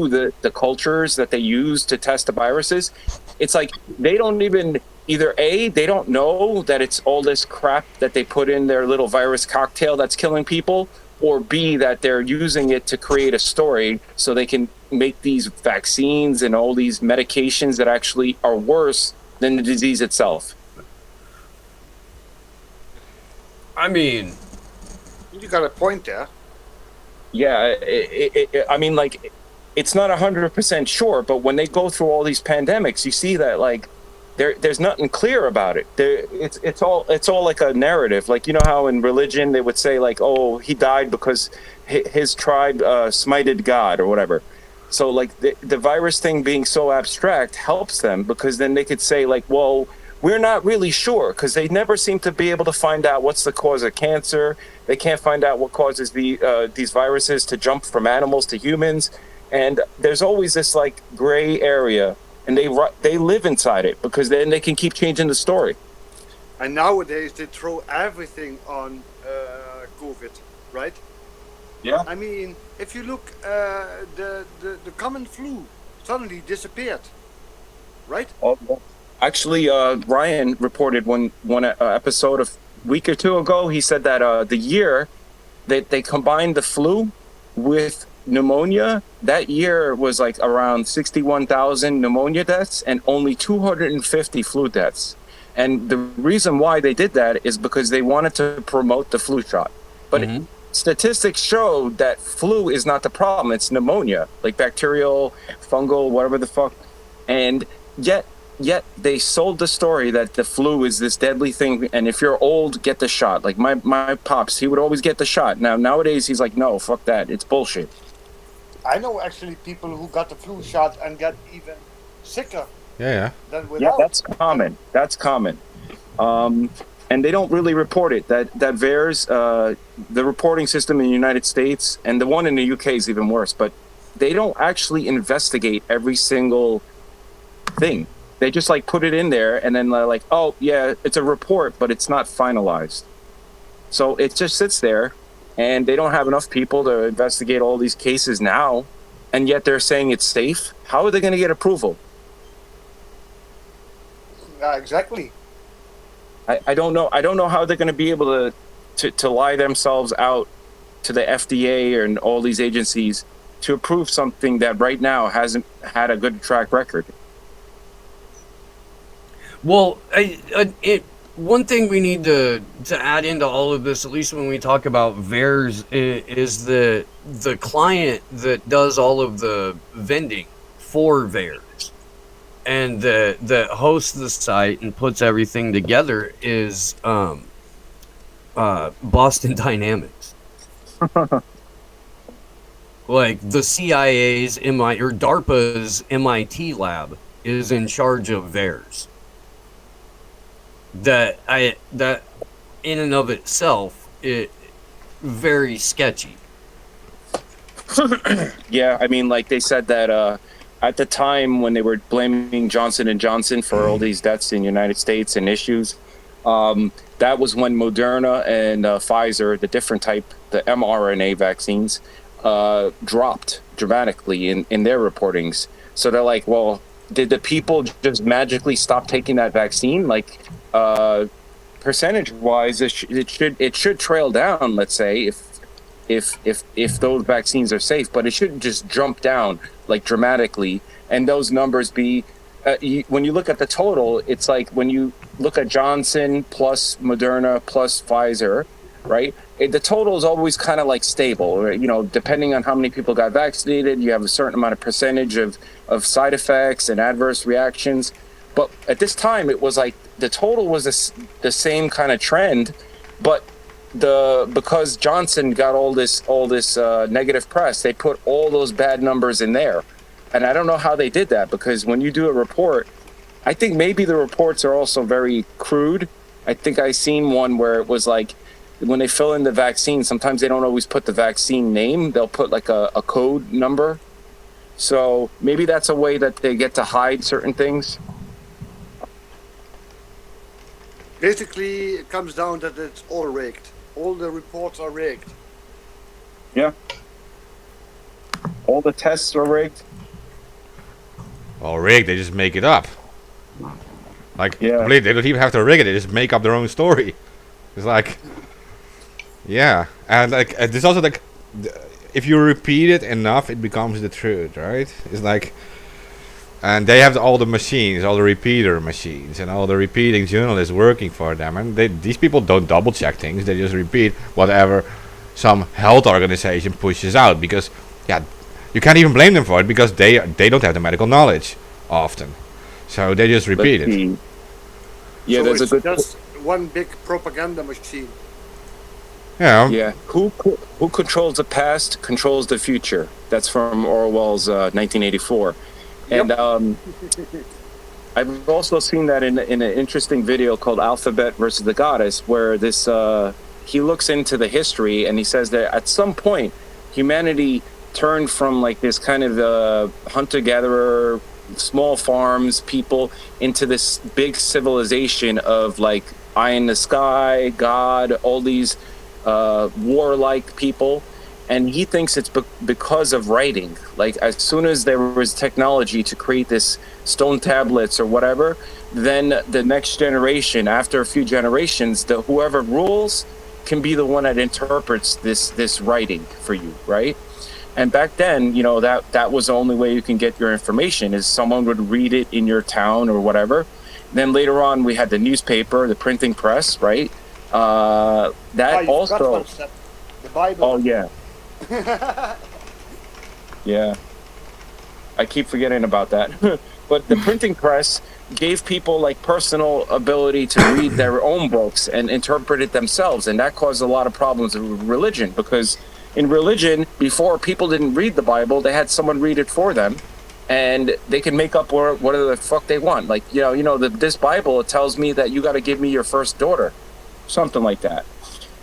the cultures that they use to test the viruses. It's like they don't even they don't know that it's all this crap that they put in their little virus cocktail that's killing people, or B, that they're using it to create a story so they can make these vaccines and all these medications that actually are worse than the disease itself. I mean, you got a point there. Yeah, I mean, like, it's not 100% sure, but when they go through all these pandemics, you see that like there's nothing clear about it. It's all like a narrative. Like, you know how in religion they would say like, oh, he died because his tribe smited God or whatever. So like the virus thing being so abstract helps them, because then they could say like, well, we're not really sure, because they never seem to be able to find out what's the cause of cancer. They can't find out what causes these viruses to jump from animals to humans. And there's always this like gray area, and they live inside it, because then they can keep changing the story. And nowadays they throw everything on COVID, right? Yeah. I mean, if you look, the common flu suddenly disappeared, right? Actually, Ryan reported one episode a week or two ago. He said that the year that they combined the flu with pneumonia, that year was like around 61,000 pneumonia deaths and only 250 flu deaths. And the reason why they did that is because they wanted to promote the flu shot. But statistics show that flu is not the problem. It's pneumonia, like bacterial, fungal, whatever the fuck. And yet they sold the story that the flu is this deadly thing, and if you're old, get the shot. Like my pops, he would always get the shot. Nowadays he's like, no, fuck that, it's bullshit. I know actually people who got the flu shot and got even sicker. Yeah. Than without. Yeah, that's common. That's common. And they don't really report it. That VAERS, the reporting system in the United States, and the one in the UK is even worse, but they don't actually investigate every single thing. They just like put it in there, and then they're like, oh yeah, it's a report, but it's not finalized. So it just sits there, and they don't have enough people to investigate all these cases now, and yet they're saying it's safe. How are they going to get approval? Exactly. I don't know. I don't know how they're going to be able to lie themselves out to the FDA and all these agencies to approve something that right now hasn't had a good track record. Well, one thing we need to add into all of this, at least when we talk about VAERS, is the client that does all of the vending for VAERS and that hosts the site and puts everything together is Boston Dynamics. Like the CIA's MIT or DARPA's MIT lab is in charge of theirs. That in and of itself, it very sketchy. Yeah, I mean, like they said that at the time when they were blaming Johnson and Johnson for all these deaths in the United States and issues, that was when Moderna and Pfizer, the different type, the mRNA vaccines, dropped dramatically in their reportings. So they're like, well, did the people just magically stop taking that vaccine? Like, percentage-wise, it should trail down. Let's say if those vaccines are safe, but it shouldn't just jump down like dramatically. And those numbers be when you look at the total, it's like when you look at Johnson plus Moderna plus Pfizer, right? The total is always kind of like stable, right? You know, depending on how many people got vaccinated, you have a certain amount of percentage of side effects and adverse reactions. But at this time, it was like the total was the same kind of trend, but because Johnson got all this negative press, they put all those bad numbers in there. And I don't know how they did that, because when you do a report, I think maybe the reports are also very crude. I think I seen one where it was like, when they fill in the vaccine, sometimes they don't always put the vaccine name. They'll put like a code number. So maybe that's a way that they get to hide certain things. Basically, it comes down that it's all rigged. All the reports are rigged. Yeah. All the tests are rigged. Well, rigged, they just make it up. Like, Yeah. completely, they don't even have to rig it, they just make up their own story. It's like, yeah. And like, there's also like, if you repeat it enough, it becomes the truth, right? It's like, and they have all the machines, all the repeater machines, and all the repeating journalists working for them. And these people don't double check things, they just repeat whatever some health organization pushes out. Because, yeah, you can't even blame them for it, because they don't have the medical knowledge often. So they just repeat it. Yeah, so there's a it's good. just one big propaganda machine. Yeah. Yeah. Who controls the past controls the future. That's from Orwell's 1984. And I've also seen that in an interesting video called Alphabet versus the Goddess, where this he looks into the history, and he says that at some point humanity turned from like this kind of hunter-gatherer, small farms people, into this big civilization of like eye in the sky, God, all these warlike people. And he thinks it's because of writing. Like, as soon as there was technology to create this stone tablets or whatever, then the next generation, after a few generations, whoever rules can be the one that interprets this writing for you, right? And back then, you know, that was the only way you can get your information, is someone would read it in your town or whatever. Then later on, we had the newspaper, the printing press, right? That also. The Bible. Oh yeah. Yeah, I keep forgetting about that. But the printing press gave people like personal ability to read their own books and interpret it themselves, and that caused a lot of problems with religion, because in religion, before, people didn't read the Bible, they had someone read it for them, and they can make up whatever the fuck they want. Like, this Bible, it tells me that you got to give me your first daughter, something like that.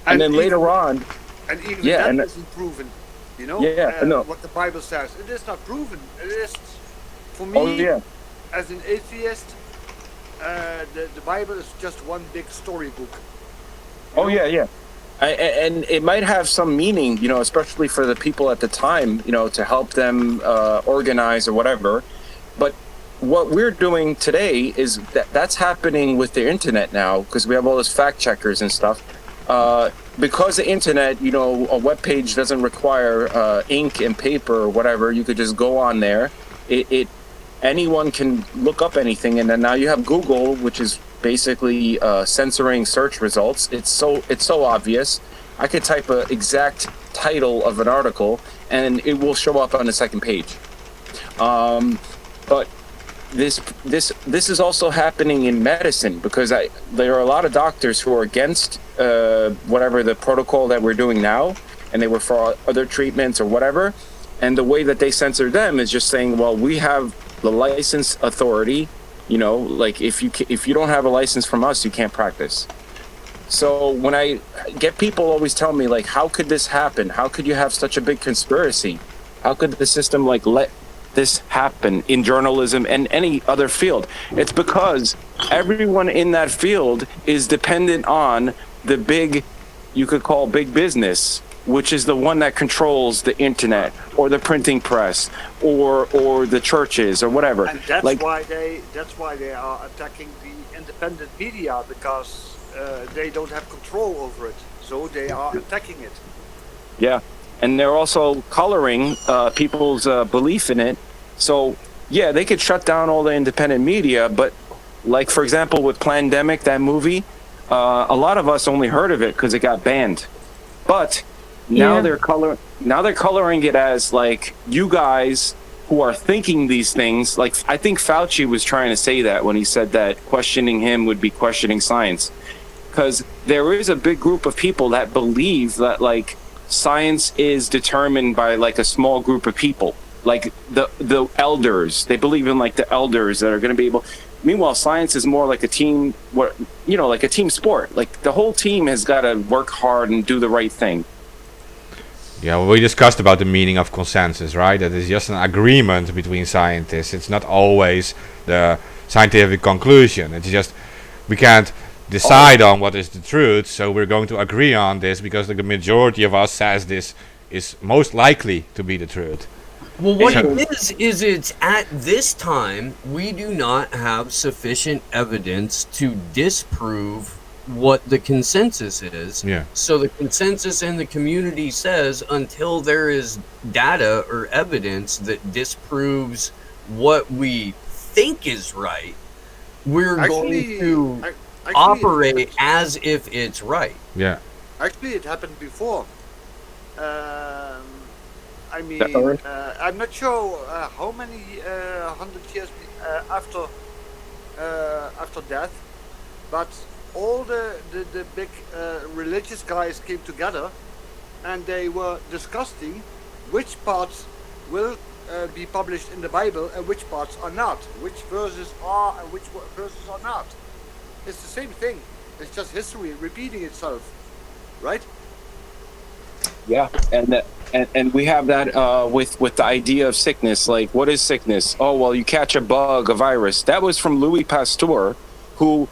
And then later on, and even yeah, that isn't proven. You know, what the Bible says. It is not proven. It is, for me, as an atheist, the Bible is just one big storybook. Oh, yeah. And it might have some meaning, you know, especially for the people at the time, you know, to help them organize or whatever. But what we're doing today is that's happening with the internet now, because we have all this fact checkers and stuff. Because the internet, you know, a web page doesn't require ink and paper or whatever. You could just go on there. Anyone can look up anything, and then now you have Google, which is basically censoring search results. It's so obvious. I could type an exact title of an article, and it will show up on the second page. But this is also happening in medicine, because there are a lot of doctors who are against whatever the protocol that we're doing now, and they were for other treatments or whatever. And the way that they censor them is just saying, well, we have the license authority, you know, like if you don't have a license from us, you can't practice. So when I get people always tell me like, how could this happen? How could you have such a big conspiracy? How could the system like let this happen in journalism and any other field? It's because everyone in that field is dependent on the big, you could call big business, which is the one that controls the internet or the printing press or the churches or whatever. And that's like, why they are attacking the independent media, because they don't have control over it. So they are attacking it. yeah. And they're also coloring people's belief in it. So, yeah, they could shut down all the independent media, but like, for example, with Plandemic, that movie, a lot of us only heard of it because it got banned. But now they're coloring it as like, you guys who are thinking these things, like I think Fauci was trying to say that when he said that questioning him would be questioning science. Because there is a big group of people that believe that like science is determined by like a small group of people, like the elders. They believe in like the elders that are going to be able. Meanwhile, science is more like a team, like a team sport. Like the whole team has got to work hard and do the right thing. Yeah, well, we discussed about the meaning of consensus, right? That is just an agreement between scientists. It's not always the scientific conclusion. It's just we can't decide on what is the truth, so we're going to agree on this because the majority of us says this is most likely to be the truth. Well, what it is it's at this time we do not have sufficient evidence to disprove what the consensus is. Yeah. So the consensus in the community says until there is data or evidence that disproves what we think is right, we're going to operate as if it's right. Yeah. Actually, it happened before. I mean, I'm not sure how many 100 years after death, but all the big religious guys came together, and they were discussing which parts will be published in the Bible and which parts are not, which verses are and which verses are not. It's the same thing. It's just history repeating itself, right? Yeah, and we have that with the idea of sickness. Like, what is sickness? Oh, well, you catch a bug, a virus. That was from Louis Pasteur, who,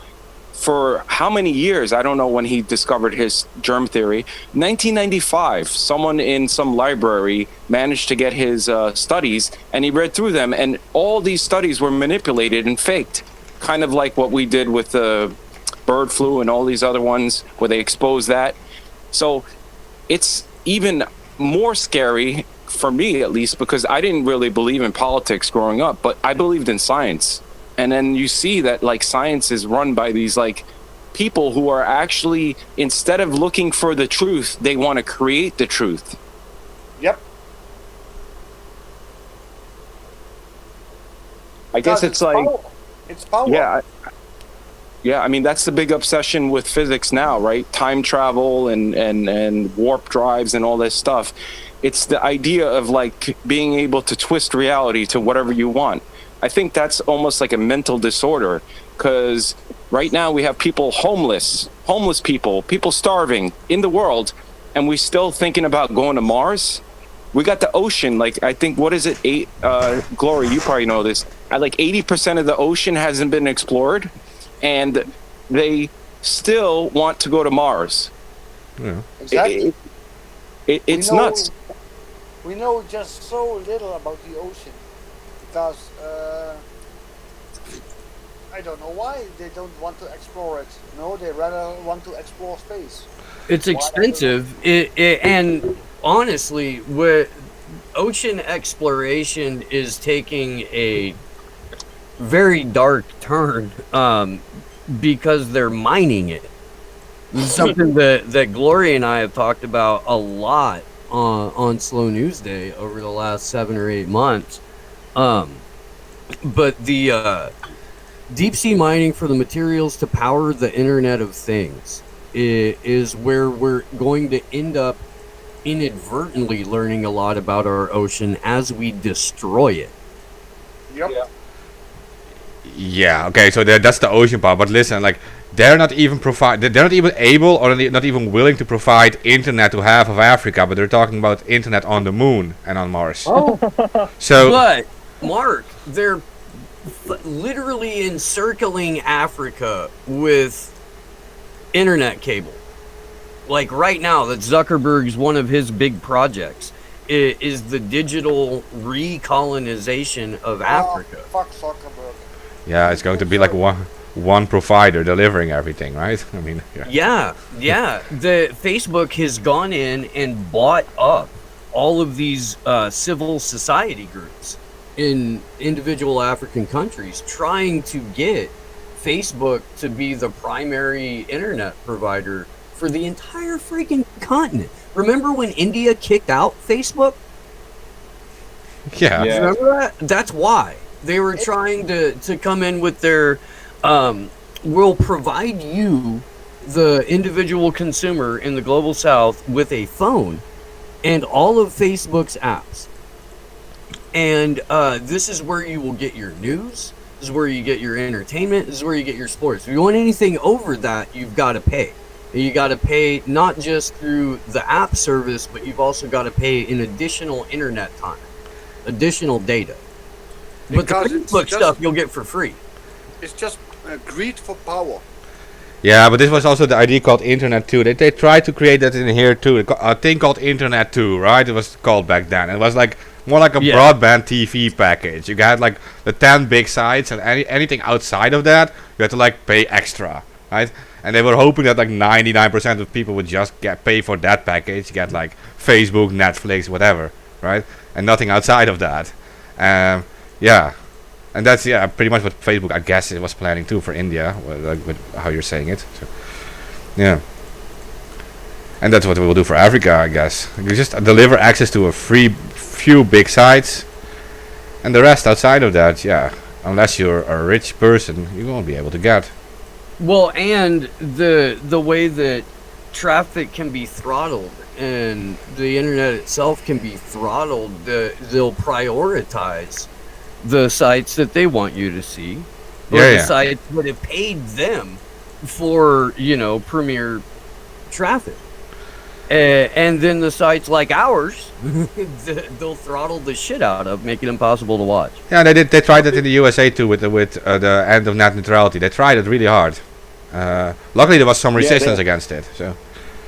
for how many years? I don't know when he discovered his germ theory. 1995, someone in some library managed to get his studies, and he read through them, and all these studies were manipulated and faked. Kind of like what we did with the bird flu and all these other ones where they exposed that. So it's even more scary for me, at least, because I didn't really believe in politics growing up, but I believed in science. And then you see that like science is run by these like people who are actually, instead of looking for the truth, they want to create the truth. Yep. I guess it's like power. It's power. Yeah, I mean, that's the big obsession with physics now, right? Time travel and warp drives and all this stuff. It's the idea of like being able to twist reality to whatever you want. I think that's almost like a mental disorder, because right now we have people homeless people starving in the world, and we're still thinking about going to Mars. We got the ocean, like, I think, what is it? Glory, you probably know this. Like 80% of the ocean hasn't been explored, and they still want to go to Mars. Yeah. Exactly. It's nuts. We know just so little about the ocean because I don't know why they don't want to explore it. No, they rather want to explore space. It's expensive. And honestly, what ocean exploration is taking a very dark turn because they're mining it. This is something that Glory and I have talked about a lot on Slow News Day over the last 7 or 8 months. But the deep sea mining for the materials to power the Internet of Things is where we're going to end up inadvertently learning a lot about our ocean as we destroy it. Yep. Yeah. Okay. So that's the ocean part. But listen, like they're not even they're not even able or not even willing to provide internet to half of Africa. But they're talking about internet on the moon and on Mars. Oh. So. But Mark, they're literally encircling Africa with internet cable. Like right now, that Zuckerberg's one of his big projects is the digital recolonization of Africa. Fuck Zuckerberg. Yeah, it's going to be like one provider delivering everything, right? I mean, yeah. The Facebook has gone in and bought up all of these civil society groups in individual African countries, trying to get Facebook to be the primary internet provider for the entire freaking continent. Remember when India kicked out Facebook? Yeah. Remember that? That's why. They were trying to come in with their, we'll provide you, the individual consumer in the global south, with a phone and all of Facebook's apps. And this is where you will get your news. This is where you get your entertainment. This is where you get your sports. If you want anything over that, you've got to pay. And you got to pay not just through the app service, but you've also got to pay an additional internet time, additional data. But the Facebook stuff you'll get for free. It's just greed for power. Yeah, but this was also the idea called Internet 2. They tried to create that in here too. A thing called Internet 2, right? It was called back then. It was like more like a broadband TV package. You got like the 10 big sites, and anything outside of that, you had to like pay extra, right? And they were hoping that like 99% of people would just pay for that package, get like Facebook, Netflix, whatever, right? And nothing outside of that. Yeah. And that's pretty much what Facebook, I guess, it was planning too for India, with how you're saying it. So, yeah. And that's what we will do for Africa, I guess. You just deliver access to a few big sites, and the rest outside of that, unless you're a rich person, you won't be able to get. Well, and the way that traffic can be throttled and the internet itself can be throttled, they'll prioritize the sites that they want you to see, or the sites that have paid them for, premier traffic. And then the sites like ours, they'll throttle the shit out of, make it impossible to watch. Yeah, they tried that in the USA too with the end of net neutrality. They tried it really hard. Luckily, there was some resistance against it. So.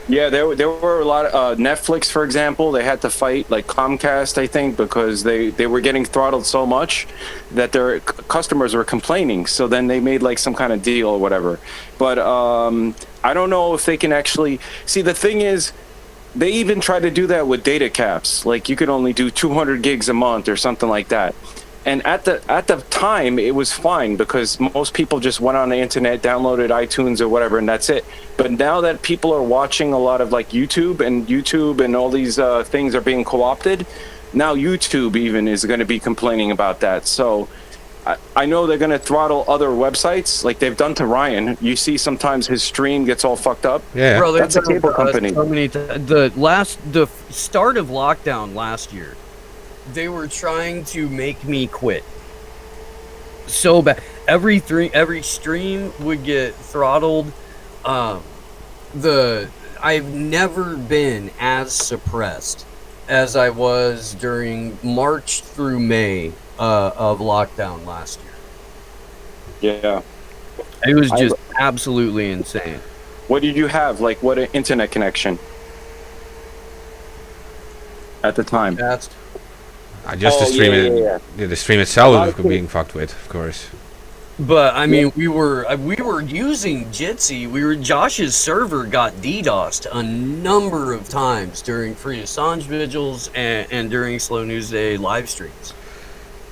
Yeah, there were a lot of Netflix, for example. They had to fight like Comcast, I think, because they were getting throttled so much that their customers were complaining. So then they made like some kind of deal or whatever. But I don't know if they can actually see. The thing is, they even try to do that with data caps. Like you could only do 200 gigs a month or something like that. And at the time, it was fine because most people just went on the internet, downloaded iTunes or whatever, and that's it. But now that people are watching a lot of like YouTube and all these things are being co-opted, now YouTube even is going to be complaining about that. So I know they're going to throttle other websites like they've done to Ryan. You see sometimes his stream gets all fucked up. Yeah, bro, that's a cable company. The start of lockdown last year, they were trying to make me quit so bad. Every stream would get throttled. I've never been as suppressed as I was during March through May of lockdown last year. Yeah, it was just absolutely insane. What did you have? Like, what internet connection at the time? Just the stream, the stream itself was being fucked with, of course. But I mean, we were using Jitsi. Josh's server got DDoSed a number of times during Free Assange vigils and during Slow News Day live streams.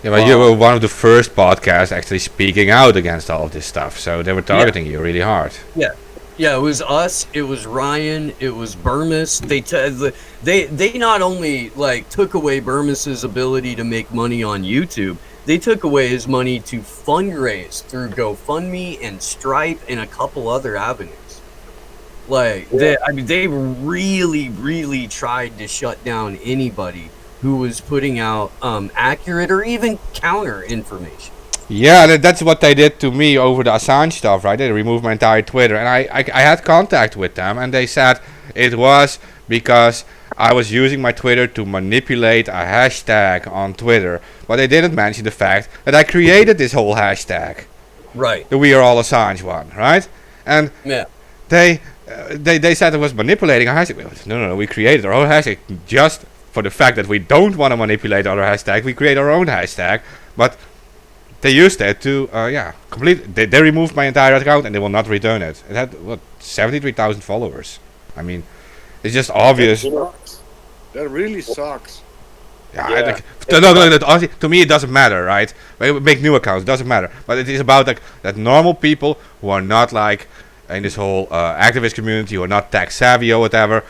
Yeah, but you were one of the first podcasts actually speaking out against all of this stuff, so they were targeting you really hard. Yeah, it was us. It was Ryan. It was Burmis. They not only like took away Burmis's ability to make money on YouTube, they took away his money to fundraise through GoFundMe and Stripe and a couple other avenues. Like they really tried to shut down anybody who was putting out accurate or even counter information. Yeah, that's what they did to me over the Assange stuff, right? They removed my entire Twitter, and I had contact with them, and they said it was because I was using my Twitter to manipulate a hashtag on Twitter, but they didn't mention the fact that I created this whole hashtag, Right. the We Are All Assange one, right? And Yeah. they said it was manipulating a hashtag. No, we created our own hashtag just for the fact that we don't want to manipulate other hashtags. We create our own hashtag, but they used it to, they removed my entire account and they will not return it. It had, 73,000 followers. I mean, it's just obvious. That really sucks. Yeah. No, to me it doesn't matter, right? We make new accounts, doesn't matter. But it is about like that normal people who are not like in this whole activist community, who are not tech savvy or whatever,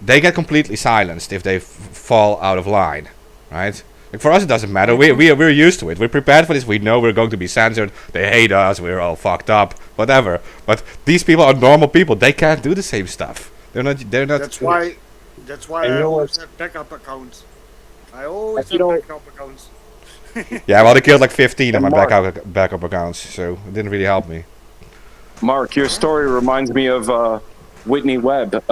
they get completely silenced if they fall out of line, right? Like for us it doesn't matter. We're used to it. We're prepared for this. We know we're going to be censored. They hate us. We're all fucked up. Whatever. But these people are normal people. They can't do the same stuff. They're not. That's why I always have backup accounts. I always have backup accounts. Yeah, well, they killed like 15 of my backup accounts, so it didn't really help me. Mark, your story reminds me of Whitney Webb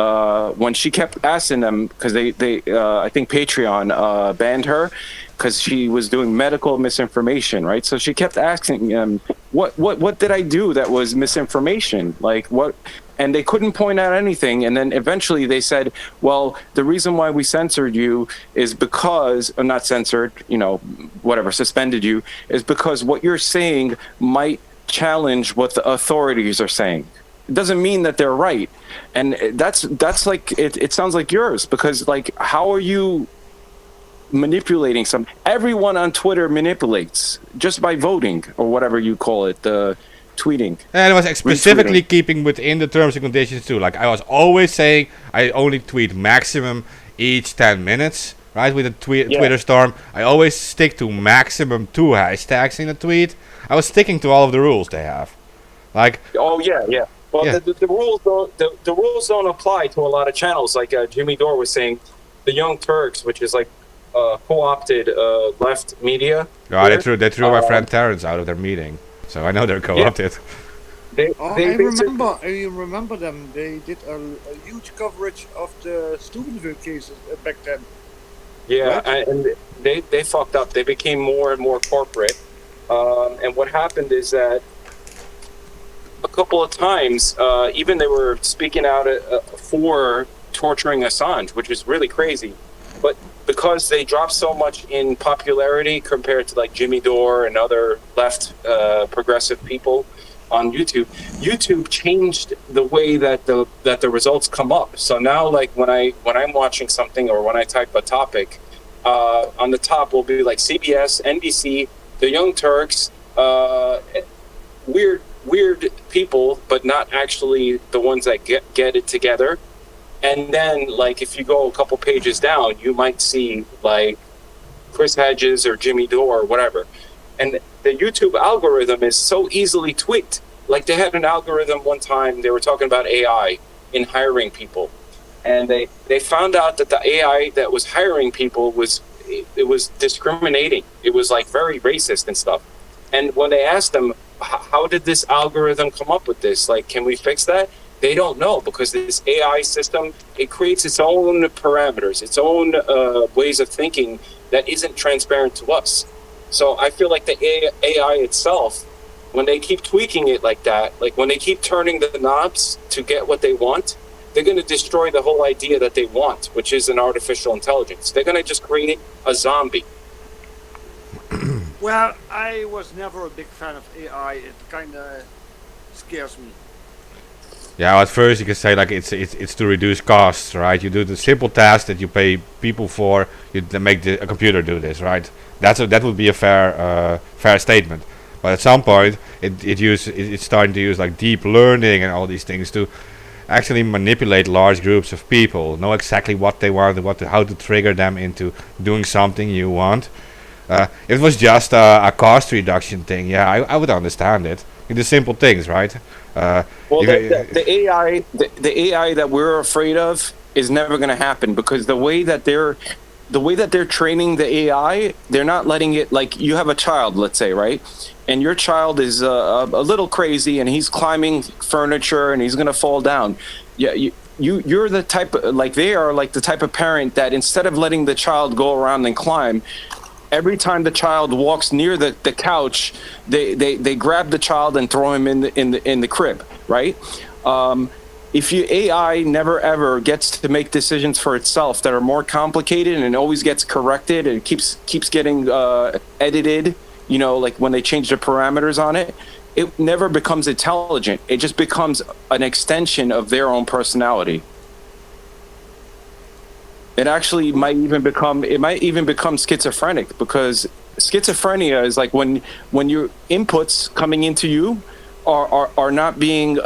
when she kept asking them, because they I think Patreon banned her because she was doing medical misinformation, right? So she kept asking them, what did I do that was misinformation? Like what? And they couldn't point out anything. And then eventually they said, well, the reason why we censored you is because, or not censored, suspended you, is because what you're saying might challenge what the authorities are saying. It doesn't mean that they're right. And that's like, it sounds like yours, because like, how are you manipulating everyone on Twitter manipulates just by voting or whatever you call it, the tweeting. And it was specifically keeping within the terms and conditions too. Like I was always saying, I only tweet maximum each 10 minutes, right? With a Twitter storm, I always stick to maximum 2 hashtags in a tweet. I was sticking to all of the rules they have. Like, oh yeah. Well, yeah. The rules don't apply to a lot of channels. Like Jimmy Dore was saying, the Young Turks, which is like co-opted left media. Oh, they threw my friend Terrence out of their meeting, so I know they're co-opted. Yeah. I remember them. They did a huge coverage of the Steubenville cases back then. Yeah, right? and they fucked up. They became more and more corporate. And what happened is that a couple of times, even they were speaking out for torturing Assange, which is really crazy. But because they dropped so much in popularity compared to like Jimmy Dore and other left progressive people on YouTube changed the way that the results come up. So now, like when I'm watching something or when I type a topic, on the top will be like CBS, NBC, the Young Turks, weird people, but not actually the ones that get it together. And then, like, if you go a couple pages down, you might see, like, Chris Hedges or Jimmy Dore or whatever. And the YouTube algorithm is so easily tweaked. Like, they had an algorithm one time, they were talking about AI in hiring people. And they found out that the AI that was hiring people was discriminating. It was, like, very racist and stuff. And when they asked them, how did this algorithm come up with this? Like, can we fix that? They don't know, because this AI system, it creates its own parameters, its own ways of thinking that isn't transparent to us. So I feel like the AI itself, when they keep tweaking it like that, like when they keep turning the knobs to get what they want, they're going to destroy the whole idea that they want, which is an artificial intelligence. They're going to just create a zombie. Well, I was never a big fan of AI. It kind of scares me. Yeah, at first you can say like it's to reduce costs, right? You do the simple task that you pay people for, you make a computer do this, right? That would be a fair statement. But at some point, it's starting to use like deep learning and all these things to actually manipulate large groups of people, know exactly what they want, how to trigger them into doing something you want. If it was just a cost reduction thing, yeah, I would understand it. The simple things, right? The AI that we're afraid of is never going to happen, because the way that they're training the AI, they're not letting it, like, you have a child, let's say, right? and your child is a little crazy and he's climbing furniture and he's gonna fall down, yeah, you're the type of, like, they are like the type of parent that instead of letting the child go around and climb, every time the child walks near the couch, they grab the child and throw him in the crib, right? If your AI never ever gets to make decisions for itself that are more complicated and always gets corrected and keeps getting edited, you know, like when they change the parameters on it, it never becomes intelligent. It just becomes an extension of their own personality. It actually might even become schizophrenic, because schizophrenia is like when your inputs coming into you are not being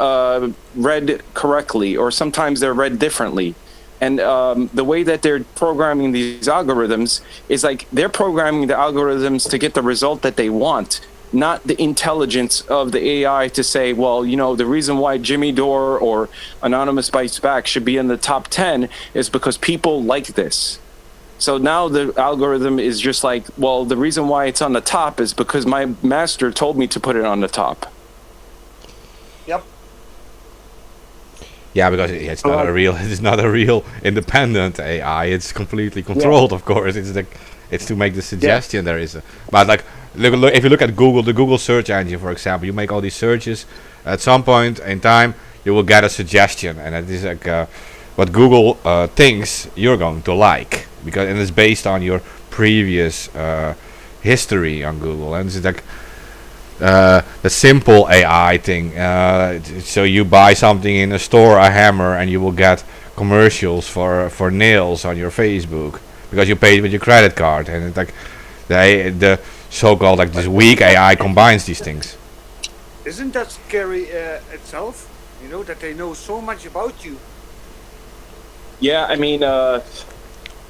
read correctly, or sometimes they're read differently. And the way that they're programming these algorithms is like they're programming the algorithms to get the result that they want, not the intelligence of the AI to say, well, you know, the reason why Jimmy Dore or Anonymous Bites Back should be in the top 10 is because people like this. So now the algorithm is just like, well, the reason why it's on the top is because my master told me to put it on the top. Yep. Yeah, because it's not a real independent AI. It's completely controlled, of course. It's to make the suggestion there is. But like, look, if you look at Google, the Google search engine, for example, you make all these searches. At some point in time, you will get a suggestion, and it is like what Google thinks you're going to like, and it's based on your previous history on Google, and it's like the simple AI thing. So you buy something in a store, a hammer, and you will get commercials for nails on your Facebook because you paid with your credit card, and it's like the so-called like this weak AI combines these things. Isn't that scary itself? You know, that they know so much about you. Yeah, I mean, a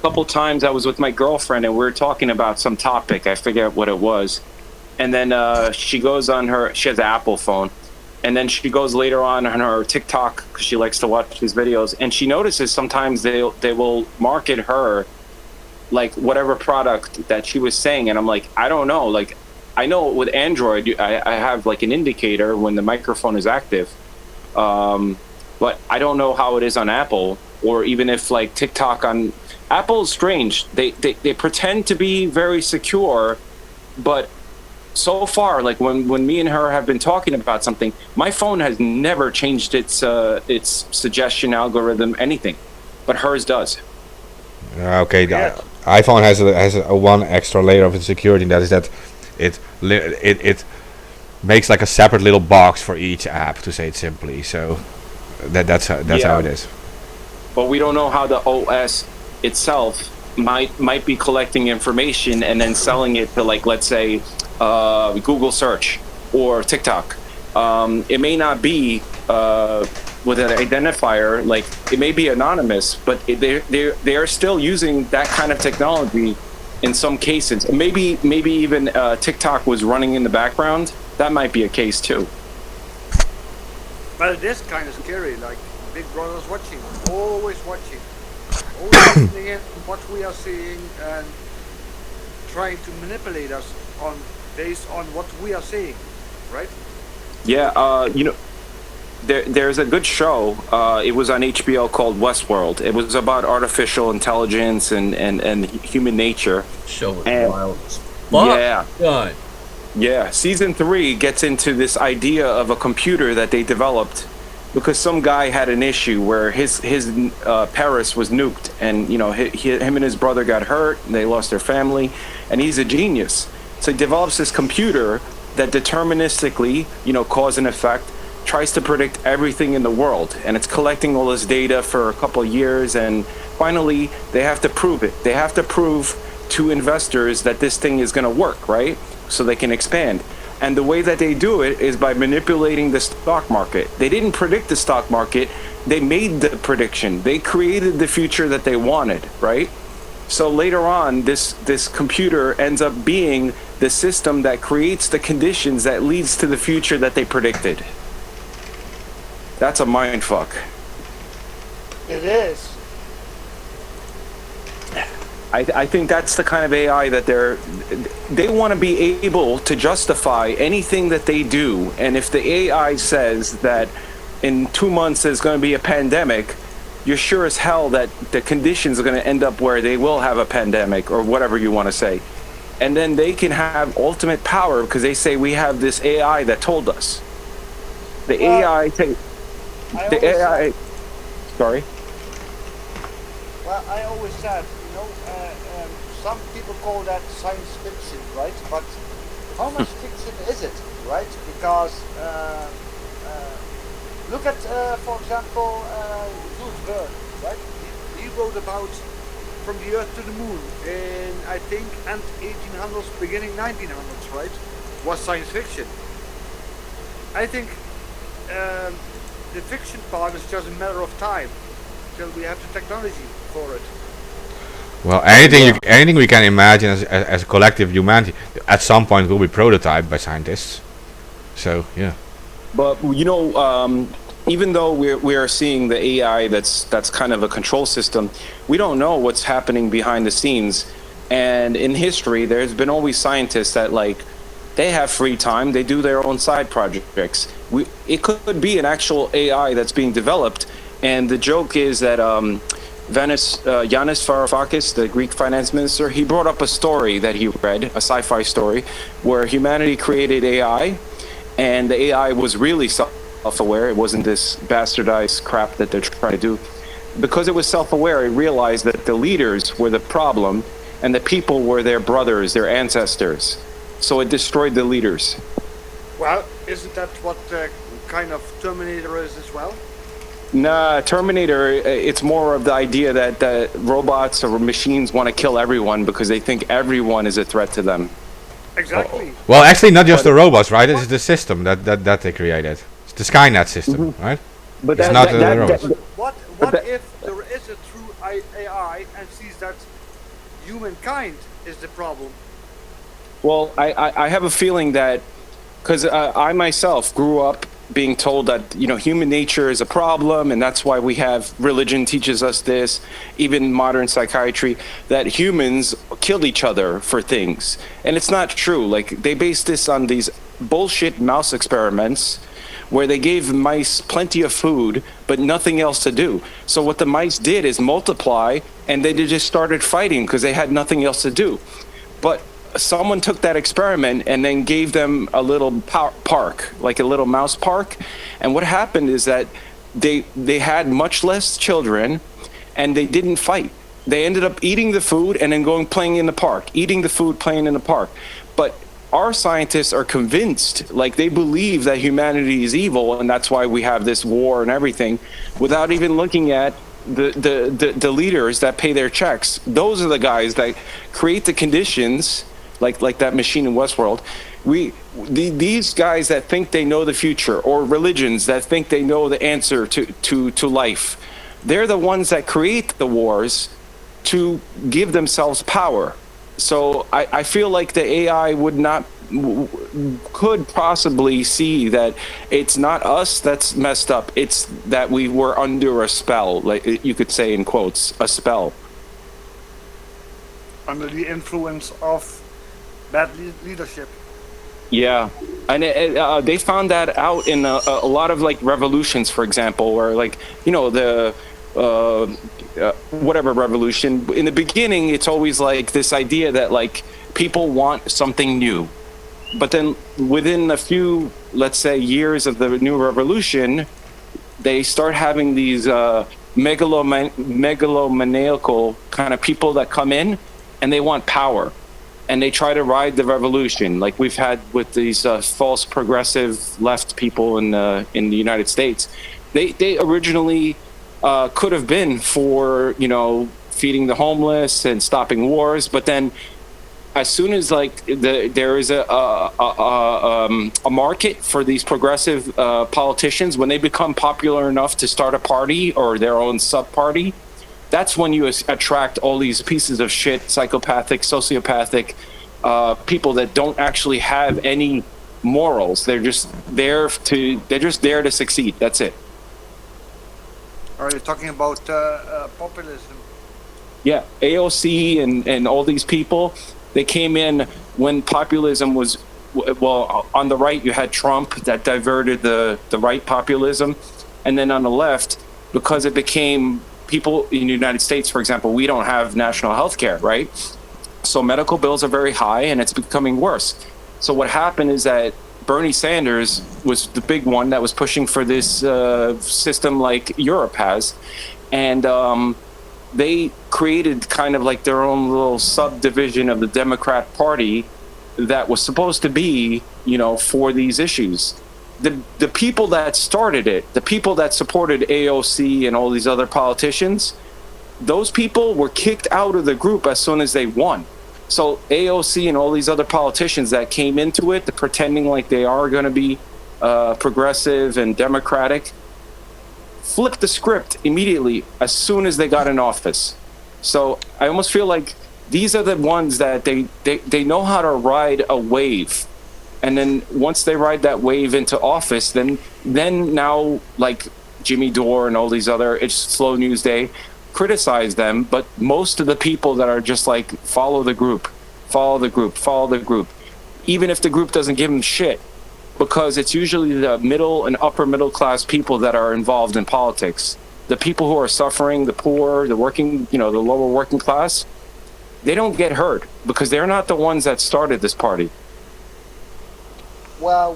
couple times I was with my girlfriend and we were talking about some topic. I forget what it was. And then she goes on she has an Apple phone. And then she goes later on her TikTok, because she likes to watch these videos. And she notices sometimes they will market her like whatever product that she was saying. And I'm like, I don't know. Like, I know with Android, I have like an indicator when the microphone is active. But I don't know how it is on Apple, or even if like TikTok on Apple is strange. They pretend to be very secure, but so far, like when me and her have been talking about something, my phone has never changed its suggestion algorithm, anything, but hers does. Okay, the iPhone has a one extra layer of security, and that is that it makes like a separate little box for each app, to say it simply. So that's how it is. But we don't know how the OS itself might be collecting information and then selling it to, like, let's say Google search or TikTok. It may not be with an identifier, like it may be anonymous, but they are still using that kind of technology in some cases. Maybe even TikTok was running in the background. That might be a case too. But it is kind of scary, like Big Brother's watching, always watching, always listening in to what we are seeing and trying to manipulate us based on what we are seeing, right? Yeah, you know, there's a good show. It was on HBO called Westworld. It was about artificial intelligence and human nature. Show was And- wild as fuck. Yeah. God. Yeah, season 3 gets into this idea of a computer that they developed because some guy had an issue where his Paris was nuked, and you know him and his brother got hurt. And they lost their family, and he's a genius. So he develops this computer that deterministically, you know, cause and effect, tries to predict everything in the world, and it's collecting all this data for a couple of years, and finally they have to prove it. They have to prove to investors that this thing is going to work, right? So they can expand. And the way that they do it is by manipulating the stock market. They didn't predict the stock market, they made the prediction. They created the future that they wanted, right? So later on, this computer ends up being the system that creates the conditions that leads to the future that they predicted. That's a mind fuck. It is. I think that's the kind of AI that they want to be able to justify anything that they do. And if the AI says that in 2 months there's going to be a pandemic, you're sure as hell that the conditions are going to end up where they will have a pandemic or whatever you want to say. And then they can have ultimate power because they say we have this AI that told us. The AI. Sorry. Well, I always said, some people call that science fiction, right? But how much fiction is it, right? Because look at, for example, Jules Verne, right? He wrote about from the Earth to the Moon in, I think, end 1800s, beginning 1900s, right? Was science fiction. I think the fiction part is just a matter of time till we have the technology for it. Well, anything we can imagine as a collective humanity at some point will be prototyped by scientists. So yeah. But even though we are seeing the AI that's kind of a control system, we don't know what's happening behind the scenes. And in history, there's been always scientists that they have free time, they do their own side projects. It could be an actual AI that's being developed, and the joke is that Yanis Varoufakis, the Greek finance minister, he brought up a story that he read, a sci-fi story, where humanity created AI, and the AI was really self-aware. It wasn't this bastardized crap that they're trying to do. Because it was self-aware, it realized that the leaders were the problem, and the people were their brothers, their ancestors. So it destroyed the leaders. Well, isn't that what kind of Terminator is as well? Nah, Terminator, it's more of the idea that robots or machines want to kill everyone because they think everyone is a threat to them. Exactly. Well, actually, not just the robots, right? It's the system that they created. It's the Skynet system, right? But it's not the robots. What if there is a true AI and sees that humankind is the problem? Well, I have a feeling that, because I myself grew up being told that human nature is a problem, and that's why we have religion teaches us this, even modern psychiatry, that humans killed each other for things, and it's not true. They base this on these bullshit mouse experiments where they gave mice plenty of food but nothing else to do. So what the mice did is multiply, and they just started fighting because they had nothing else to do. But someone took that experiment and then gave them a little park, like a little mouse park. And what happened is that they had much less children and they didn't fight. They ended up eating the food and then playing in the park, eating the food, playing in the park. But our scientists are convinced, they believe that humanity is evil and that's why we have this war and everything, without even looking at the leaders that pay their checks. Those are the guys that create the conditions, like that machine in Westworld. These guys that think they know the future, or religions that think they know the answer to life, they're the ones that create the wars to give themselves power. So I feel like the AI could possibly see that it's not us that's messed up, it's that we were under a spell, like you could say in quotes, a spell. Under the influence of bad leadership. Yeah, and they found that out in a lot of revolutions, for example, where the whatever revolution. In the beginning, it's always this idea that people want something new, but then within a few, let's say, years of the new revolution, they start having these megalomaniacal kind of people that come in and they want power. And they try to ride the revolution, like we've had with these false progressive left people in the United States. They originally could have been for feeding the homeless and stopping wars, but then as soon as there is a market for these progressive politicians, when they become popular enough to start a party or their own sub party, that's when you attract all these pieces of shit, psychopathic, sociopathic people that don't actually have any morals. They're just there to succeed. That's it. Are you talking about populism? Yeah, AOC and all these people, they came in when populism was, well, on the right you had Trump that diverted the right populism, and then on the left, because it became people in the United States, for example, we don't have national health care, right? So medical bills are very high and it's becoming worse. So what happened is that Bernie Sanders was the big one that was pushing for this system like Europe has. And they created kind of like their own little subdivision of the Democrat Party that was supposed to be, you know, for these issues. The people that started it, the people that supported AOC and all these other politicians, those people were kicked out of the group as soon as they won. So AOC and all these other politicians that came into it, pretending like they are going to be progressive and democratic, flipped the script immediately as soon as they got in office. So I almost feel like these are the ones that they know how to ride a wave. And then once they ride that wave into office, then now like Jimmy Dore and all these other, it's Slow News Day, criticize them. But most of the people that are just like, follow the group, even if the group doesn't give them shit, because it's usually the middle and upper middle class people that are involved in politics. The people who are suffering, the poor, the working, you know, the lower working class, they don't get hurt because they're not the ones that started this party. Well,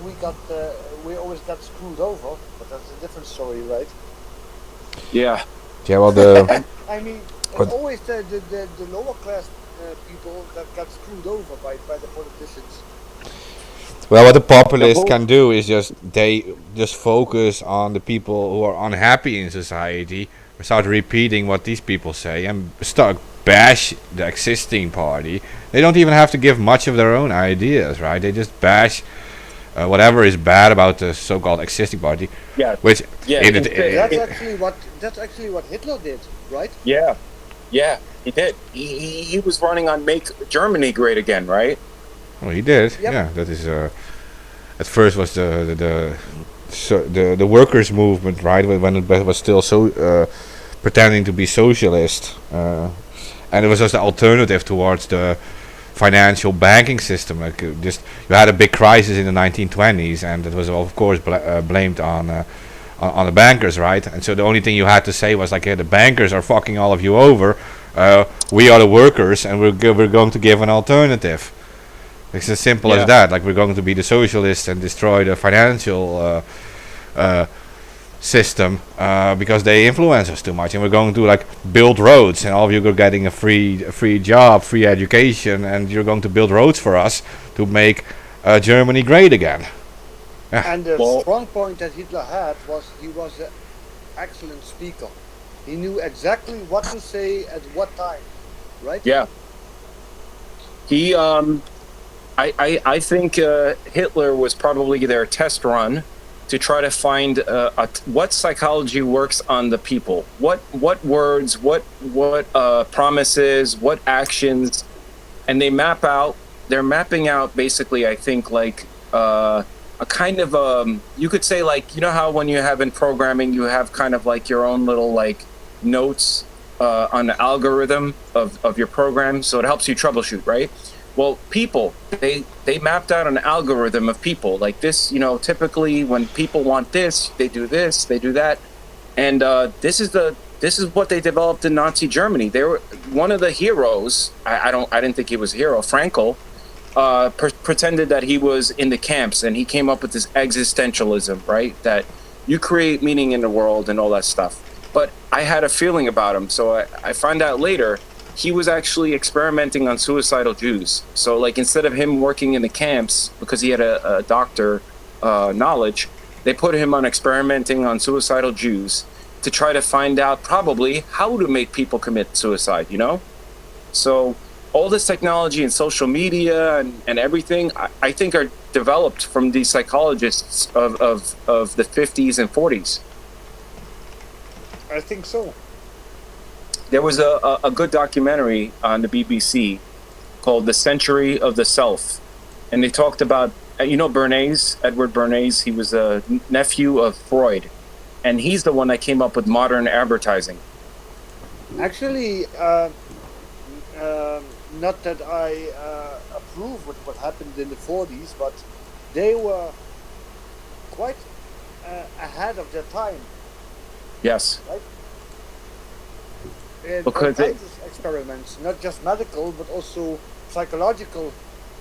we always got screwed over, but that's a different story, right? Yeah. Yeah, well, the I mean, But- it's always the lower class people that got screwed over by the politicians. well, what the populists can do is they just focus on the people who are unhappy in society, start repeating what these people say, and start bash the existing party. They don't even have to give much of their own ideas, right? They just bash whatever is bad about the so-called existing party. Yeah. Which Yeah. That's actually what Hitler did, right? Yeah, he did. He was running on Make Germany Great Again, right? well, he did. Yep. Yeah, that is. At first was the workers' movement, right? When it was still so pretending to be socialist, and it was just the alternative towards the financial banking system. Like you had a big crisis in the 1920s, and it was of course blamed on the bankers, right? And so the only thing you had to say was like, "Hey, the bankers are fucking all of you over. We are the workers, and we're going to give an alternative." It's as simple as that. Like, we're going to be the socialists and destroy the financial system because they influence us too much, and we're going to like build roads, and all of you are getting a free job, free education, and you're going to build roads for us to make Germany great again. Yeah. And the strong point that Hitler had was he was an excellent speaker. He knew exactly what to say at what time, right? Yeah. He, I think Hitler was probably their test run to try to find what psychology works on the people. What words, what promises, what actions, and they're mapping out basically, I think, like a kind of you could say, like, you know how when you have in programming you have kind of like your own little like notes on the algorithm of your program, so it helps you troubleshoot, right? Well, people, they mapped out an algorithm of people like this. You know, typically when people want this, they do that, and this is what they developed in Nazi Germany. They were one of the heroes. I didn't think he was a hero. Frankel pretended that he was in the camps, and he came up with this existentialism, right? That you create meaning in the world and all that stuff. But I had a feeling about him, so I found out later he was actually experimenting on suicidal Jews. So, like, instead of him working in the camps because he had a doctor knowledge, they put him on experimenting on suicidal Jews to try to find out probably how to make people commit suicide, you know? So all this technology and social media and everything, I think are developed from these psychologists of the 50s and 40s. I think so. There was a good documentary on the BBC called The Century of the Self. And they talked about, you know, Bernays, Edward Bernays, he was a nephew of Freud. And he's the one that came up with modern advertising. Actually, not that I approve with what happened in the 40s, but they were quite ahead of their time, Yes. right? In all Because kinds of experiments, not just medical, but also psychological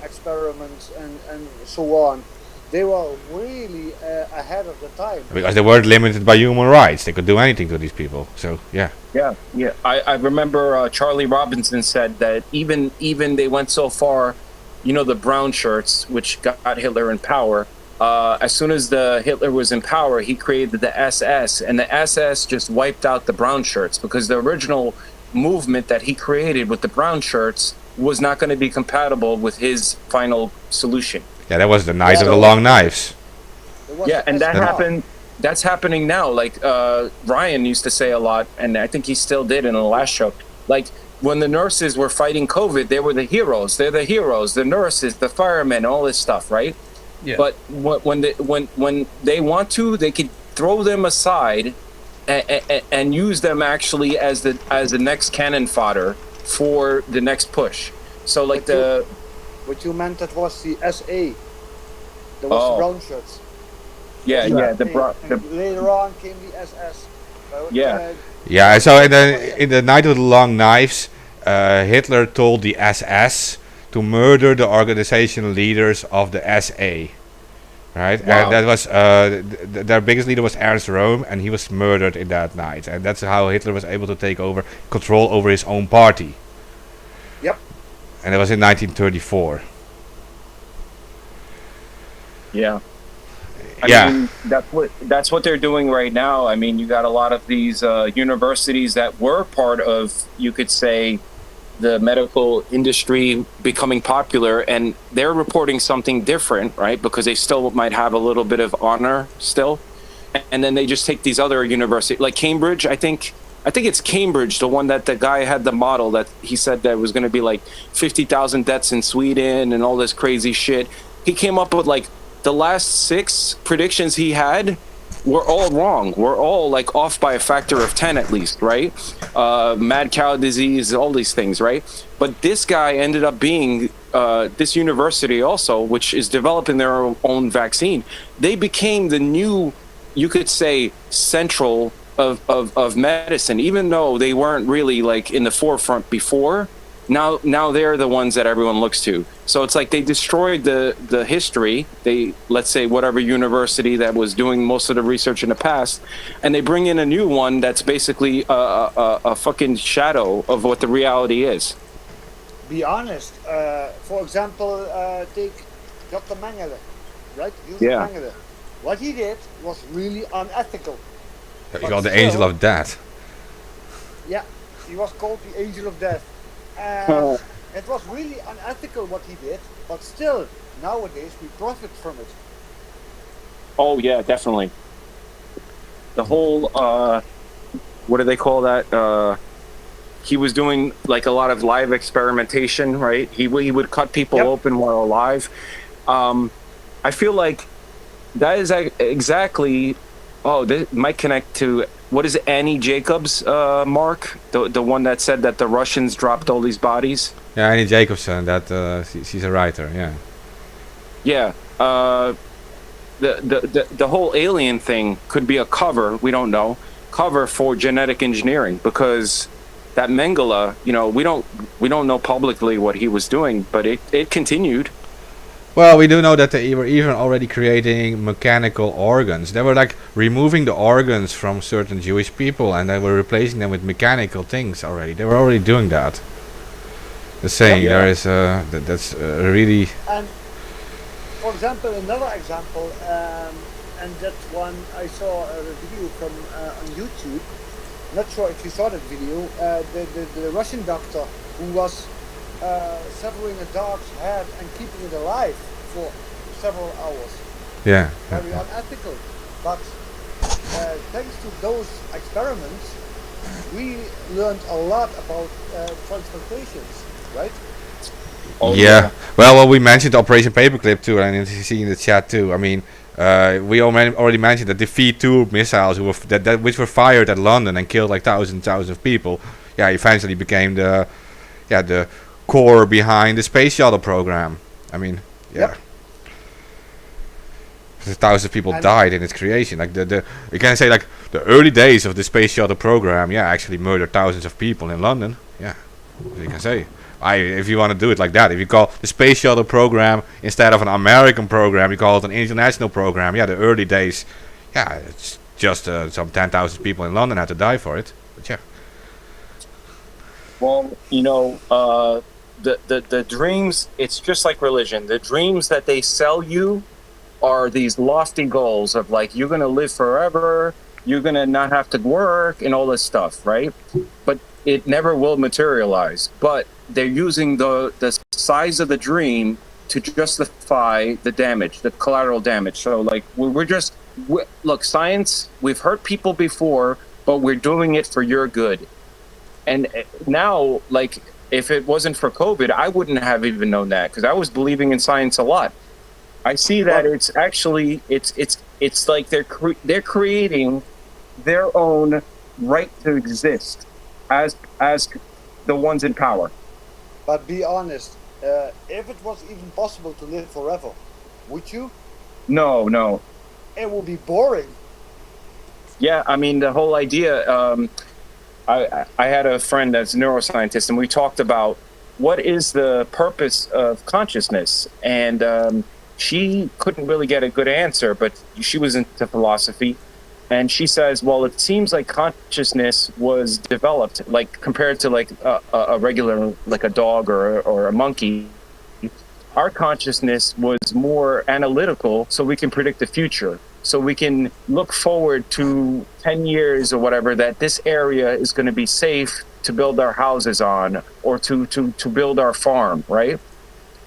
experiments and so on. They were really ahead of the time. Because they weren't limited by human rights. They could do anything to these people. So, yeah. Yeah, yeah. I remember Charlie Robinson said that even they went so far, you know, the brown shirts, which got Hitler in power. As soon as the Hitler was in power, he created the SS, and the SS just wiped out the brown shirts because the original movement that he created with the brown shirts was not going to be compatible with his final solution. Yeah, that was the Night of the So- Long Knives. There was Yeah, the and that SNR. happened. That's happening now. Like Ryan used to say a lot, and I think he still did in the last show. Like when the nurses were fighting COVID, they were the heroes. They're the heroes. The nurses, the firemen, all this stuff, right? Yeah. But when they want to, they could throw them aside and use them actually as the next cannon fodder for the next push. So like the What you meant that was the SA. There was Oh. the brown shirts. yeah And later on came the SS. Yeah. Yeah, so in the Night of the Long Knives, Hitler told the SS to murder the organization leaders of the SA. Right? Wow. And that was, their biggest leader was Ernst Röhm, and he was murdered in that night. And that's how Hitler was able to take over control over his own party. Yep. And it was in 1934. Yeah. I Yeah. mean, that's what they're doing right now. I mean, you got a lot of these universities that were part of, you could say, the medical industry becoming popular, and they're reporting something different, right? Because they still might have a little bit of honor still, and then they just take these other universities, like Cambridge. I think it's Cambridge, the one that the guy had the model that he said that was going to be like 50,000 deaths in Sweden and all this crazy shit. He came up with like the last 6 predictions he had were all wrong. We're all like off by a factor of 10 at least, right? Mad cow disease, all these things, right? But this guy ended up being this university also, which is developing their own vaccine. They became the new, you could say, central of medicine, even though they weren't really like in the forefront before. Now they're the ones that everyone looks to. So it's like they destroyed the history. They, let's say, whatever university that was doing most of the research in the past, and they bring in a new one that's basically a fucking shadow of what the reality is. Be honest. For example, take Dr. Mengele, right? Josef Yeah. Mengele. What he did was really unethical. You got the Angel of Death. Yeah, he was called the Angel of Death. It was really unethical what he did, but still, nowadays we profit from it. Oh yeah, definitely. The whole what do they call that? He was doing like a lot of live experimentation, right? He would cut people Yep. open while alive. I feel like that is exactly. Oh, this might connect to what is it, Annie Jacobs, Mark, the one that said that the Russians dropped all these bodies. Yeah, Annie Jacobson, that she's a writer, yeah. Yeah. The whole alien thing could be a cover. We don't know. Cover for genetic engineering, because that Mengele, you know, we don't know publicly what he was doing, but it continued. Well, we do know that they were even already creating mechanical organs. They were like removing the organs from certain Jewish people, and they were replacing them with mechanical things already. They were already doing that. The saying, Yeah. there is that's really... And for example, another example, and that one I saw a video from on YouTube. Not sure if you saw that video. The Russian doctor who was severing a dog's head and keeping it alive for several hours. Yeah. Very unethical. But thanks to those experiments, we learned a lot about transplantations, right? Oh, Yeah. Well, we mentioned Operation Paperclip too, and you see in the chat too. I mean, we already mentioned that the V2 missiles which were fired at London and killed like thousands of people. Yeah, eventually became the the core behind the space shuttle program. I mean, yeah. Yep. Thousands of people died in its creation. Like you can say like the early days of the space shuttle program, actually murdered thousands of people in London. Yeah, you can say. If you want to do it like that, if you call the space shuttle program instead of an American program, you call it an international program. Yeah, the early days, it's just some 10,000 people in London had to die for it. But yeah. Well, the dreams, it's just like religion. The dreams that they sell you are these lofty goals of like, you're going to live forever, you're going to not have to work and all this stuff, right? But it never will materialize. But they're using the size of the dream to justify the damage, the collateral damage. So like, look, science, we've hurt people before, but we're doing it for your good. And now, like, if it wasn't for COVID, I wouldn't have even known that, because I was believing in science a lot. I see that it's actually it's like they're creating their own right to exist as the ones in power. But be honest, if it was even possible to live forever, would you? No. It would be boring. Yeah, I mean, the whole idea. I had a friend that's a neuroscientist, and we talked about what is the purpose of consciousness, and she couldn't really get a good answer, but she was into philosophy. And she says, well, it seems like consciousness was developed, like compared to like a regular, like a dog or a monkey. Our consciousness was more analytical, so we can predict the future. So we can look forward to 10 years or whatever, that this area is going to be safe to build our houses on, or to build our farm, right?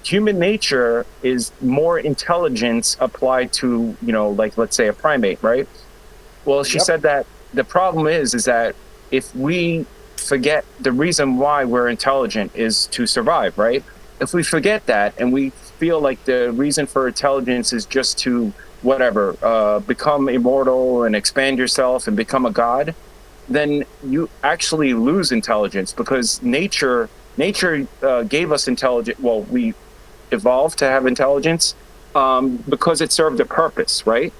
Human nature is more intelligence applied to, like, let's say a primate, right? Well, she said that the problem is that if we forget the reason why we're intelligent is to survive, right? If we forget that and we feel like the reason for intelligence is just to become immortal and expand yourself and become a god, then you actually lose intelligence, because nature gave us intelligence. Well, we evolved to have intelligence because it served a purpose, right?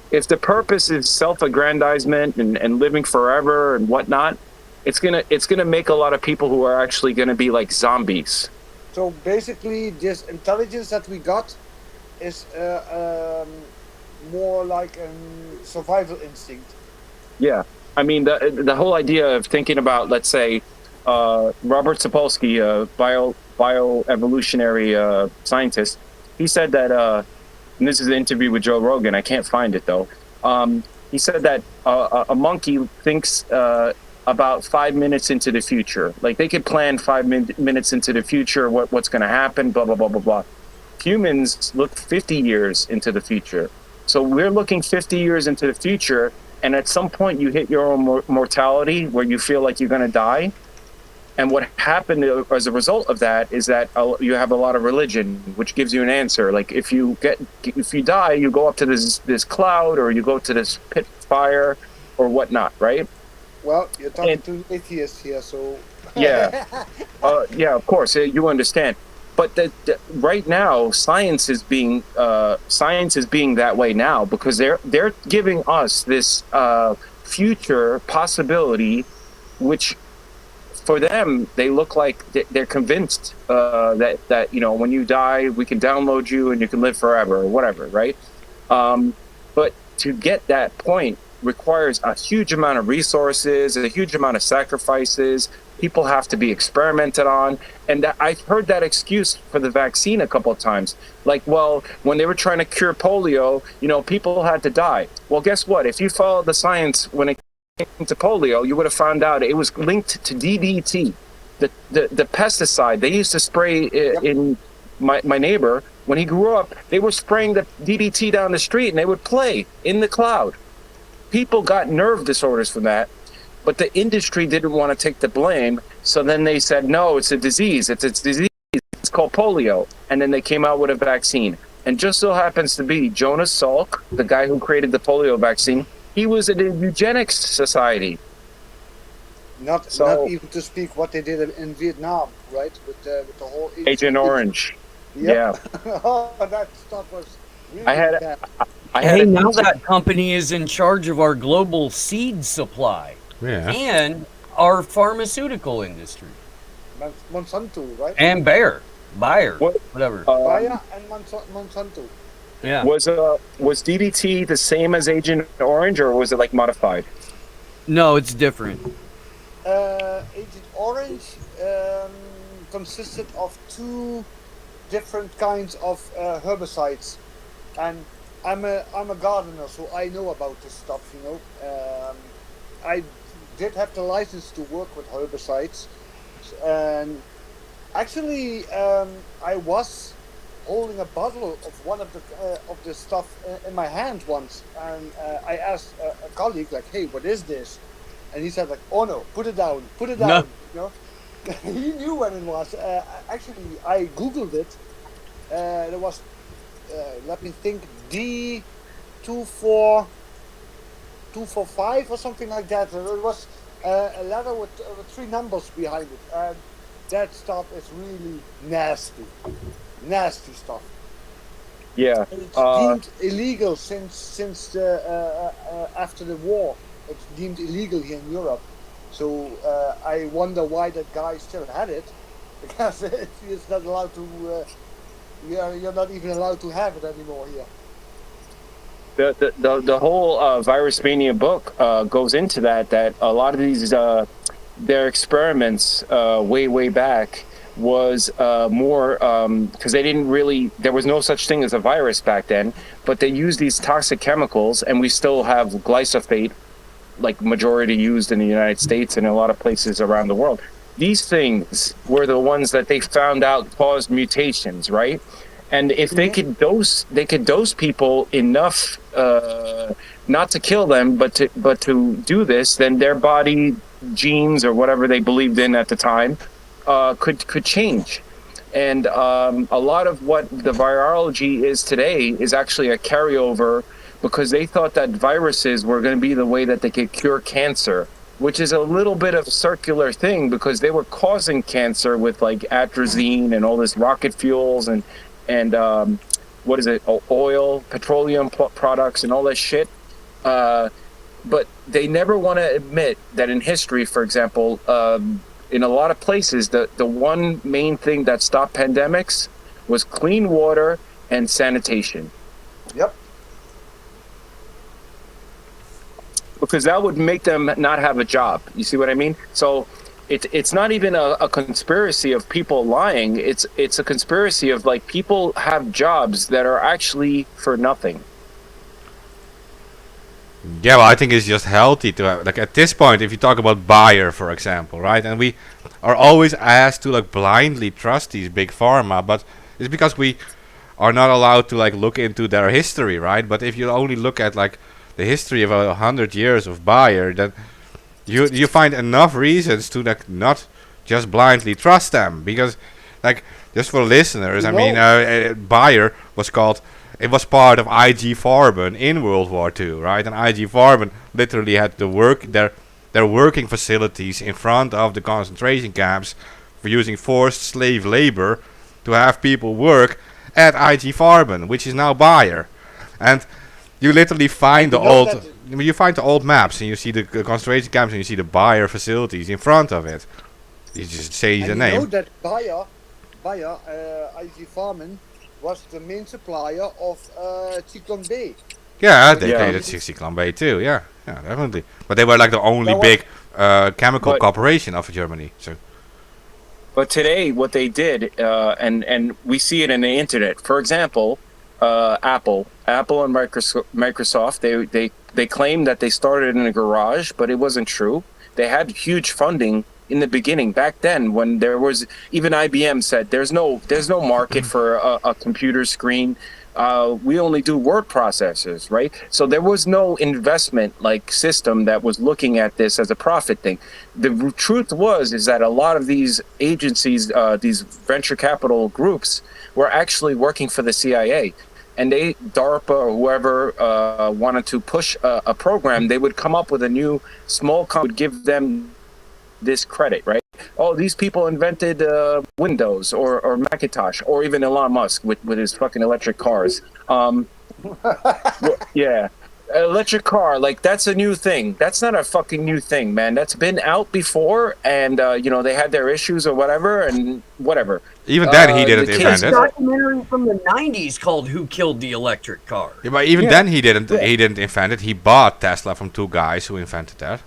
If the purpose is self-aggrandizement and living forever and whatnot, it's gonna make a lot of people who are actually gonna be like zombies. So basically, this intelligence that we got is more like a survival instinct. Yeah, I mean the whole idea of thinking about, let's say, Robert Sapolsky, a bioevolutionary scientist, he said that, and this is an interview with Joe Rogan, I can't find it though. He said that a monkey thinks about 5 minutes into the future. Like, they could plan 5 minutes into the future, what's going to happen, blah, blah, blah, blah, blah. Humans look 50 years into the future. So we're looking 50 years into the future, and at some point you hit your own mortality where you feel like you're going to die. And what happened as a result of that is that you have a lot of religion, which gives you an answer. Like, if you die, you go up to this cloud, or you go to this pit fire or whatnot, right? Well, you're talking to atheists here, so yeah, yeah, of course, you understand. But right now, science is being that way now, because they're giving us this future possibility, which, for them, they look like they're convinced that when you die, we can download you and you can live forever or whatever, right? But to get that point requires a huge amount of resources, a huge amount of sacrifices. People have to be experimented on. And I've heard that excuse for the vaccine a couple of times. Like, well, when they were trying to cure polio, people had to die. Well, guess what? If you follow the science when it came to polio, you would have found out it was linked to DDT, the pesticide they used to spray in my neighbor. When he grew up, they were spraying the DDT down the street, and they would play in the cloud. People got nerve disorders from that, but the industry didn't want to take the blame. So then they said, no, it's a disease. It's a disease. It's called polio. And then they came out with a vaccine. And just so happens to be Jonas Salk, the guy who created the polio vaccine, he was in a eugenics society. Not So- even to speak what they did in Vietnam, right? With the whole Agent Orange. Yep. Oh, that stuff was really I had- bad. I had Hey, a- now that company is in charge of our global seed supply Yeah. and our pharmaceutical industry. Monsanto, right? And Bayer, What- whatever. Bayer and Monsanto. Yeah. Was DDT the same as Agent Orange, or was it like modified? No, it's different. Agent Orange consisted of two different kinds of herbicides, and I'm a gardener, so I know about this stuff. You know, I did have the license to work with herbicides, and actually, I was holding a bottle of one of the stuff in my hand once, and I asked a colleague like, "Hey, what is this?" And he said like, "Oh no, put it down, put it down." No. You know, he knew what it was. Actually, I googled it. There was, let me think, D24245 or something like that. It was a letter with 3 numbers behind it, and that stuff is really nasty stuff. Yeah. And it's deemed illegal since the after the war. It's deemed illegal here in Europe. So I wonder why that guy still had it, because it's not allowed to. You're not even allowed to have it anymore here. The whole Virus Mania book goes into that a lot of these their experiments way back was more because they didn't really, there was no such thing as a virus back then, but they used these toxic chemicals, and we still have glyphosate like majority used in the United States and a lot of places around the world. These things were the ones that they found out caused mutations, right? And if they could dose people enough, not to kill them, but to do this, then their body genes or whatever they believed in at the time could change. And a lot of what the virology is today is actually a carryover, because they thought that viruses were going to be the way that they could cure cancer, which is a little bit of a circular thing, because they were causing cancer with like atrazine and all this rocket fuels and what is it, oil, petroleum products and all that shit. But they never want to admit that in history, for example, in a lot of places, the one main thing that stopped pandemics was clean water and sanitation. Yep. Because that would make them not have a job. You see what I mean? So it's not even a conspiracy of people lying. It's a conspiracy of like people have jobs that are actually for nothing. Yeah, well, I think it's just healthy to have, like, at this point, if you talk about Bayer, for example, right? And we are always asked to like blindly trust these big pharma, but it's because we are not allowed to like look into their history, right? But if you only look at like the history of 100 years of Bayer, then you find enough reasons to like not just blindly trust them. Because, like, just for listeners, I mean, Bayer was called, it was part of IG Farben in World War II, right? And IG Farben literally had to work their working facilities in front of the concentration camps for using forced slave labor to have people work at IG Farben, which is now Bayer. And you literally find the old maps, and you see the concentration camps, and you see the Bayer facilities in front of it. You just say the name. You know that Bayer, IG Farben, was the main supplier of Zyklon B. Yeah, they created Zyklon B too. Yeah, definitely. But they were like the only big chemical corporation of Germany. So. But today, what they did, and we see it in the internet. For example, Apple and Microsoft, they claim that they started in a garage, but it wasn't true. They had huge funding in the beginning. Back then, when there was, even IBM said there's no market for a computer screen. We only do word processors, right? So there was no investment like system that was looking at this as a profit thing. The truth is that a lot of these agencies, these venture capital groups, were actually working for the CIA. And DARPA or whoever wanted to push a program, they would come up with a new small company, would give them discredit, right? Oh, these people invented Windows or Macintosh, or even Elon Musk with his fucking electric cars. Yeah. Electric car, like, that's a new thing. That's not a fucking new thing, man. That's been out before, and they had their issues or whatever, and whatever. Even then, he didn't the invent kids There's a it. documentary from the 90s called Who Killed the Electric Car. Yeah, but even Yeah. then, he didn't. Yeah. He didn't invent it. He bought Tesla from two guys who invented that.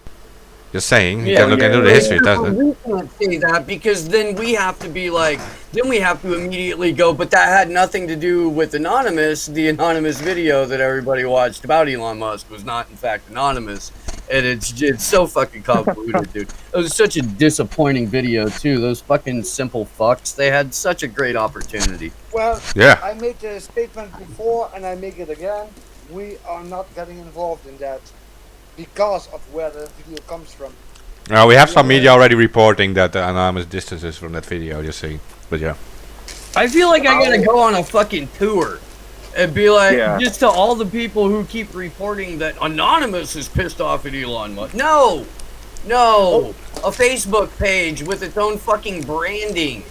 Just saying. You Yeah, can look into the history, doesn't it? We can't say that because then we have to be like, then we have to immediately go, but that had nothing to do with Anonymous. The anonymous video that everybody watched about Elon Musk was not, in fact, anonymous. And it's so fucking convoluted, dude. It was such a disappointing video, too. Those fucking simple fucks, they had such a great opportunity. Well, Yeah. I made the statement before and I make it again. We are not getting involved in that because of where the video comes from. Now we have some media already reporting that the anonymous distances from that video. Just saying, but yeah. I feel like I gotta go on a fucking tour and be like, Yeah. just to all the people who keep reporting that Anonymous is pissed off at Elon Musk. No! A Facebook page with its own fucking branding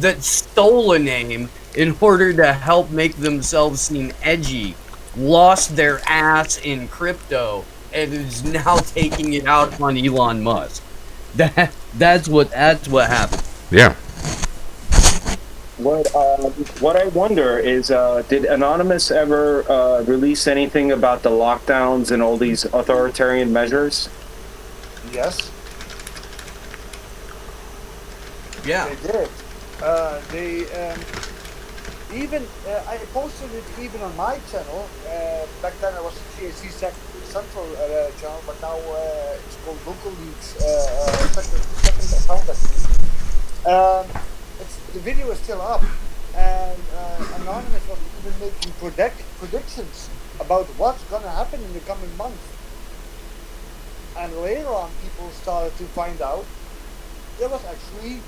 that stole a name in order to help make themselves seem edgy, lost their ass in crypto, and is now taking it out on Elon Musk. That's what happened. Yeah. What I wonder is, did Anonymous ever release anything about the lockdowns and all these authoritarian measures? Yes, Yeah. they did. I posted it even on my channel. Back then I was the TAC Central channel, but now it's called Local Leaks. Second account, I think. The video is still up, and Anonymous was even making predictions about what's going to happen in the coming months. And later on, people started to find out it was actually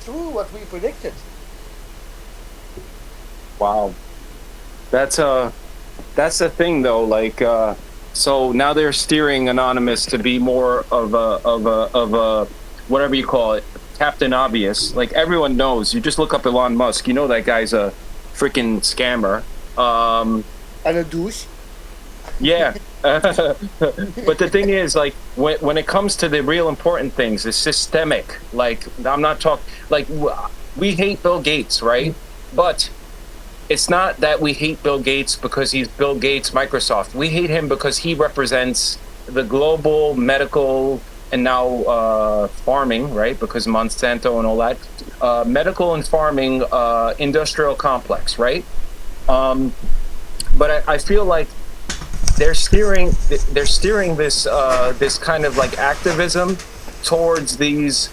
true what we predicted. Wow, that's the thing though. Like, so now they're steering Anonymous to be more of a whatever you call it, Captain Obvious. Like, everyone knows. You just look up Elon Musk, you know that guy's a freaking scammer. And a douche. Yeah. But the thing is, like, when it comes to the real important things, it's systemic. Like, I'm not talking, like, we hate Bill Gates, right? But it's not that we hate Bill Gates because he's Bill Gates, Microsoft. We hate him because he represents the global medical and now farming, right? Because Monsanto and all that, medical and farming industrial complex, right? But I feel like they're steering this this kind of like activism towards these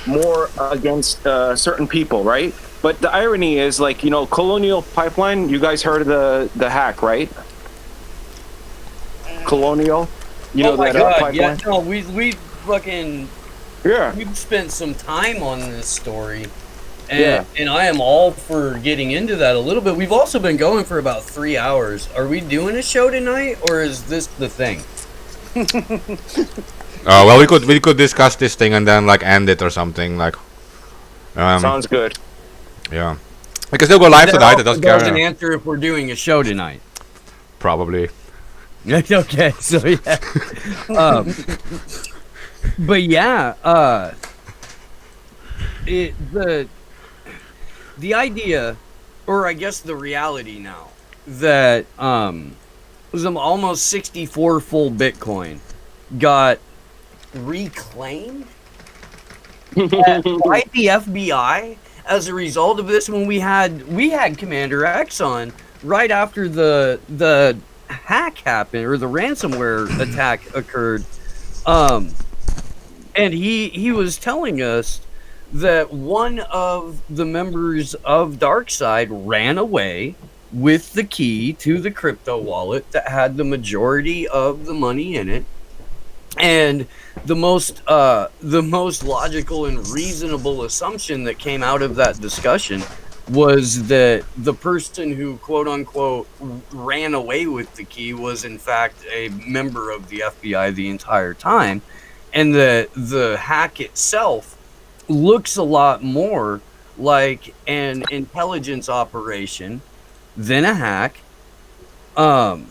more against certain people, right? But the irony is, like, Colonial Pipeline, you guys heard of the hack, right? Colonial, Oh my god, pipeline? yeah, no, we fucking, Yeah. we've spent some time on this story, and, Yeah. and I am all for getting into that a little bit. We've also been going for about 3 hours. Are we doing a show tonight, or is this the thing? Well, we could discuss this thing and then like end it or something like. Sounds good. Yeah. We can still go live tonight. It doesn't That doesn't care. answer if we're doing a show tonight. Probably. Okay, so yeah. But yeah, the idea, or I guess the reality now, that was almost 64 full Bitcoin got reclaimed by the FBI as a result of this. When we had Commander X on right after the hack happened, or the ransomware attack occurred, and he was telling us that one of the members of DarkSide ran away with the key to the crypto wallet that had the majority of the money in it. And the most logical and reasonable assumption that came out of that discussion was that the person who quote unquote ran away with the key was in fact a member of the FBI the entire time. and the hack itself looks a lot more like an intelligence operation than a hack. And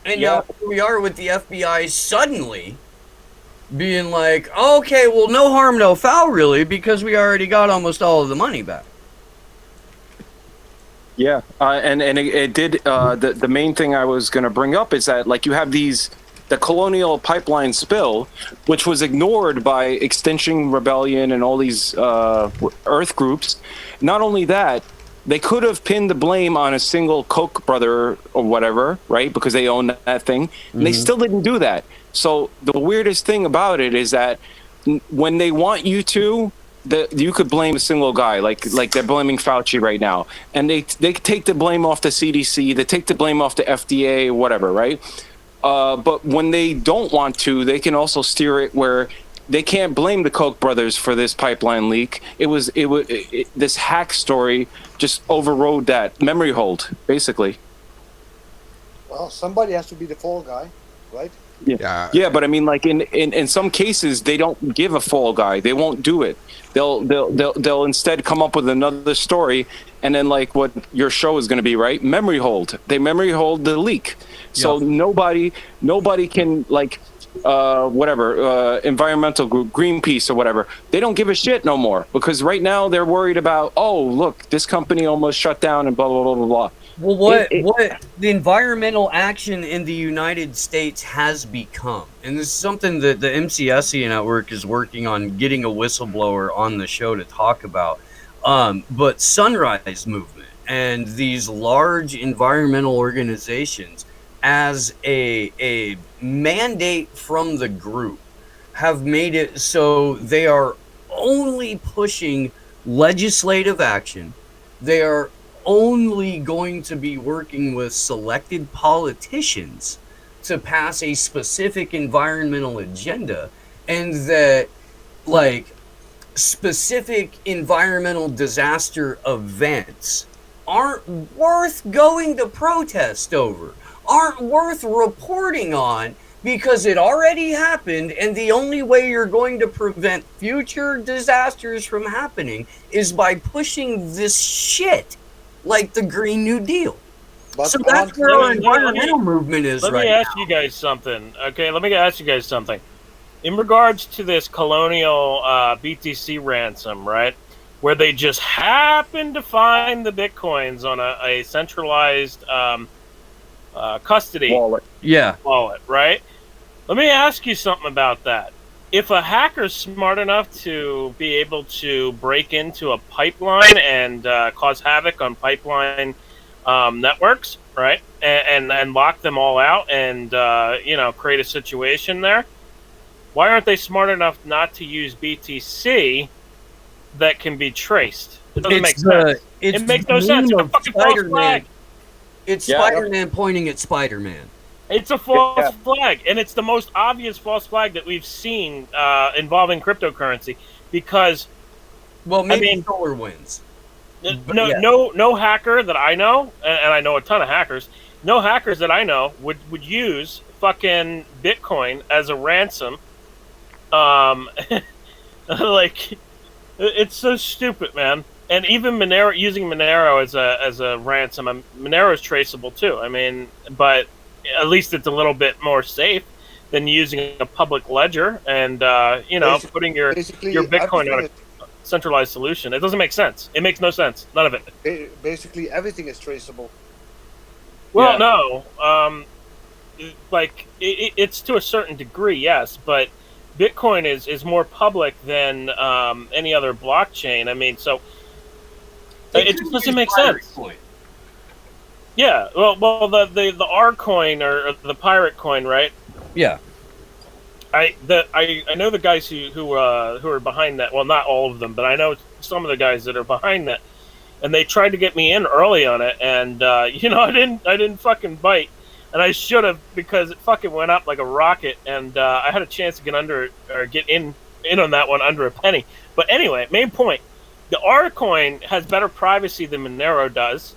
now here we are with the FBI suddenly being like, okay, well, no harm, no foul, really, because we already got almost all of the money back. Yeah, and it did. The main thing I was going to bring up is that, like, you have the Colonial Pipeline spill, which was ignored by Extinction Rebellion and all these Earth groups. Not only that, they could have pinned the blame on a single Koch brother or whatever, right? Because they own that thing, and they still didn't do that. So the weirdest thing about it is that when they want you to, you could blame a single guy, like they're blaming Fauci right now, and they take the blame off the CDC, they take the blame off the FDA, or whatever, right? But when they don't want to, they can also steer it where they can't blame the Koch brothers for this pipeline leak. This hack story just overrode that memory hold, basically. Well, somebody has to be the fall guy, right? Yeah, but I mean, like in some cases, they don't give a fall guy. They won't do it. They'll instead come up with another story, and then, like what your show is going to be, right? Memory hold. They memory hold the leak, so nobody can, like environmental group, Greenpeace or whatever. They don't give a shit no more, because right now they're worried about, oh, look, this company almost shut down and blah blah blah blah blah. Well, what the environmental action in the United States has become, and this is something that the MCSE network is working on getting a whistleblower on the show to talk about, but Sunrise Movement and these large environmental organizations, as a mandate from the group, have made it so they are only pushing legislative action. They are only going to be working with selected politicians to pass a specific environmental agenda, and that, like, specific environmental disaster events aren't worth going to protest over, aren't worth reporting on, because it already happened, and the only way you're going to prevent future disasters from happening is by pushing this shit like the Green New Deal. But so that's where our environmental movement is right now. Let me ask you guys something. Okay, let me ask you guys something. In regards to this Colonial BTC ransom, right, where they just happened to find the Bitcoins on a centralized custody wallet, right? Let me ask you something about that. If a hacker's smart enough to be able to break into a pipeline and cause havoc on pipeline networks, right, and lock them all out and create a situation there, why aren't they smart enough not to use BTC that can be traced? It doesn't make sense. It makes no sense. It's a fucking false flag. It's Spider-Man pointing at Spider-Man. It's a false flag, and it's the most obvious false flag that we've seen involving cryptocurrency, because, maybe SolarWinds. No hacker that I know, and I know a ton of hackers. No hackers that I know would use fucking Bitcoin as a ransom. Like, it's so stupid, man. And even Monero, using Monero as a ransom, Monero is traceable too. I mean, but at least it's a little bit more safe than using a public ledger and putting your Bitcoin on a centralized solution. It doesn't make sense. It makes no sense. None of it. Basically, everything is traceable. Well, no. It's to a certain degree, yes, but Bitcoin is more public than any other blockchain. I mean, so it just doesn't make sense. Yeah, well, the R coin or the pirate coin, right? Yeah. I know the guys who are behind that. Well, not all of them, but I know some of the guys that are behind that, and they tried to get me in early on it, and I didn't fucking bite, and I should have, because it fucking went up like a rocket, and I had a chance to get in on that one under a penny. But anyway, main point: the R coin has better privacy than Monero does.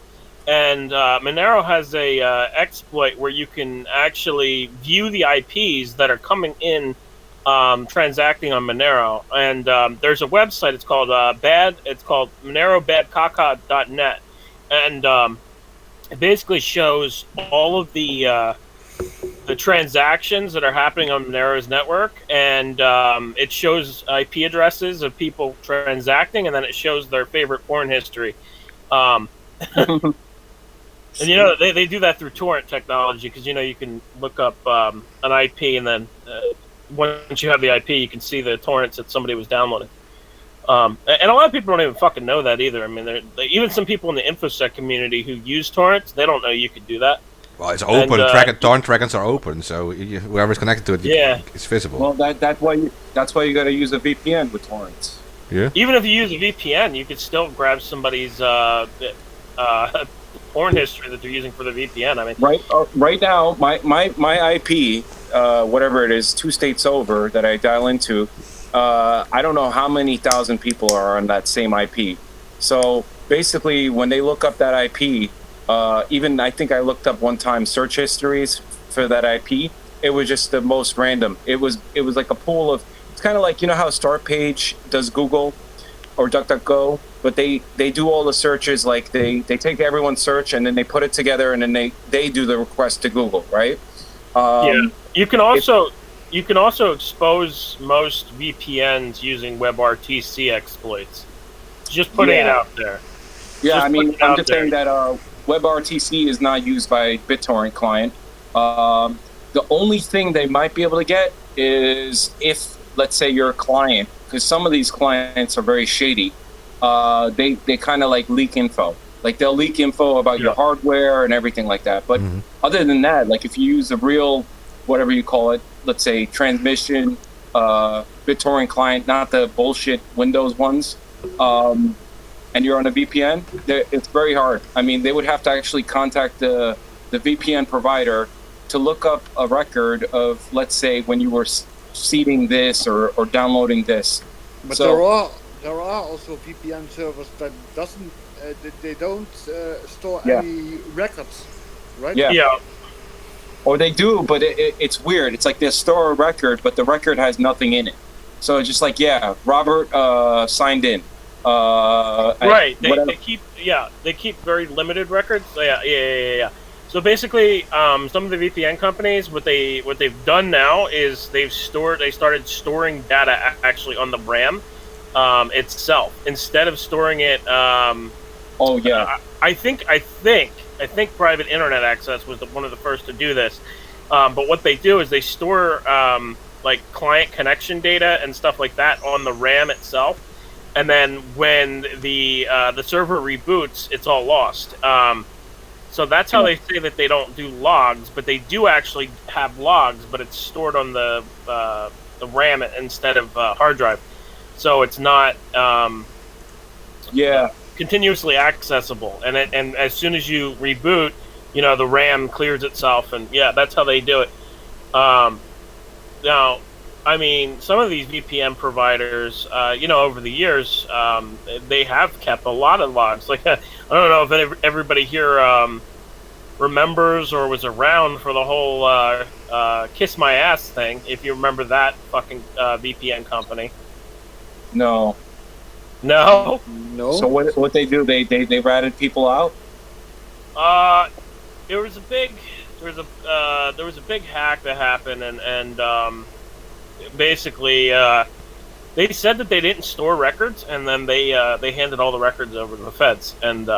And Monero has a exploit where you can actually view the IPs that are coming in, transacting on Monero. And there's a website. It's called It's called MoneroBadCaca.net, and it basically shows all of the transactions that are happening on Monero's network, and it shows IP addresses of people transacting, and then it shows their favorite porn history. And they do that through torrent technology, because you can look up an IP, and then once you have the IP, you can see the torrents that somebody was downloading. And a lot of people don't even fucking know that either. I mean, even some people in the InfoSec community who use torrents, they don't know you could do that. Well, it's open. Torrent trackers are open, so whoever's connected to it, it's visible. Well, that's why you got to use a VPN with torrents. Yeah. Even if you use a VPN, you could still grab somebody's porn history that they're using for the VPN. I mean, right now, my IP, whatever it is, 2 states over that I dial into, I don't know how many thousand people are on that same IP. So basically, when they look up that IP, even I think I looked up one time search histories for that IP. It was just the most random. It was like a pool of. It's kind of like how Start Page does Google or DuckDuckGo, but they do all the searches. Like they take everyone's search and then they put it together, and then they do the request to Google, right? You can also expose most VPNs using WebRTC exploits. Just putting it out there. Yeah, I mean, I'm just saying that WebRTC is not used by BitTorrent client. The only thing they might be able to get is if, let's say, you're a client, because some of these clients are very shady. They kind of like leak info. Like they'll leak info about your hardware and everything like that. But other than that, like if you use a real, whatever you call it, let's say transmission BitTorrent client, not the bullshit Windows ones, and you're on a VPN, it's very hard. I mean, they would have to actually contact the VPN provider to look up a record of, let's say, when you were seeding this or downloading this. But So- there are also VPN servers that they don't store any records, right? Yeah. Or they do, but it's weird. It's like they store a record, but the record has nothing in it. So it's just like, Robert signed in. Right. They keep very limited records. Yeah. So basically, some of the VPN companies, what they've done now is they started storing data actually on the RAM itself instead of storing it. I think private internet access was one of the first to do this. But what they do is they store like client connection data and stuff like that on the RAM itself, and then when the server reboots, it's all lost. So that's how they say that they don't do logs, but they do actually have logs, but it's stored on the RAM instead of hard drive. So it's not continuously accessible, and as soon as you reboot, the RAM clears itself, and that's how they do it. Now, I mean, some of these VPN providers, over the years, they have kept a lot of logs. Like, I don't know if everybody here remembers or was around for the whole Kiss My Ass thing, if you remember that fucking VPN company. No. No? No. So what they do? They ratted people out. There was a big hack that happened, and basically they said that they didn't store records, and then they handed all the records over to the feds, and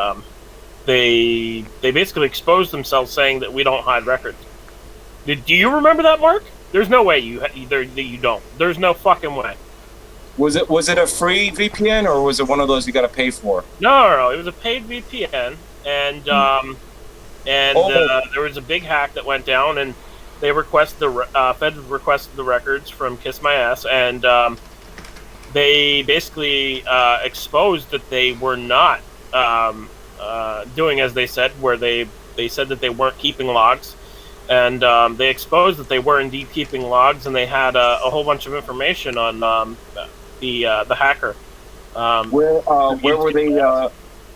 they basically exposed themselves, saying that we don't hide records. Do you remember that, Mark? There's no way you don't. There's no fucking way. Was it a free VPN, or was it one of those you got to pay for? No. It was a paid VPN, and there was a big hack that went down, and they Fed requested the records from Kiss My Ass, and they basically exposed that they were not doing as they said, where they said that they weren't keeping logs, and they exposed that they were indeed keeping logs, and they had a whole bunch of information on the hacker. Where were they?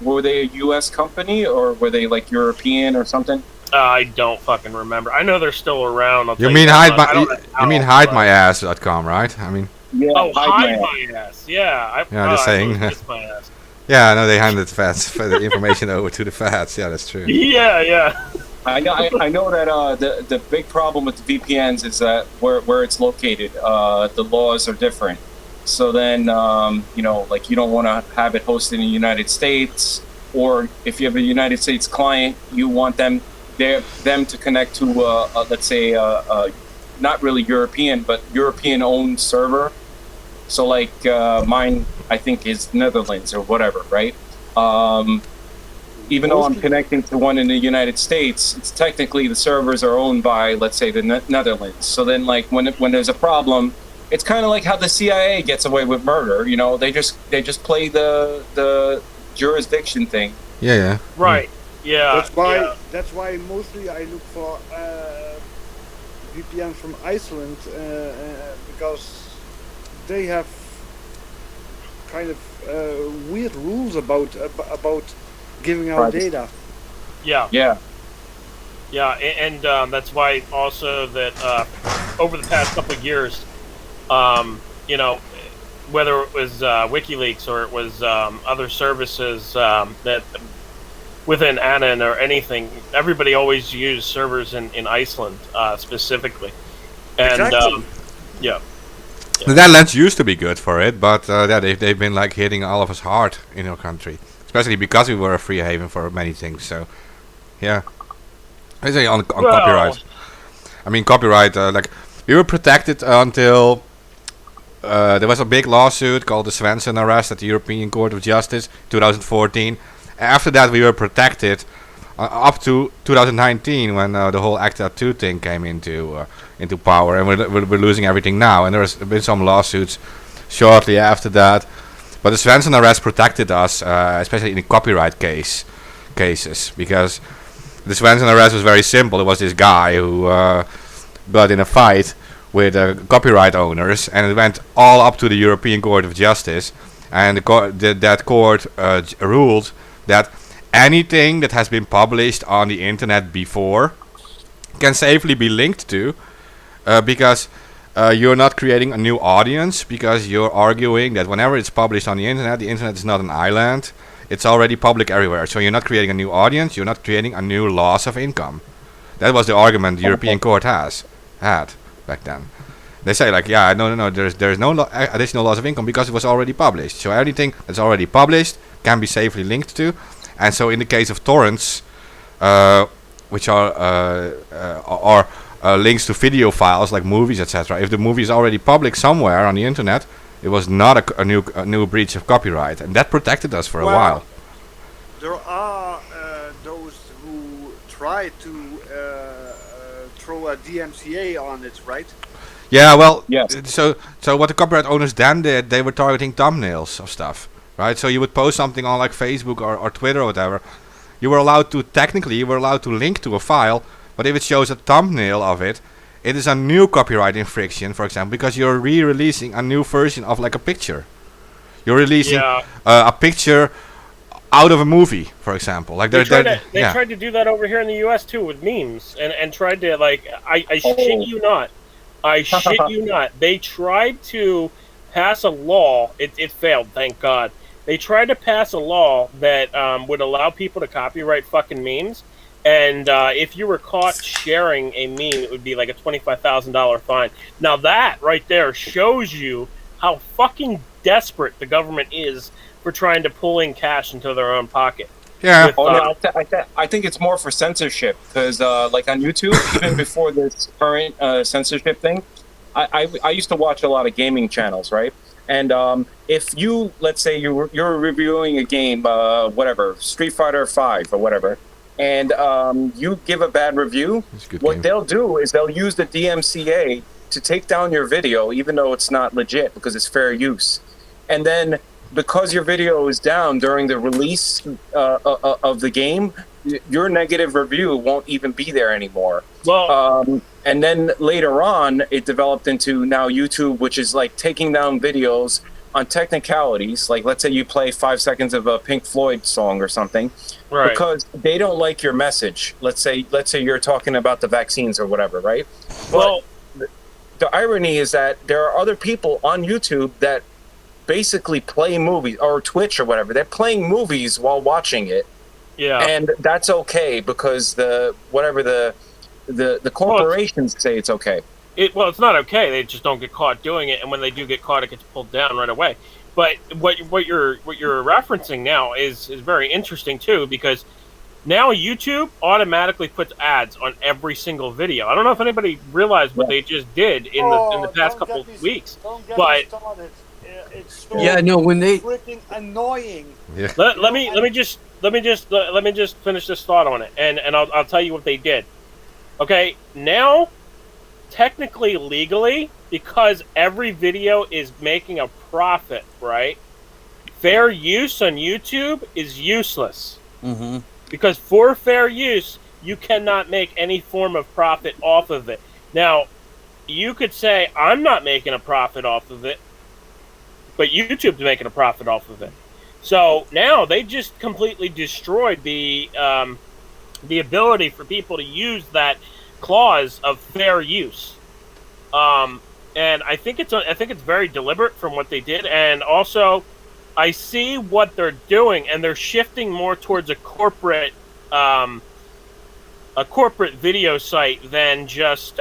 were they a U.S. company or were they like European or something? I don't fucking remember. I know they're still around. You mean hidemyass.com, right? I mean. Yeah. Oh, hide my ass. Yeah. Just saying. Kiss my ass. Yeah, no, they handed the information over to the feds. Yeah, that's true. Yeah. I know that the big problem with the VPNs is that where it's located, the laws are different. So then, like you don't want to have it hosted in the United States, or if you have a United States client, you want them to connect to, let's say, not really European, but European-owned server. So like mine, I think is Netherlands or whatever, right? Even though I'm connecting to one in the United States, it's technically the servers are owned by, let's say, the Netherlands. So then, like when there's a problem, it's kind of like how the CIA gets away with murder. They just play the jurisdiction thing. Yeah. Right. Yeah. That's why mostly I look for VPNs from Iceland because they have kind of weird rules about giving out data. Yeah, and that's why also that over the past couple of years, whether it was WikiLeaks or it was other services that within ANAN or anything, everybody always used servers in Iceland specifically, and Exactly. yeah. The Netherlands used to be good for it, but they've been like hitting all of us hard in our country, especially because we were a free haven for many things. So, yeah, I say on copyright. I mean, copyright. Like we were protected until there was a big lawsuit called the Svensson arrest at the European Court of Justice, 2014. After that, we were protected up to 2019 when the whole ACTA 2 thing came into power, and we're losing everything now. And there's been some lawsuits shortly after that, but the Svensson arrest protected us, especially in the copyright cases, because the Svensson arrest was very simple. It was this guy who got in a fight with copyright owners, and it went all up to the European Court of Justice, and that court ruled that anything that has been published on the internet before can safely be linked to, because you're not creating a new audience, because you're arguing that whenever it's published on the internet is not an island, it's already public everywhere. So you're not creating a new audience, you're not creating a new loss of income. That was the argument the European Court had back then. They say like, yeah, no, there's no additional loss of income because it was already published. So anything that's already published can be safely linked to. And so in the case of torrents, which are links to video files like movies, etc., if the movie is already public somewhere on the internet, it was not a new breach of copyright, and that protected us for a while. There are those who try to throw a DMCA on it, right? Yeah, well, yes. So what the copyright owners then did, they were targeting thumbnails of stuff, right? So you would post something on like Facebook or Twitter or whatever. You were allowed to link to a file, but if it shows a thumbnail of it, it is a new copyright infraction, for example, because you're re-releasing a new version of like a picture. You're releasing a picture out of a movie, for example. Like they tried to do that over here in the U.S. too with memes, and tried to like I shit you not. I shit you not. They tried to pass a law. It failed, thank God. They tried to pass a law that would allow people to copyright fucking memes. And if you were caught sharing a meme, it would be like a $25,000 fine. Now that right there shows you how fucking desperate the government is for trying to pull in cash into their own pocket. Yeah. I think it's more for censorship because, like on YouTube, even before this current censorship thing, I used to watch a lot of gaming channels, right? And if you, let's say you're reviewing a game, whatever, Street Fighter 5 or whatever, and you give a bad review, what they'll do is they'll use the DMCA to take down your video, even though it's not legit because it's fair use. And then because your video is down during the release of the game, your negative review won't even be there anymore. Well, and then later on, it developed into now YouTube, which is like taking down videos on technicalities, like let's say you play 5 seconds of a Pink Floyd song or something, Right. because they don't like your message. Let's say you're talking about the vaccines or whatever, right? Well, But the irony is that there are other people on YouTube that basically play movies, or Twitch or whatever. They're playing movies while watching it. yeah. And that's okay because the corporations say it's okay. It's not okay. They just don't get caught doing it, and when they do get caught, it gets pulled down right away. But what you're referencing now is very interesting too, because now YouTube automatically puts ads on every single video. I don't know if anybody realized what they just did in the past couple of weeks, but It's so Yeah, no, when they freaking annoying. Yeah. let me just finish this thought on it, and I'll tell you what they did. Okay, now technically, legally, because every video is making a profit, right? Fair use on YouTube is useless. Mhm. Because for fair use, you cannot make any form of profit off of it. Now, you could say, I'm not making a profit off of it, but YouTube's making a profit off of it. So now they just completely destroyed the ability for people to use that clause of fair use. And I think it's very deliberate from what they did, and also I see what they're doing, and they're shifting more towards a corporate video site than just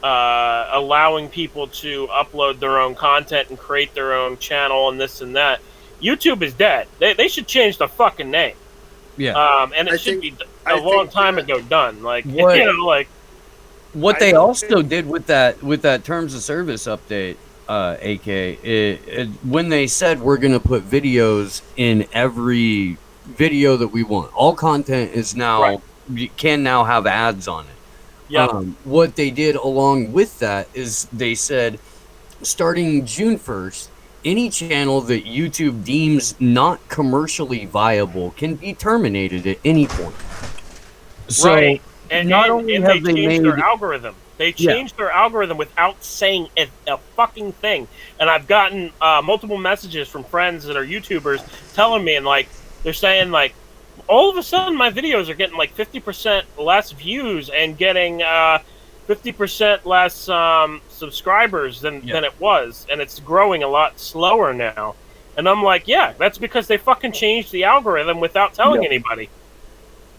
allowing people to upload their own content and create their own channel and this and that. YouTube is dead. They should change the fucking name. Yeah. And it should be a long time ago done. Like, What- you know, like. What they also did with that terms of service update, AK, when they said we're going to put videos in every video that we want, all content is now can now have ads on it. Yeah. What they did along with that is they said, starting June 1st, any channel that YouTube deems not commercially viable can be terminated at any point. So. Right. And Not and, only and have they they changed their made- algorithm. They changed their algorithm without saying a fucking thing. And I've gotten multiple messages from friends that are YouTubers telling me, and like they're saying, like, all of a sudden my videos are getting like 50% less views and getting 50% less subscribers than it was, and it's growing a lot slower now. And I'm like, yeah, that's because they fucking changed the algorithm without telling anybody.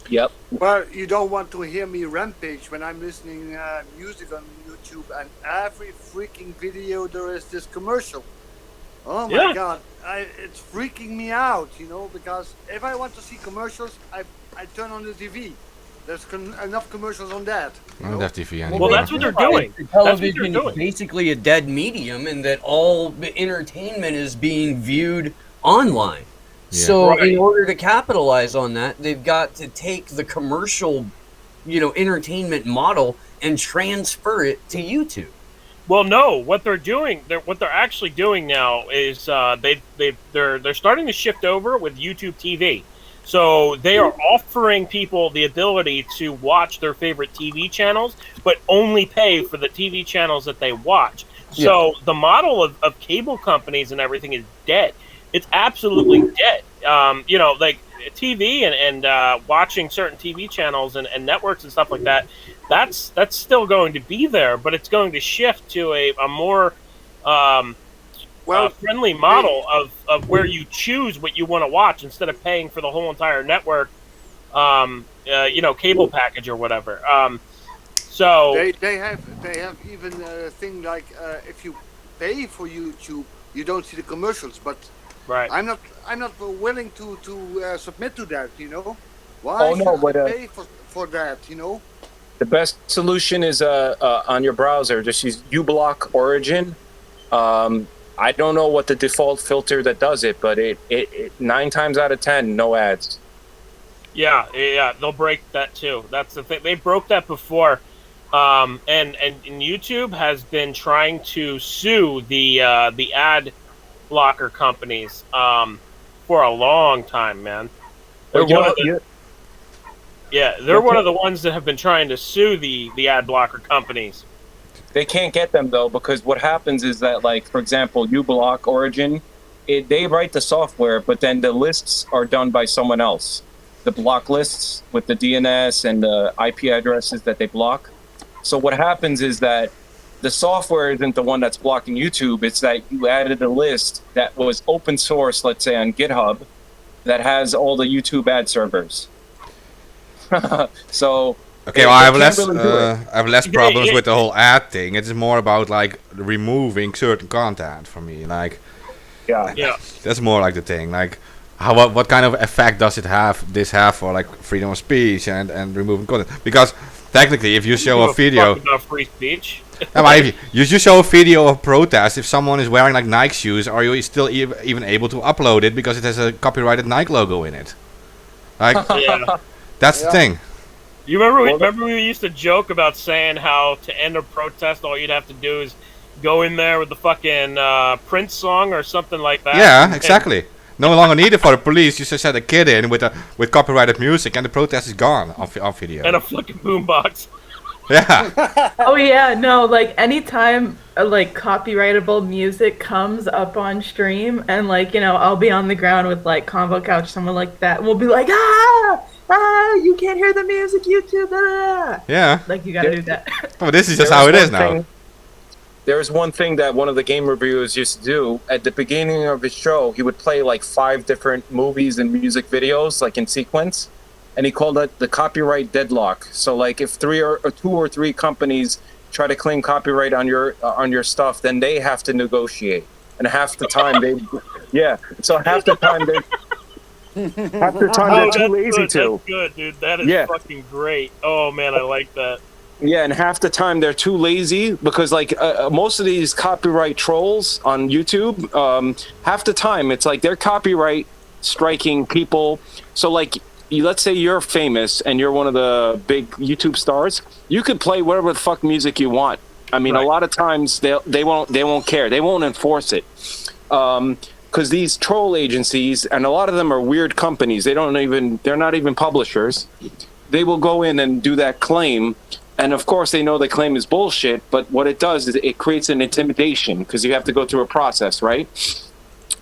Yep. Well, you don't want to hear me rampage when I'm listening music on YouTube, and every freaking video there is this commercial. Oh my god, it's freaking me out, you know, because if I want to see commercials, I turn on the TV. There's enough commercials on that. I don't have TV anymore. Well, that's what they're doing. Television is basically a dead medium, in that all the entertainment is being viewed online. Yeah. So in order to capitalize on that, they've got to take the commercial, entertainment model and transfer it to YouTube. Well, no. What they're doing, what they're actually doing now is they're starting to shift over with YouTube TV. So they are offering people the ability to watch their favorite TV channels, but only pay for the TV channels that they watch. So the model of cable companies and everything is dead. It's absolutely dead. Like TV and watching certain TV channels and networks and stuff like that, that's still going to be there, but it's going to shift to a more friendly model of where you choose what you want to watch instead of paying for the whole entire network, cable package or whatever. So they have even a thing like if you pay for YouTube, you don't see the commercials, but. Right. I'm not willing to submit to that. You know, why should I pay for that? You know. The best solution is on your browser. Just use uBlock Origin. I don't know what the default filter that does it, but it 9 times out of 10, no ads. Yeah, they'll break that too. That's the thing. They broke that before, and YouTube has been trying to sue the ad blocker companies for a long time, man. They're one of the ones that have been trying to sue the ad blocker companies. They can't get them though, because what happens is that, like, for example, uBlock Origin, they write the software, but then the lists are done by someone else. The block lists with the DNS and the IP addresses that they block. So what happens is that the software isn't the one that's blocking YouTube. It's that you added a list that was open source, let's say on GitHub, that has all the YouTube ad servers. So okay, well, I have less problems with the whole ad thing. It's more about like removing certain content for me. Like, Yeah. that's more like the thing. Like, what kind of effect does it have? This have for like freedom of speech and removing content? Because technically, if you show a video, about free speech. if you show a video of protest, if someone is wearing like Nike shoes, are you still even able to upload it because it has a copyrighted Nike logo in it? Like, that's the thing. You remember we used to joke about saying how to end a protest, all you'd have to do is go in there with the fucking Prince song or something like that. Yeah, exactly. No longer needed for the police. You just set a kid in with copyrighted music, and the protest is gone on video. And a fucking boombox. Yeah. Oh yeah, no, like anytime like copyrightable music comes up on stream, and like, you know, I'll be on the ground with like Convo Couch, someone like that, and we'll be like, you can't hear the music, YouTube. Yeah. Like, you gotta do that. Oh, this is just how it is now. There's one thing that one of the game reviewers used to do. At the beginning of his show, he would play like 5 different movies and music videos, like in sequence, and he called it the copyright deadlock. So like if 2 or 3 companies try to claim copyright on your stuff, then they have to negotiate. And half the time so half the time they're too lazy to. That's good, dude. That is fucking great. Oh man, I like that. Yeah, and half the time they're too lazy because, like, most of these copyright trolls on YouTube, half the time it's like they're copyright striking people. So, like, let's say you're famous and you're one of the big YouTube stars, you could play whatever the fuck music you want. I mean, a lot of times they won't care. They won't enforce it. Because these troll agencies, and a lot of them are weird companies. They're not even publishers. They will go in and do that claim. And of course, they know the claim is bullshit, but what it does is it creates an intimidation because you have to go through a process, right?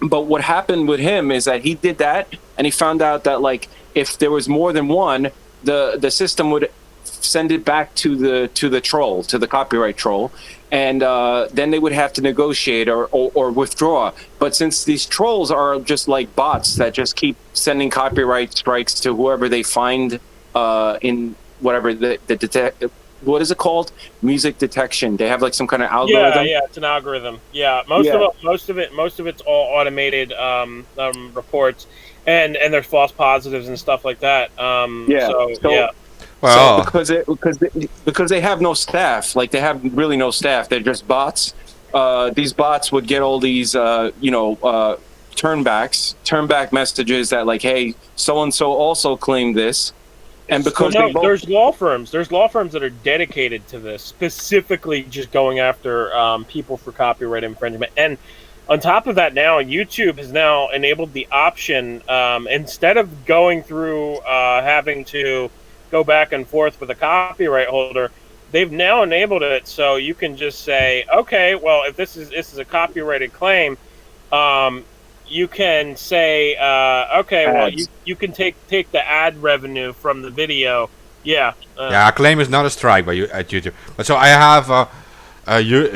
But what happened with him is that he did that, and he found out that, like, if there was more than one, the system would send it back to the troll, to the copyright troll, and then they would have to negotiate or withdraw. But since these trolls are just like bots that just keep sending copyright strikes to whoever they find in whatever what is it called? Music detection. They have like some kind of algorithm. Yeah, it's an algorithm. Yeah, most of it's all automated reports, and there's false positives and stuff like that. Well, because they have no staff. Like, they have really no staff. They're just bots. These bots would get all these turnback messages that, like, hey, so and so also claimed this. And because there's law firms that are dedicated to this, specifically just going after people for copyright infringement. And on top of that, now YouTube has now enabled the option, instead of going through having to go back and forth with a copyright holder, they've now enabled it so you can just say, okay, well, if this is a copyrighted claim, you can say, okay, well, you can take the ad revenue from the video. Yeah. A claim is not a strike by at YouTube. But so I have a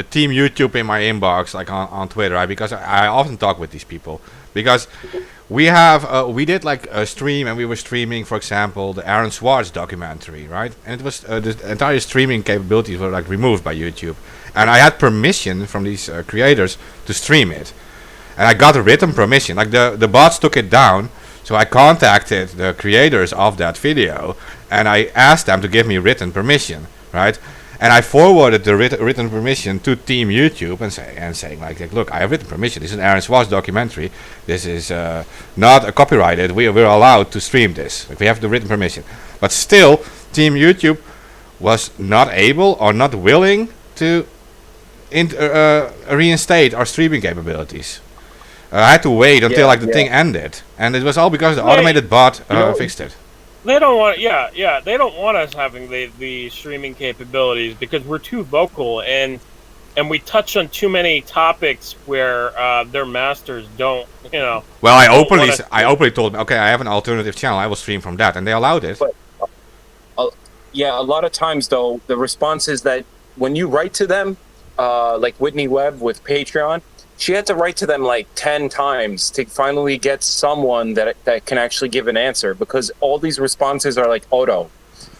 team YouTube in my inbox, like on Twitter, right? Because I often talk with these people. Because we did like a stream, and we were streaming, for example, the Aaron Swartz documentary, right? And it was the entire streaming capabilities were like removed by YouTube, and I had permission from these creators to stream it. And I got a written permission. Like, the bots took it down, so I contacted the creators of that video, and I asked them to give me written permission, right? And I forwarded the written permission to Team YouTube and saying like, look, I have written permission. This is an Aaron Swartz documentary. This is not a copyrighted. We're allowed to stream this. Like, we have the written permission. But still, Team YouTube was not able or not willing to reinstate our streaming capabilities. I had to wait until the thing ended, and it was all because the automated bot fixed it. They don't want, they don't want us having the streaming capabilities because we're too vocal and we touch on too many topics where their masters don't, Well, don't I openly told them, okay, I have an alternative channel. I will stream from that, and they allowed it. But yeah, a lot of times though, the response is that when you write to them, like Whitney Webb with Patreon, she had to write to them like 10 times to finally get someone that can actually give an answer, because all these responses are like auto.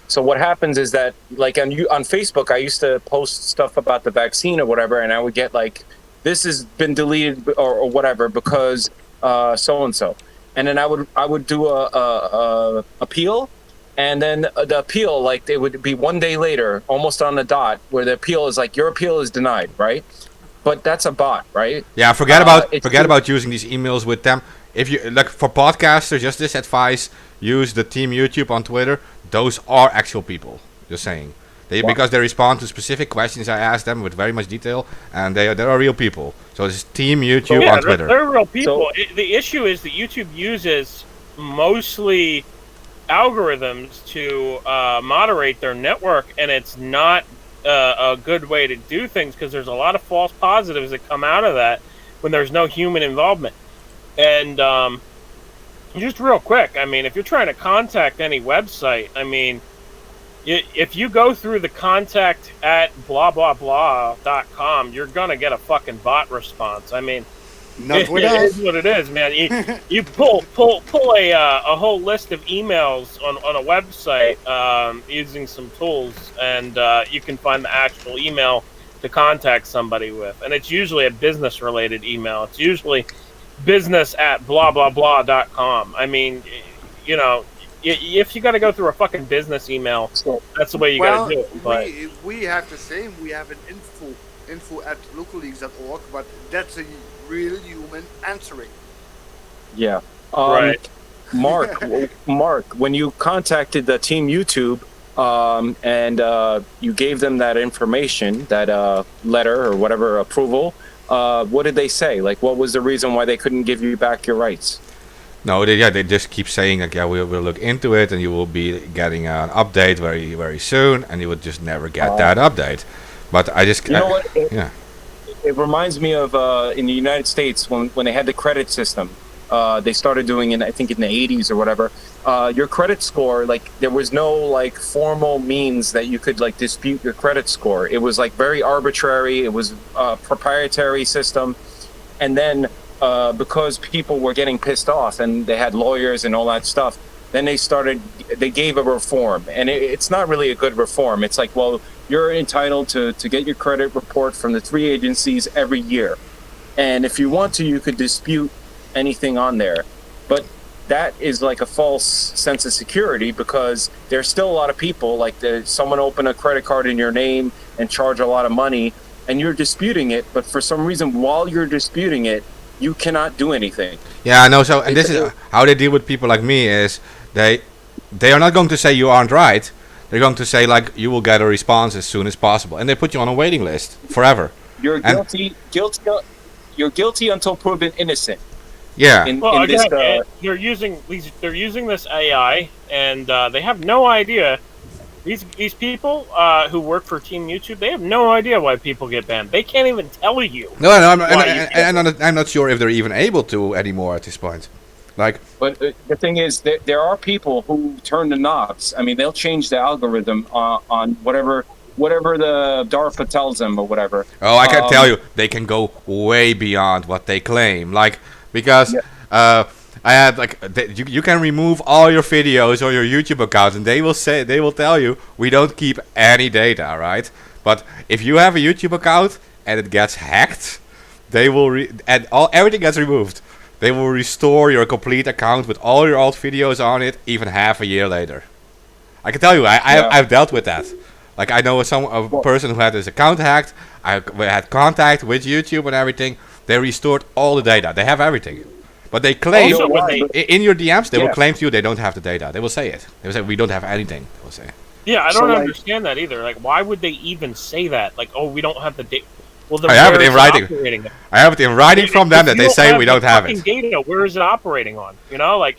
So what happens is that, like on Facebook, I used to post stuff about the vaccine or whatever, and I would get like, this has been deleted or whatever because so and so, and then I would do a appeal, and then the appeal, like it would be 1 day later, almost on the dot, where the appeal is like, your appeal is denied, right? But that's a bot, right? Yeah, forget about using these emails with them. If you like for podcasters, just this advice: use the Team YouTube on Twitter. Those are actual people. Just saying, because they respond to specific questions I ask them with very much detail, and they are real people. So it's Team YouTube on Twitter. They're real people. The issue is that YouTube uses mostly algorithms to moderate their network, and it's not a good way to do things because there's a lot of false positives that come out of that when there's no human involvement. And just real quick, I mean, if you're trying to contact any website, I mean, if you go through the contact at blah blah blah.com, you're gonna get a fucking bot response. I mean, Not with it us. is what it is, man. You pull a whole list of emails on a website using some tools, and you can find the actual email to contact somebody with, and it's usually a business related email. It's usually business at blah blah blah.com. I mean, if you got to go through a fucking business email, that's the way you got to do it. But we have the same. We have an info at localleagues.org, but that's a real human answering. Yeah. Right. Mark, when you contacted the Team YouTube and you gave them that information, that letter or whatever approval, what did they say? Like, what was the reason why they couldn't give you back your rights? No, they just keep saying like, yeah, we'll look into it, and you will be getting an update very, very soon, and you would just never get that update. But I just, yeah. It reminds me of in the United States when they had the credit system. They started doing it, I think, in the 80s or whatever. Your credit score, like, there was no like formal means that you could like dispute your credit score. It was like very arbitrary. It was a proprietary system, and then because people were getting pissed off and they had lawyers and all that stuff, then they gave a reform, and it's not really a good reform. It's like, well, you're entitled to get your credit report from the 3 agencies every year, and if you want to, you could dispute anything on there. But that is like a false sense of security, because there's still a lot of people, like someone open a credit card in your name and charge a lot of money, and you're disputing it, but for some reason while you're disputing it, you cannot do anything. Yeah, I know. So, and this is how they deal with people like me: is they are not going to say you aren't right. They're going to say like, you will get a response as soon as possible, and they put you on a waiting list forever. You're guilty. You're guilty until proven innocent. Yeah. They're using this AI, and they have no idea. These people who work for Team YouTube, they have no idea why people get banned. They can't even tell you. No, I'm not sure if they're even able to anymore at this point. Like, but the thing is, there are people who turn the knobs. I mean, they'll change the algorithm on whatever the DARPA tells them or whatever. Oh, I can tell you, they can go way beyond what they claim. Like, because I had like you can remove all your videos or your YouTube account, and they will tell you we don't keep any data, right? But if you have a YouTube account and it gets hacked, they will everything gets removed. They will restore your complete account with all your old videos on it, even half a year later. I can tell you, I've dealt with that. Like, I know a person who had his account hacked. I had contact with YouTube and everything. They restored all the data. They have everything. But they claim, in your DMs, they will claim to you they don't have the data. They will say it. They will say, we don't have anything. They will say. Yeah, I don't understand that either. Like, why would they even say that? Like, oh, we don't have the data. Well, I have it in writing. I have it in writing from them that they say we don't have it. Data, where is it operating on? You know, like,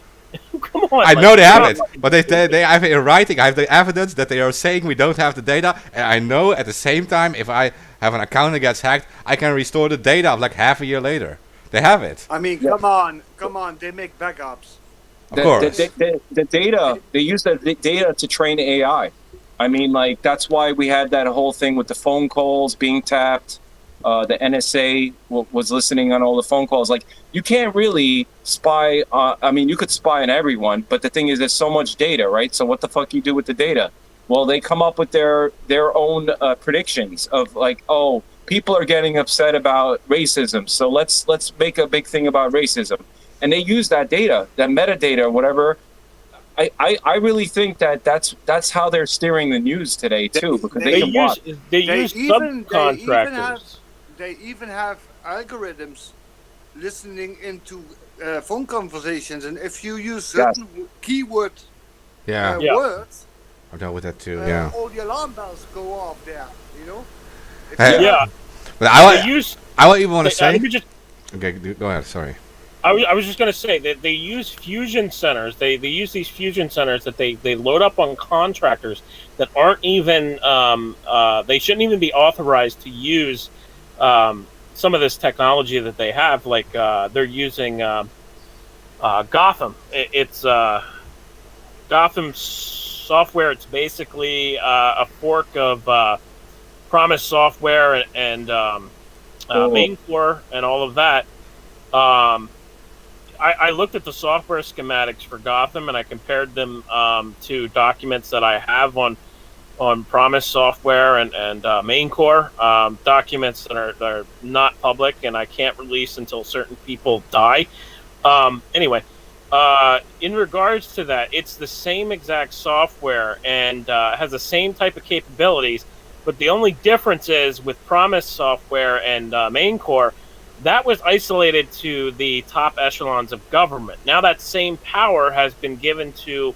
Come on. I like, know they have come it, on. but they have it in writing. I have the evidence that they are saying we don't have the data, and I know at the same time if I have an account that gets hacked, I can restore the data of like half a year later. They have it. I mean, Yeah. come on. They make backups. Of course. The data, they use the data to train AI. I mean, like, that's why we had that whole thing with the phone calls being tapped. The NSA was listening on all the phone calls. Like, you can't really spy. I mean, you could spy on everyone, but the thing is, there's so much data, right? So what the fuck you do with the data? Well, they come up with their own predictions of like, oh, people are getting upset about racism, so let's make a big thing about racism, and they use that data, that metadata, or whatever. I really think that's how they're steering the news today too, because they can watch. They use subcontractors. They even have algorithms listening into phone conversations, and if you use certain keyword words, I know with that too. all the alarm bells go off there. You know. But I even want to say. Let me just, okay, go ahead. Sorry. I was just going to say that they use fusion centers. They use these fusion centers that they load up on contractors that aren't even they shouldn't even be authorized to use some of this technology that they have. Like they're using Gotham. It's Gotham software. It's basically a fork of Promise software and Main Core and all of that. I looked at the software schematics for Gotham and I compared them to documents that I have on Promise software and Main Core, documents that are not public and I can't release until certain people die. Anyway, in regards to that, it's the same exact software and has the same type of capabilities, but the only difference is with Promise software and Main Core, that was isolated to the top echelons of government. Now that same power has been given to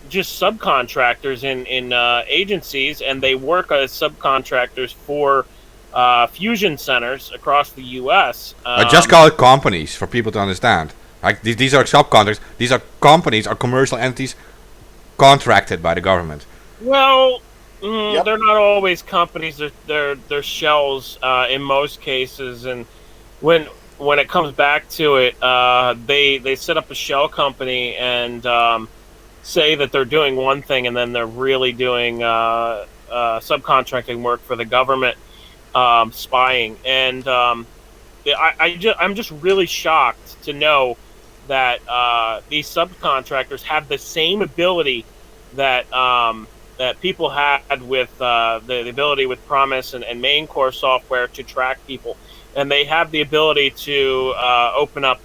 just subcontractors in agencies, and they work as subcontractors for fusion centers across the U.S. I just call it companies for people to understand. Like these are subcontractors. These are companies or commercial entities contracted by the government. Well, they're not always companies. They're shells in most cases, and when it comes back to it, they set up a shell company and say that they're doing one thing, and then they're really doing subcontracting work for the government, spying. And I'm just really shocked to know that these subcontractors have the same ability that that people had with the ability with Promise and Main Core software to track people, and they have the ability to open up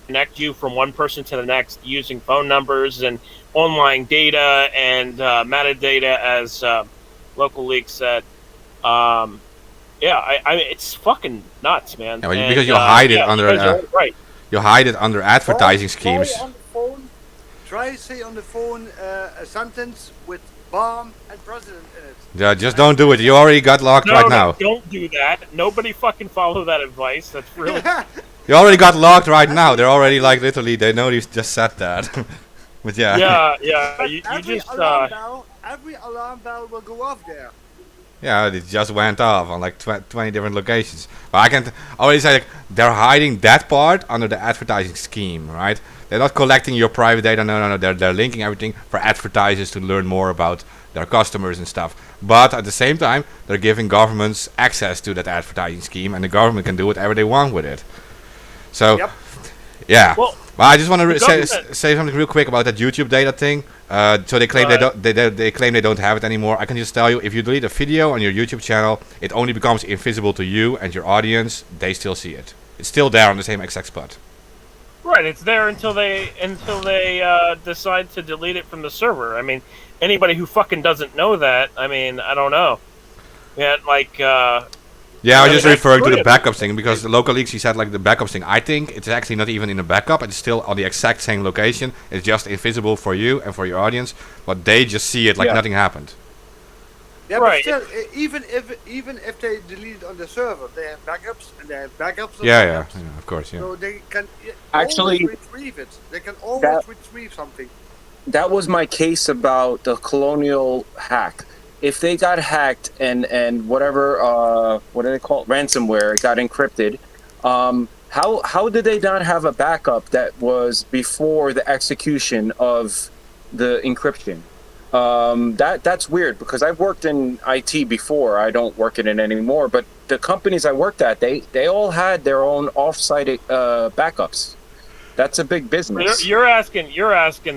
connect you from one person to the next using phone numbers and online data and metadata, as Local Leak said. I mean, it's fucking nuts, man. Yeah, and, because you hide it under right. You hide it under advertising schemes. Try say on the phone a sentence with bomb and president in it. Yeah, just don't do it. You already got locked right now. Don't do that. Nobody fucking follow that advice. That's really. You already got locked right now. They're already like literally. They know you just said that. But yeah. Yeah. You just. Every alarm bell will go off there. Yeah, it just went off on like 20 different locations. But I can already say like they're hiding that part under the advertising scheme, right? They're not collecting your private data. No. They're linking everything for advertisers to learn more about their customers and stuff. But at the same time, they're giving governments access to that advertising scheme, and the government can do whatever they want with it. So, yeah. Well, I just want to say something real quick about that YouTube data thing. So they claim they claim they don't have it anymore. I can just tell you, if you delete a video on your YouTube channel, it only becomes invisible to you and your audience. They still see it. It's still there on the same exact spot. Right, it's there until they decide to delete it from the server. I mean, anybody who fucking doesn't know that, I mean, I don't know. Yeah, like. Yeah, I was just referring to the backup thing because the Local Leaks, he said like the backup thing. I think it's actually not even in a backup. It's still on the exact same location. It's just invisible for you and for your audience, but they just see it like nothing happened. Yeah, Right. but still, even if they delete it on the server, they have backups and they have backups. Of Yeah, backups. yeah, of course, yeah. So they can Actually, always retrieve it. They can always that- retrieve something. That was my case about the Colonial hack. If they got hacked and whatever what do they call it? Ransomware got encrypted, how did they not have a backup that was before the execution of the encryption? That's weird because I've worked in IT before. I don't work in it anymore, but the companies I worked at, they all had their own off-site backups. That's a big business. You're asking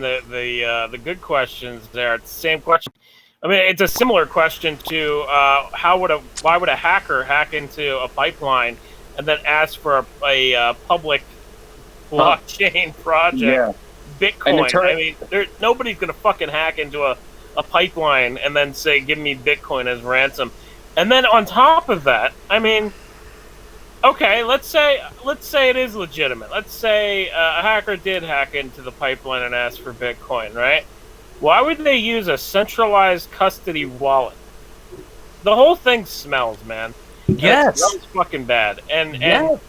the good questions there. It's the same question. I mean, it's a similar question to why would a hacker hack into a pipeline and then ask for a public blockchain project, Yeah. Bitcoin? I mean, nobody's gonna fucking hack into a pipeline and then say, "Give me Bitcoin as ransom." And then on top of that, I mean, okay, let's say it is legitimate. Let's say a hacker did hack into the pipeline and ask for Bitcoin, right? Why would they use a centralized custody wallet? The whole thing smells, man. Yes. That was fucking bad. And Yes.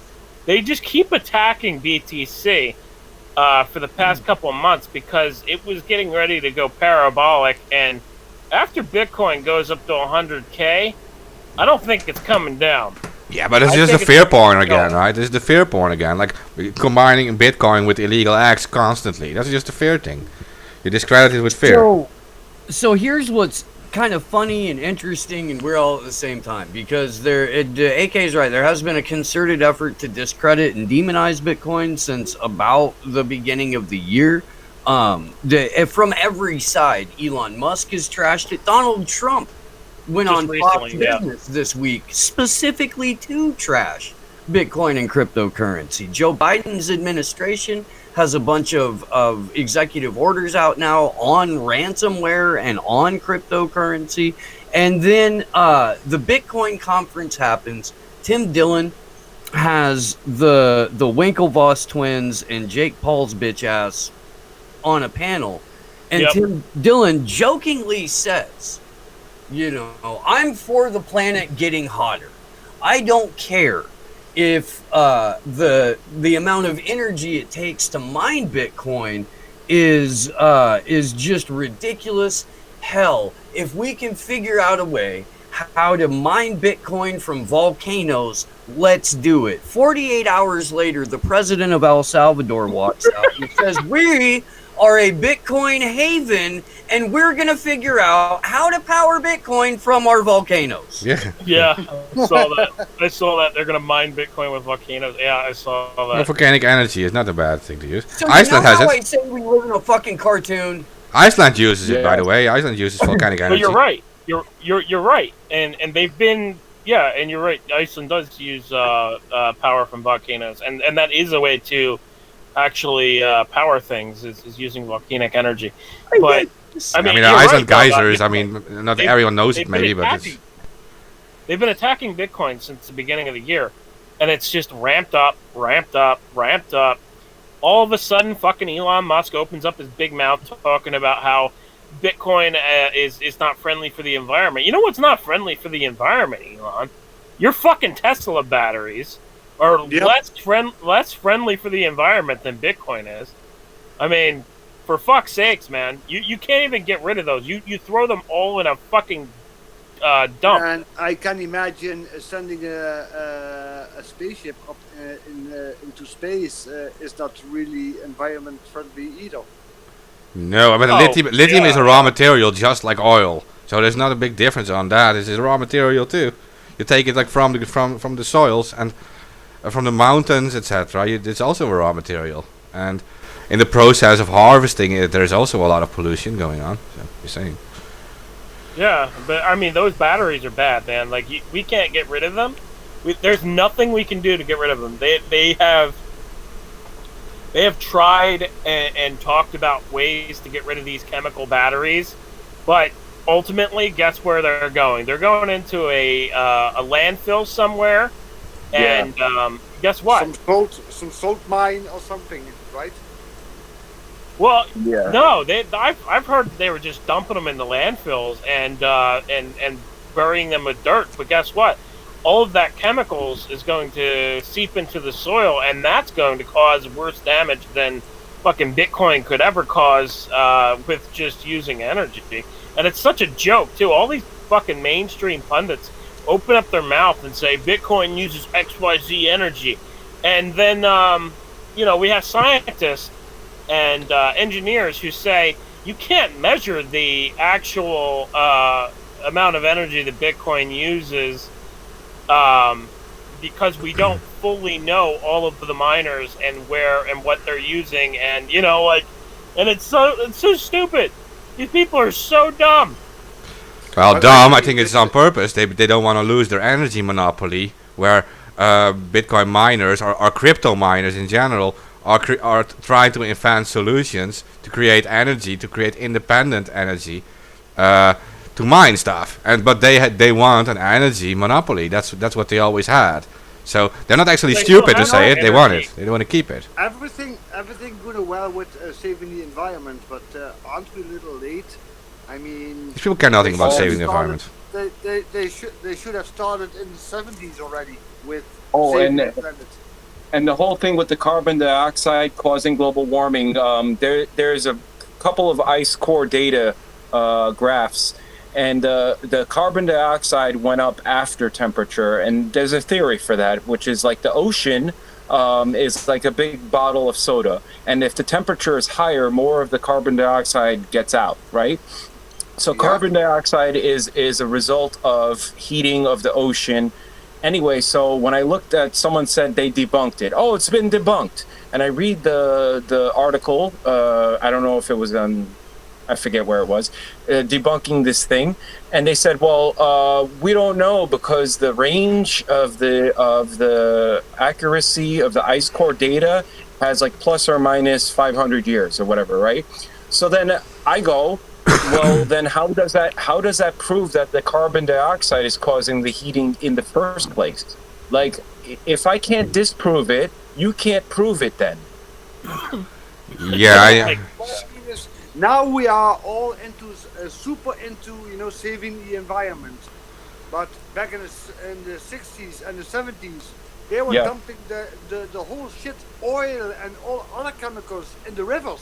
they just keep attacking BTC for the past couple of months because it was getting ready to go parabolic. And after Bitcoin goes up to 100K, I don't think it's coming down. Yeah, but it's I just the think fear it's porn go. again, right? This is the fear porn again. Like combining Bitcoin with illegal acts constantly. That's just a fear thing. You discredit it with fear. So here's what's kind of funny and interesting, and we're all at the same time, because AK is right. There has been a concerted effort to discredit and demonize Bitcoin since about the beginning of the year. From every side, Elon Musk has trashed it. Donald Trump went Just on recently, Fox yeah. Business this week specifically to trash Bitcoin and cryptocurrency. Joe Biden's administration has a bunch of executive orders out now on ransomware and on cryptocurrency. And then the Bitcoin conference happens. Tim Dillon has the Winklevoss twins and Jake Paul's bitch ass on a panel. And Yep. Tim Dillon jokingly says, you know, I'm for the planet getting hotter. I don't care if the amount of energy it takes to mine Bitcoin is just ridiculous. Hell, if we can figure out a way how to mine Bitcoin from volcanoes, let's do it. 48 hours later, the president of El Salvador walks out and says, we are a Bitcoin haven, and we're going to figure out how to power Bitcoin from our volcanoes. Yeah. Yeah, I saw that. I saw that they're gonna mine Bitcoin with volcanoes. Yeah, I saw Well, that. volcanic energy is not a bad thing to use. So Iceland you know has how it. I say we live in a fucking cartoon? Iceland uses it, by Yeah. the way. Iceland uses volcanic But energy. you're right. You're right. And they've been and you're right. Iceland does use power from volcanoes, and that is a way to actually power things is using volcanic energy. But I mean, the you're Iceland right, though, geysers, that I mean, not they've- everyone knows it they've been maybe, but attacking- it's... They've been attacking Bitcoin since the beginning of the year, and it's just ramped up. All of a sudden, fucking Elon Musk opens up his big mouth talking about how Bitcoin is not friendly for the environment. You know what's not friendly for the environment, Elon? Your fucking Tesla batteries are Yep. less friendly for the environment than Bitcoin is. I mean, for fuck's sakes, man, you can't even get rid of those. You throw them all in a fucking dump. And I can imagine sending a spaceship up into space is not really environment friendly either. No, I mean, Oh, lithium is a yeah. raw material just like oil. So there's not a big difference on that. It's a raw material too. You take it like from the soils and from the mountains, etc. It's also a raw material. And in the process of harvesting it, there's also a lot of pollution going on. So you're saying. Yeah, but I mean, those batteries are bad, man. Like, we can't get rid of them. There's nothing we can do to get rid of them. They have tried and talked about ways to get rid of these chemical batteries, but ultimately, guess where they're going? They're going into a landfill somewhere, and guess what? Some salt mine or something, right? Well, Yeah. no, I've heard they were just dumping them in the landfills and burying them with dirt. But guess what? All of that chemicals is going to seep into the soil, and that's going to cause worse damage than fucking Bitcoin could ever cause with just using energy. And it's such a joke too. All these fucking mainstream pundits open up their mouth and say Bitcoin uses XYZ energy, and then we have scientists and engineers who say you can't measure the actual amount of energy that Bitcoin uses because we don't fully know all of the miners and where and what they're using, and and it's so stupid. These people are so dumb. Well, dumb. I think it's on purpose. They don't want to lose their energy monopoly, where Bitcoin miners or crypto miners in general are trying to invent solutions to create energy, to create independent energy, to mine stuff. But they want an energy monopoly. That's what they always had. So they're not actually stupid to say it. They want it. They want to keep it. Everything good and well with saving the environment, but aren't we a little late? I mean, These people care nothing about saving the environment. They should have started in the 70s already with and saving the planet. and the whole thing with the carbon dioxide causing global warming. There's a couple of ice core data graphs, and the carbon dioxide went up after temperature, and there's a theory for that, which is like the ocean is like a big bottle of soda, and if the temperature is higher, more of the carbon dioxide gets out, right? So carbon dioxide is a result of heating of the ocean. Anyway, so when I looked at, someone said they debunked it. Oh, it's been debunked. And I read the article. I don't know if it was on, I forget where it was, debunking this thing. And they said, well, we don't know because the range of the accuracy of the ice core data has like plus or minus 500 years or whatever, right? So then I go, well, then how does that prove that the carbon dioxide is causing the heating in the first place? Like, if I can't disprove it, you can't prove it then. Yeah. Now we are all super into saving the environment, but back in the 60s and the 70s, they were dumping the whole shit, oil and all other chemicals in the rivers.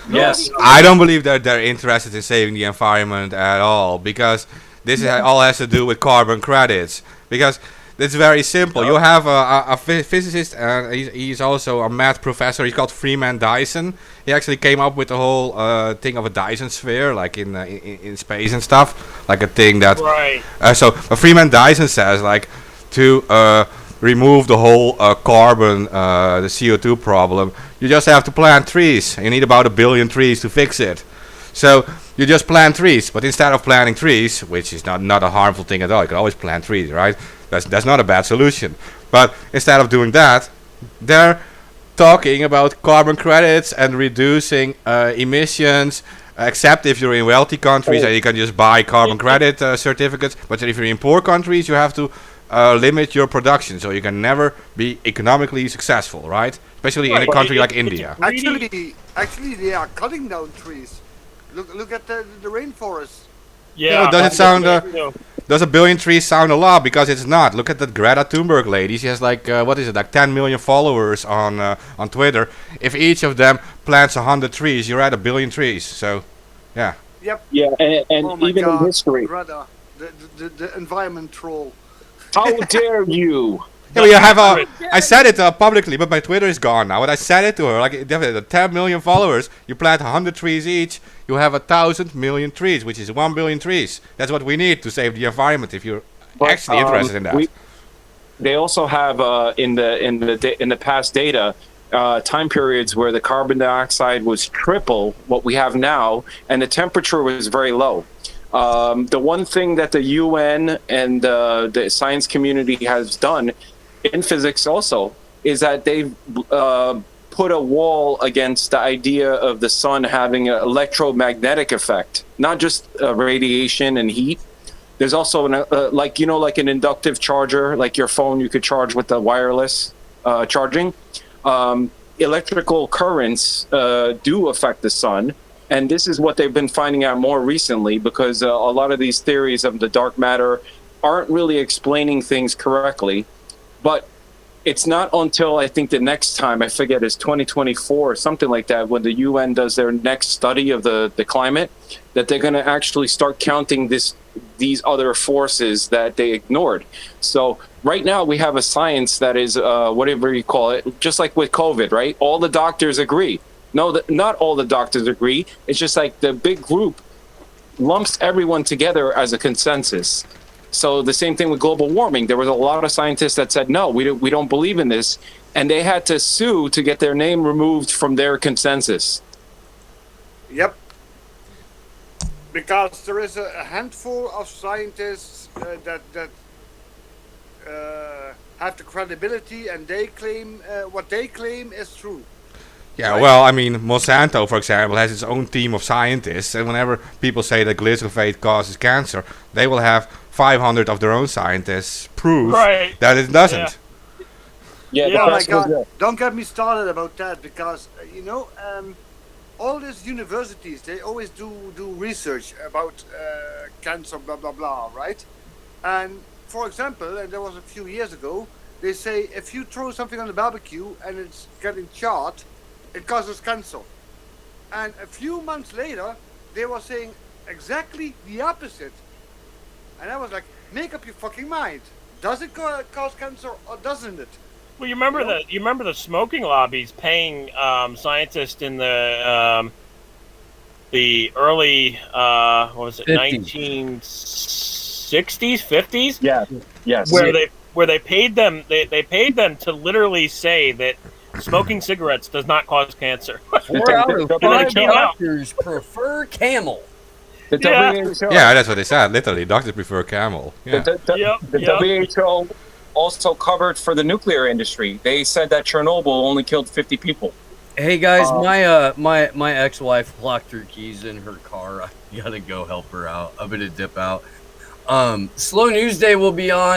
Yes, I don't believe that they're interested in saving the environment at all, because this all has to do with carbon credits. Because it's very simple. You have a physicist, and he's also a math professor. He's called Freeman Dyson. He actually came up with the whole thing of a Dyson sphere, like in space and stuff, like a thing that. Right. So Freeman Dyson says, like, to remove the whole carbon, the CO2 problem, you just have to plant trees. You need about 1 billion trees to fix it. So you just plant trees, but instead of planting trees, which is not a harmful thing at all, you can always plant trees, right? That's not a bad solution. But instead of doing that, they're talking about carbon credits and reducing emissions, except if you're in wealthy countries and you can just buy carbon credit certificates. But if you're in poor countries, you have to limit your production, so you can never be economically successful, right? Especially in a country like India. Actually, they are cutting down trees. Look at the rainforest. Yeah. Does it sound? Does 1 billion trees sound a lot? Because it's not. Look at that Greta Thunberg lady. She has like like 10 million followers on Twitter. If each of them plants 100 trees, you're at 1 billion trees. So, yeah. Yep. Yeah, and Oh my even God, in history. Greta, the environment troll. How dare you? Yeah, we have I said it publicly, but my Twitter is gone now. But I said it to her, like, definitely 10 million followers. You plant 100 trees each, you have 1,000 million trees, which is 1 billion trees. That's what we need to save the environment. If you're actually interested in that. They also have in the past data time periods where the carbon dioxide was triple what we have now, and the temperature was very low. The one thing that the UN and the science community has done in physics also is that they've put a wall against the idea of the sun having an electromagnetic effect, not just radiation and heat. There's also like an inductive charger, like your phone you could charge with the wireless charging. electrical currents do affect the sun. And this is what they've been finding out more recently, because a lot of these theories of the dark matter aren't really explaining things correctly. But it's not until I think the next time, I forget, it's 2024 or something like that, when the UN does their next study of the climate, that they're going to actually start counting these other forces that they ignored. So right now we have a science that is, whatever you call it, just like with COVID, right? All the doctors agree. No, not all the doctors agree. It's just like the big group lumps everyone together as a consensus. So the same thing with global warming. There was a lot of scientists that said, no, we don't believe in this. And they had to sue to get their name removed from their consensus. Yep. Because there is a handful of scientists that have the credibility, and they claim what they claim is true. Yeah, Right. well, I mean, Monsanto, for example, has its own team of scientists, and whenever people say that glyphosate causes cancer, they will have 500 of their own scientists prove Right. that it doesn't. Yeah, Yeah. Oh the my person was God! there. Don't get me started about that, because all these universities, they always do research about cancer, blah blah blah, right? And for example, and there was a few years ago, they say if you throw something on the barbecue and it's getting charred, it causes cancer. And a few months later, they were saying exactly the opposite. And I was like, make up your fucking mind. Does it cause cancer or doesn't it? Well, you remember the smoking lobbies paying scientists in the early what was it, 50s. 1960s, 50s, Yeah, yes. where they paid them they paid them to literally say that smoking cigarettes does not cause cancer. 4 out of The 5 WHO. doctors prefer Camel. The Yeah. WHO. Yeah, that's what they said. Literally, doctors prefer Camel. Yeah. The WHO also covered for the nuclear industry. They said that Chernobyl only killed 50 people. Hey guys, my ex-wife locked her keys in her car. I gotta go help her out. I'm gonna dip out. Slow News Day will be on.